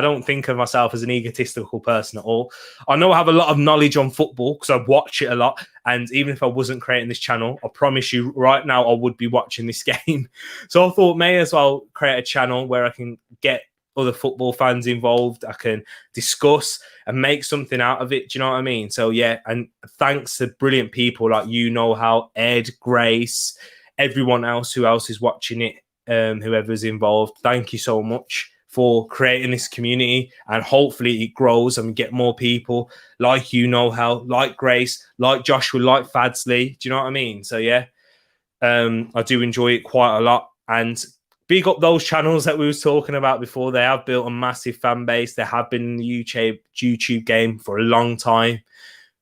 don't think of myself as an egotistical person at all. I know I have a lot of knowledge on football because I watch it a lot. And even if I wasn't creating this channel, I promise you right now, I would be watching this game. So I thought, may as well create a channel where I can get other football fans involved. I can discuss and make something out of it. Do you know what I mean? So yeah, and thanks to brilliant people like how Ed, Grace, everyone else who else is watching it, whoever's involved. Thank you so much for creating this community, and hopefully it grows and we get more people like how, like Grace, like Joshua, like Fadsley. Do you know what I mean? So yeah, I do enjoy it quite a lot, and big up those channels that we was talking about before. They have built a massive fan base. They have been in the YouTube game for a long time.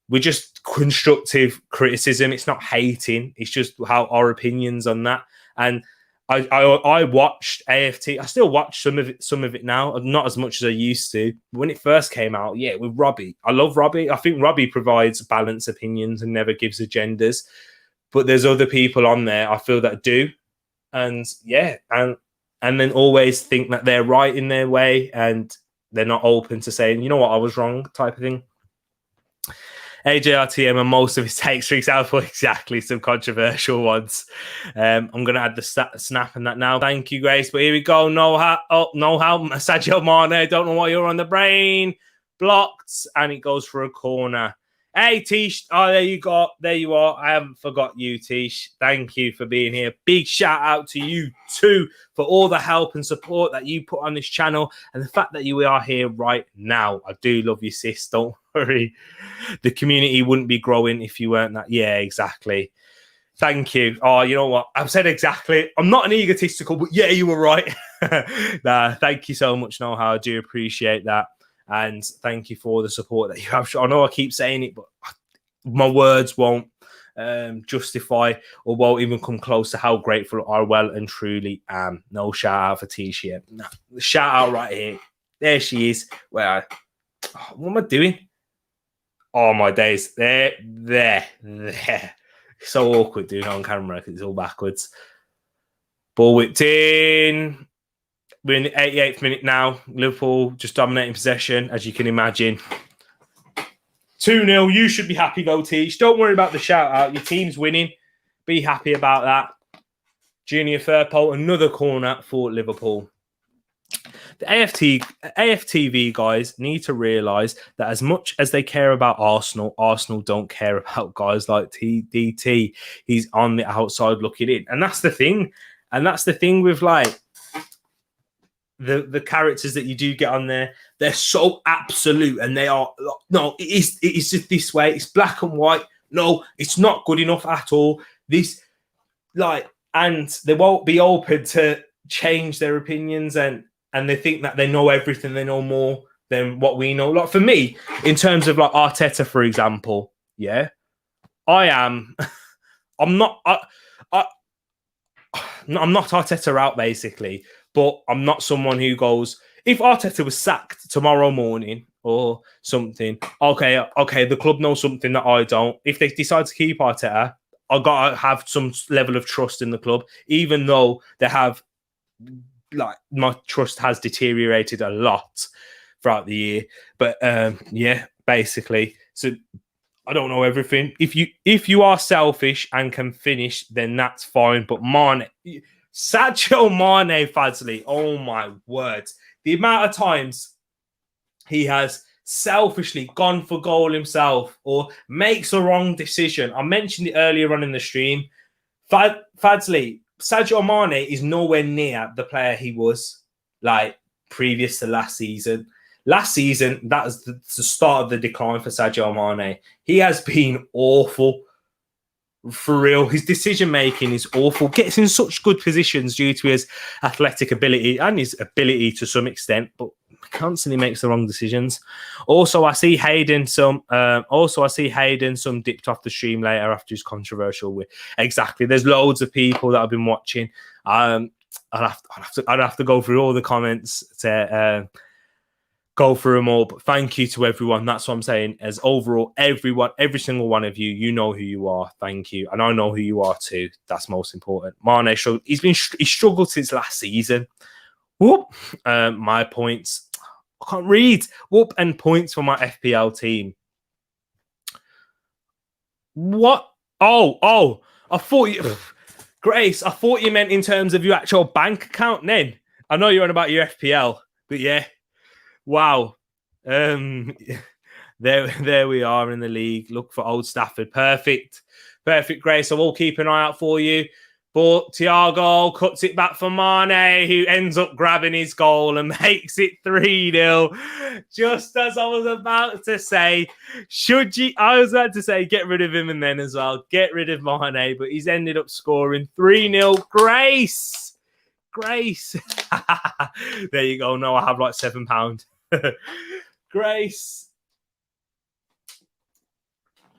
We're just constructive criticism. It's not hating. It's just how our opinions on that. And I watched AFT. I still watch some of it now, not as much as I used to. When it first came out, yeah, with Robbie. I love Robbie. I think Robbie provides balanced opinions and never gives agendas. But there's other people on there I feel that do. And yeah, and then always think that they're right in their way, and they're not open to saying, you know what, I was wrong, type of thing. AJRTM and most of his take streaks out for exactly some controversial ones. I'm going to add the snap and that now. Thank you, Grace. But here we go. No how. Sadio Mane. Don't know why you're on the brain. Blocked. And it goes for a corner. Hey, Tish. Oh, there you go. There you are. I haven't forgot you, Tish. Thank you for being here. Big shout out to you too for all the help and support that you put on this channel, and the fact that you are here right now. I do love you, sis. Don't worry. The community wouldn't be growing if you weren't that. Yeah, exactly. Thank you. Oh, you know what? I've said exactly. I'm not an egotistical, but yeah, you were right. Nah, thank you so much, Noha. I do appreciate that. And thank you for the support that you have. I know I keep saying it, but my words won't justify or won't even come close to how grateful I well and truly am. No shout out for Tish yet. No, shout out right here. There she is. Well, what am I doing? Oh, my days. There. So awkward doing it on camera because it's all backwards. Ball whipped in. We're in the 88th minute now. Liverpool just dominating possession, as you can imagine. 2-0. You should be happy, though, Tish. Don't worry about the shout-out. Your team's winning. Be happy about that. Junior Firpo, another corner for Liverpool. The AFTV guys need to realise that as much as they care about Arsenal, Arsenal don't care about guys like TDT. He's on the outside looking in. And that's the thing. And that's the thing with, like, the characters that you do get on there. They're so absolute, and they are, no, it is just this way. It's black and white. No, it's not good enough at all. This, like, and they won't be open to change their opinions, and they think that they know everything. They know more than what we know. Like, for me, in terms of, like, Arteta, for example, yeah, I'm not Arteta out, basically. But I'm not someone who goes, if Arteta was sacked tomorrow morning or something, okay, the club knows something that I don't. If they decide to keep Arteta, I've got to have some level of trust in the club, even though they have, like, my trust has deteriorated a lot throughout the year. But yeah, basically, so I don't know everything. If you are selfish and can finish, then that's fine. But Sadio Mane, Fadsley, oh my word. The amount of times he has selfishly gone for goal himself or makes a wrong decision. I mentioned it earlier on in the stream. Fadsley, Sadio Mane is nowhere near the player he was like previous to last season. Last season, that was the start of the decline for Sadio Mane. He has been awful. For real, his decision making is awful. Gets in such good positions due to his athletic ability and his ability to some extent, but constantly makes the wrong decisions. Also, I see Hayden some dipped off the stream later after his controversial win. Exactly. There's loads of people that have been watching. I'd have to go through all the comments to go through them all, but thank you to everyone. That's what I'm saying. As overall, every single one of you, you know who you are. Thank you, and I know who you are too. That's most important. Mane, he struggled since last season. Whoop, my points. I can't read. Whoop, and points for my FPL team. What? Oh! I thought you, Grace. I thought you meant in terms of your actual bank account. Then I know you're on about your FPL, but yeah. Wow. There we are in the league. Look for Old Stafford. Perfect, Grace. So we'll keep an eye out for you. But Thiago cuts it back for Mane, who ends up grabbing his goal and makes it 3-0. Just as I was about to say, I was about to say, get rid of him and then as well. Get rid of Mane, but he's ended up scoring 3-0. Grace. There you go. No, I have like £7. Grace.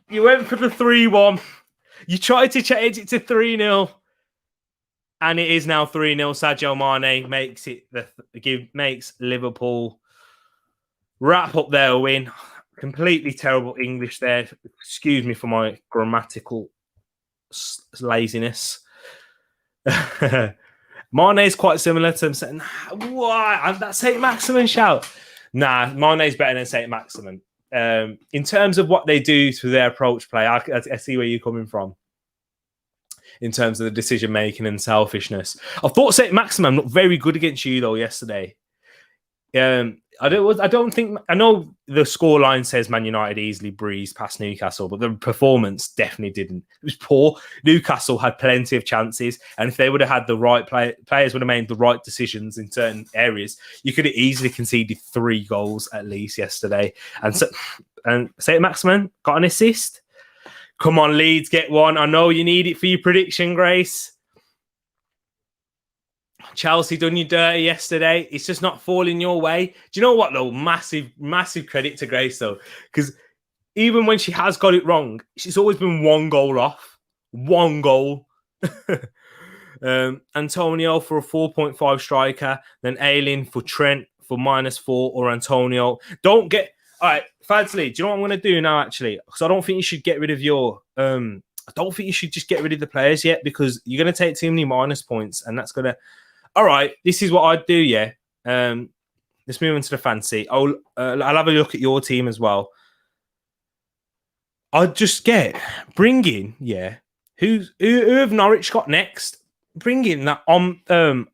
You went for the 3-1. You tried to change it to 3-0. And it is now 3-0. Sadio Mane makes Liverpool wrap up their win. Completely terrible English there. Excuse me for my grammatical laziness. Mane is quite similar to him saying, why? That's St. Maximin shout. Nah, Mane's better than St. Maximin. In terms of what they do to their approach play, I see where you're coming from. In terms of the decision making and selfishness, I thought St. Maximin looked very good against you though yesterday. I know the scoreline says Man United easily breezed past Newcastle, but the performance definitely didn't. It was poor. Newcastle had plenty of chances, and if they would have had the right players would have made the right decisions in certain areas, you could have easily conceded 3 goals at least yesterday. And St. Maximin got an assist. Come on, Leeds, get one. I know you need it for your prediction, Grace. Chelsea done you dirty yesterday. It's just not falling your way. Do you know what, though? Massive credit to Grace, though. Because even when she has got it wrong, she's always been 1 goal off. 1 goal. Antonio for a 4.5 striker. Then Aileen for Trent for -4 or Antonio. Don't get... All right, Fadsley, do you know what I'm going to do now, actually? Because I don't think you should get rid of your... I don't think you should just get rid of the players yet because you're going to take too many minus points and that's going to... All right, this is what I'd do, yeah. Let's move on to the fancy. I'll have a look at your team as well. I'd just bring in, yeah. Who have Norwich got next? Bring in that I'm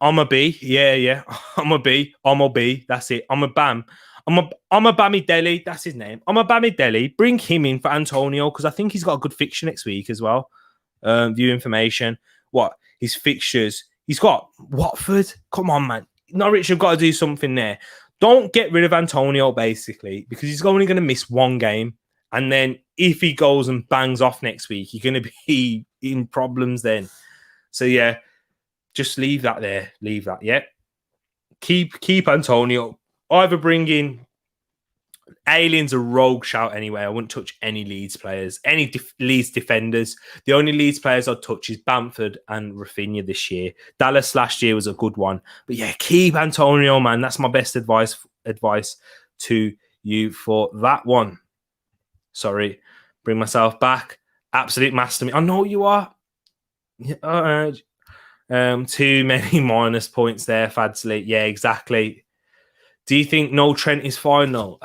a B. Yeah. I'm a B. That's it. I'm a Bam. I'm a Bammy Deli. That's his name. I'm a Bammy Deli. Bring him in for Antonio because I think he's got a good fixture next week as well. View information. What? His fixtures. He's got Watford. Come on, man. Norwich have got to do something there. Don't get rid of Antonio, basically, because he's only going to miss 1 game. And then if he goes and bangs off next week, you're going to be in problems then. So, yeah, just leave that there. Leave that, yeah. Keep Antonio. Either bring in... Alien's a rogue shout anyway. I wouldn't touch any Leeds players, any Leeds defenders. The only Leeds players I'd touch is Bamford and Rafinha this year. Dallas last year was a good one. But yeah, keep Antonio, man. That's my best advice to you for that one. Sorry, bring myself back. Absolute master. I know you are. Too many minus points there, Fadsley. Yeah, exactly. Do you think no Trent is fine though?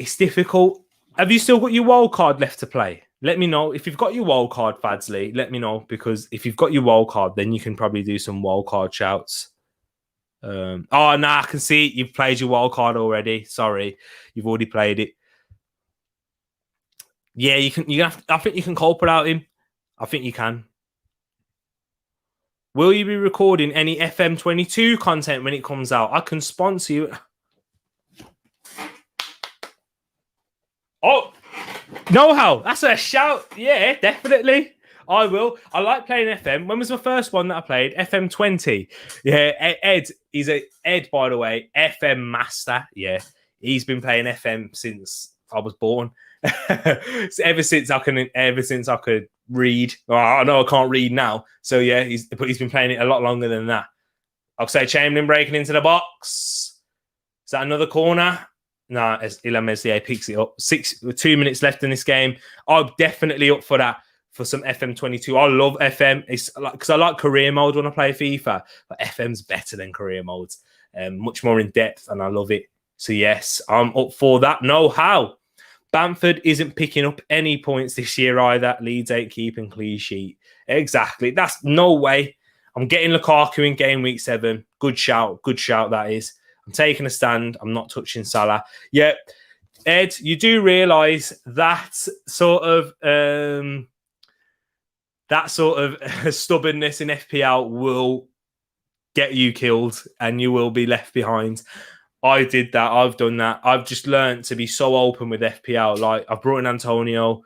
It's difficult. Have you still got your wild card left to play? Let me know. If you've got your wild card, Fadsley, let me know. Because if you've got your wild card, then you can probably do some wild card shouts. Oh, no, I can see it. You've played your wild card already. Sorry, you've already played it. Yeah, you can. I think you can cope without him. I think you can. Will you be recording any FM22 content when it comes out? I can sponsor you. Oh, know how? That's a shout. Yeah, definitely. I will. I like playing FM. When was my first one that I played? FM20. Yeah, Ed. He's Ed, by the way, FM master. Yeah, he's been playing FM since I was born. ever since I could read. Well, I know I can't read now. So yeah, he's been playing it a lot longer than that. I'll say Chamberlain breaking into the box. Is that another corner? No, as Ilham Meslier picks it up. 2 minutes left in this game. I'm definitely up for that, for some FM22. I love FM. It's like, because I like career mode when I play FIFA, but FM's better than career modes. Much more in depth, and I love it. So yes, I'm up for that. No how. Bamford isn't picking up any points this year either. Leeds ain't keeping clean sheet. Exactly. That's no way. I'm getting Lukaku in game week 7. Good shout. Good shout, that is. I'm taking a stand. I'm not touching Salah. Yeah, Ed, you do realise that sort of stubbornness in FPL will get you killed and you will be left behind. I did that. I've done that. I've just learned to be so open with FPL. Like, I've brought in Antonio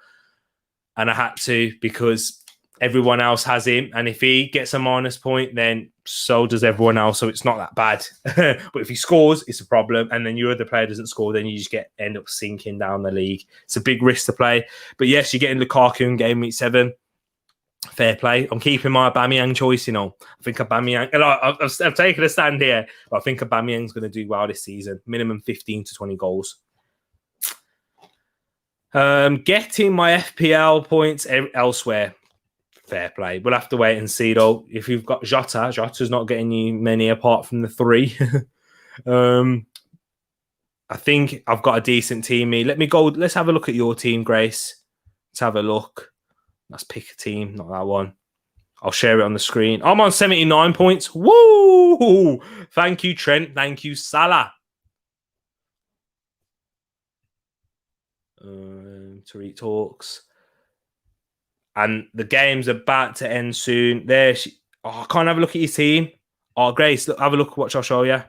and I had to, because everyone else has him. And if he gets a minus point, then so does everyone else. So it's not that bad. But if he scores, it's a problem. And then your other player doesn't score, then you just end up sinking down the league. It's a big risk to play. But yes, you're getting Lukaku in game week 7. Fair play. I'm keeping my Aubameyang choice, you know. I think Aubameyang... I've taken a stand here, but I think Aubameyang's going to do well this season. Minimum 15 to 20 goals. Getting my FPL points elsewhere. Fair play. We'll have to wait and see, though. If you've got Jota's not getting you many apart from the 3. I think I've got a decent team. Let's have a look at your team, Grace. Let's have a look. Let's pick a team, not that one. I'll share it on the screen. I'm on 79 points. Woo! Thank you, Trent. Thank you, Salah. Tereak talks. And the game's about to end soon. I can't have a look at your team. Oh, Grace, look, have a look at what I'll show you.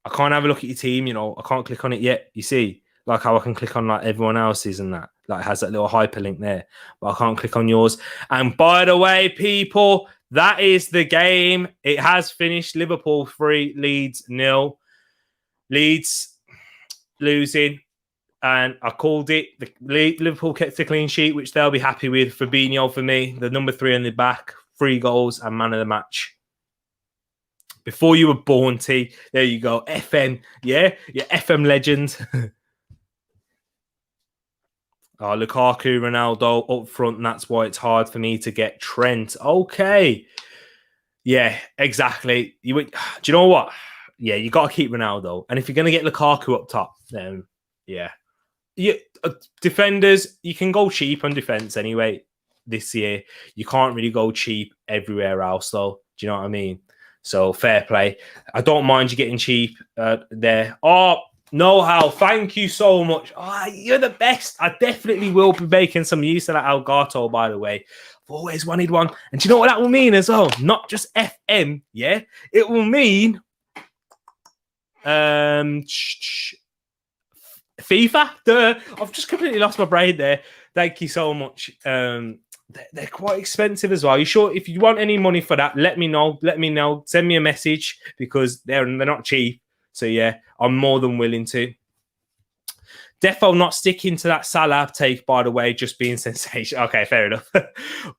I can't have a look at your team, you know. I can't click on it yet. You see? Like how I can click on like everyone else's and that. Like, it has that little hyperlink there. But I can't click on yours. And by the way, people, that is the game. It has finished. Liverpool 3, Leeds 0. Leeds losing. And I called it. Liverpool kept a clean sheet, which they'll be happy with. Fabinho for me, the number 3 on the back, 3 goals and man of the match. Before you were born, T. There you go. FM. Yeah, FM legend. Lukaku, Ronaldo up front, and that's why it's hard for me to get Trent. Okay. Yeah, exactly. Do you know what? Yeah, you got to keep Ronaldo. And if you're going to get Lukaku up top, then yeah. Defenders, you can go cheap on defense anyway this year. You can't really go cheap everywhere else, though. Do you know what I mean? So fair play. I don't mind you getting cheap there. Oh, no, Hal, thank you so much. Oh, you're the best. I definitely will be making some use of that Elgato, by the way. I've always wanted one. And do you know what that will mean as well? Not just FM, yeah? It will mean FIFA. I've just completely lost my brain there. Thank you so much. They're quite expensive as well. You sure? If you want any money for that, let me know. Let me know. Send me a message, because they're not cheap. So yeah, I'm more than willing to. Defo not sticking to that Salah take, by the way, just being sensational. Okay, fair enough.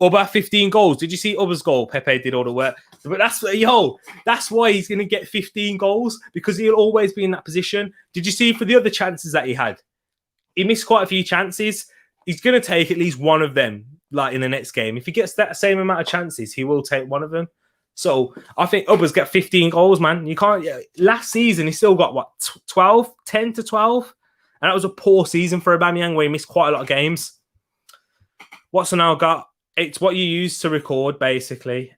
Ubba 15 goals. Did you see Ubba's goal? Pepe did all the work. But that's why he's going to get 15 goals, because he'll always be in that position. Did you see for the other chances that he had? He missed quite a few chances. He's going to take at least one of them, like in the next game. If he gets that same amount of chances, he will take one of them. So I think Ubba's got 15 goals, man. You can't. Last season, he still got what, 12, 10 to 12, and that was a poor season for Aubameyang, where he missed quite a lot of games. What's now got? It's what you use to record, basically.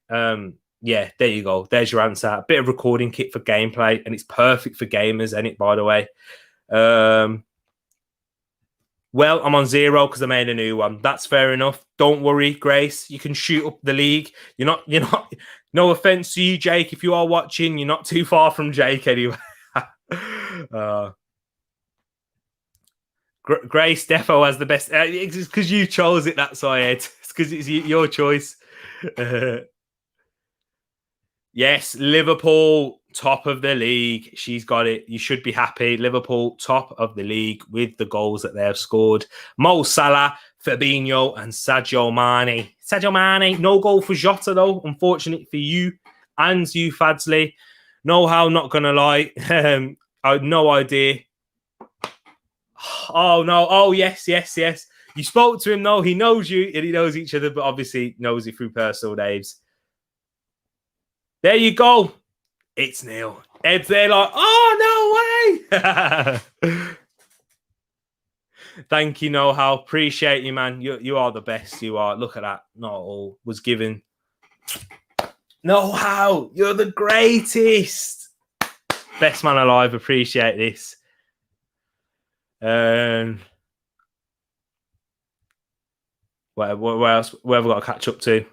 Yeah, there you go. There's your answer. A bit of recording kit for gameplay, and it's perfect for gamers, isn't it, by the way? Well, I'm on 0 because I made a new one. That's fair enough. Don't worry, Grace. You can shoot up the league. You're not. No offense to you, Jake. If you are watching, you're not too far from Jake anyway. Grace Defo has the best. It's because you chose it. That's why, Ed. It's because it's your choice. Yes, Liverpool, top of the league. She's got it. You should be happy. Liverpool, top of the league with the goals that they have scored. Mo Salah, Fabinho, and Sadio Mane. Sadio Mane, no goal for Jota, though. Unfortunate for you and you, Fadsley. No how, not going to lie. I had no idea. Oh, no. Oh, yes. You spoke to him, though. He knows you and he knows each other, but obviously knows you through personal names. There you go. It's nil. Ed's there like, oh, no way. Thank you, Know How. Appreciate you, man. You are the best. You are. Look at that. Not all was given. Know How. You're the greatest. Best man alive. Appreciate this. Where else? Where have we got to catch up to?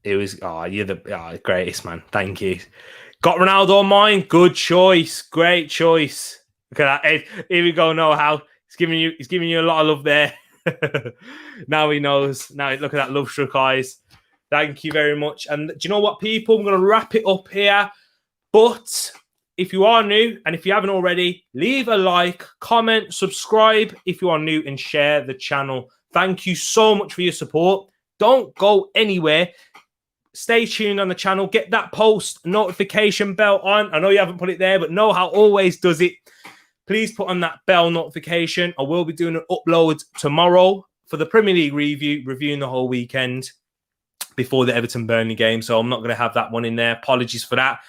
It was, you're the greatest, man. Thank you. Got Ronaldo on mine. Good choice. Great choice. Look at that. Ed, here we go. Know How. He's giving you a lot of love there. Now he knows. Now look at that love struck eyes. Thank you very much. And do you know what, people? I'm going to wrap it up here. But if you are new and if you haven't already, leave a like, comment, subscribe if you are new, and share the channel. Thank you so much for your support. Don't go anywhere. Stay tuned on the channel. Get that post notification bell on. I know you haven't put it there, but Know How always does it. Please put on that bell notification. I will be doing an upload tomorrow for the Premier League reviewing the whole weekend before the Everton-Burnley game. So I'm not going to have that one in there. Apologies for that.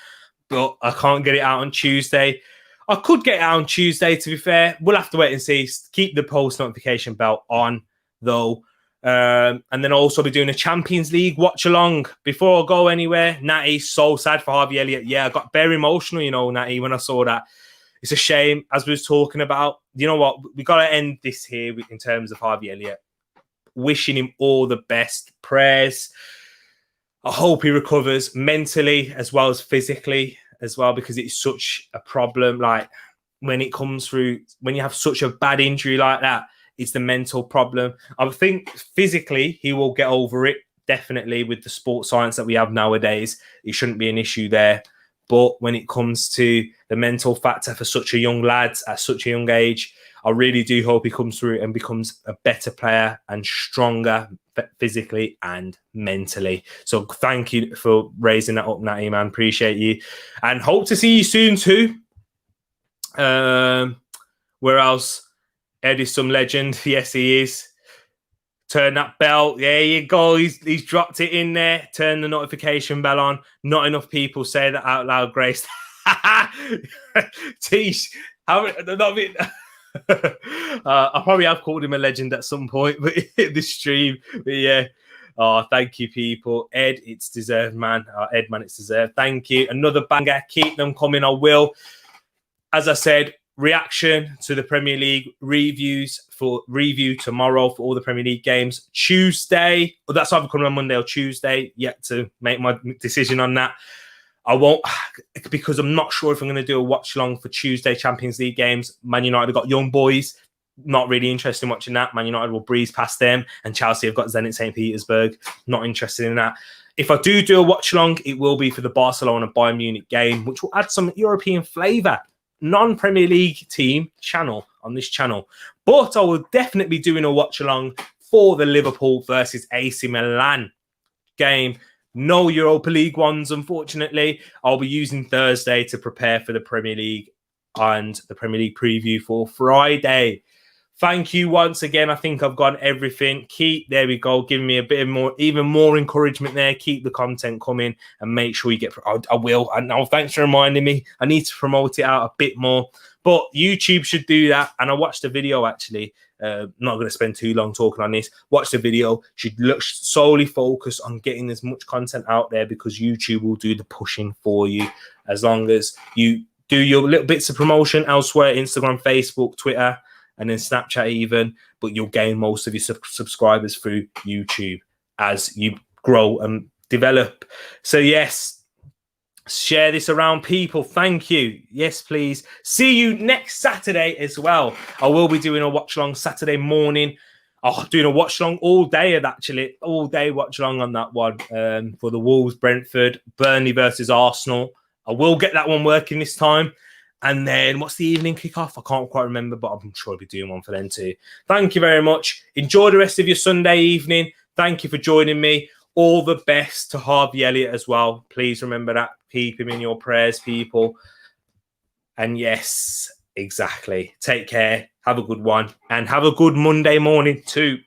But I can't get it out on Tuesday. I could get it out on Tuesday, to be fair. We'll have to wait and see. Keep the post notification bell on, though. And then I'll also be doing a Champions League watch along. Before I go anywhere, Natty, so sad for Harvey Elliott. Yeah, I got very emotional, Natty, when I saw that. It's a shame, as we was talking about. You know what? We got to end this here in terms of Harvey Elliott. Wishing him all the best. Prayers. I hope he recovers mentally as well as physically as well, because it's such a problem. Like, when it comes through, when you have such a bad injury like that, it's the mental problem. I think physically he will get over it, definitely, with the sports science that we have nowadays. It shouldn't be an issue there. But when it comes to the mental factor for such a young lad at such a young age, I really do hope he comes through and becomes a better player and stronger physically and mentally. So thank you for raising that up, Natty, man. Appreciate you. And hope to see you soon too. Where else? Ed is some legend. Yes, he is. Turn that bell. There you go. He's dropped it in there. Turn the notification bell on. Not enough people say that out loud, Grace. Teesh. I probably have called him a legend at some point, but this stream. But yeah. Oh, thank you, people. Ed, it's deserved, man. Ed, man, it's deserved. Thank you. Another banger. Keep them coming. I will. As I said, reaction to the Premier League review tomorrow for all the Premier League games. Tuesday, that's either coming on Monday or Tuesday. Yet to make my decision on that. I won't, because I'm not sure if I'm going to do a watch long for Tuesday Champions League games. Man United have got young boys. Not really interested in watching that. Man United will breeze past them, and Chelsea have got Zenit St. Petersburg. Not interested in that. If I do a watch long, it will be for the Barcelona Bayern Munich game, which will add some European flavour. Non-Premier League team channel on this channel. But I will definitely be doing a watch along for the Liverpool versus AC Milan game. No Europa League ones, unfortunately. I'll be using Thursday to prepare for the Premier League and the Premier League preview for Friday. Thank you once again. I think I've got everything. There we go, giving me a bit of more, even more encouragement there. Keep the content coming and make sure you get, I will. And now thanks for reminding me. I need to promote it out a bit more. But YouTube should do that. And I watched the video actually. Not going to spend too long talking on this. Watch the video. Should look solely focus on getting as much content out there, because YouTube will do the pushing for you as long as you do your little bits of promotion elsewhere, Instagram, Facebook, Twitter, and then Snapchat even. But you'll gain most of your subscribers through YouTube as you grow and develop. So yes, share this around, people. Thank you. Yes, please. See you next Saturday as well. I will be doing a watch along Saturday morning. Oh, doing a watch along all day, actually. All day watch along on that one for the Wolves, Brentford, Burnley versus Arsenal. I will get that one working this time. And then what's the evening kickoff? I can't quite remember, but I'm sure I'll be doing one for them too. Thank you very much. Enjoy the rest of your Sunday evening. Thank you for joining me. All the best to Harvey Elliott as well. Please remember that. Keep him in your prayers, people. And yes, exactly. Take care. Have a good one. And have a good Monday morning too.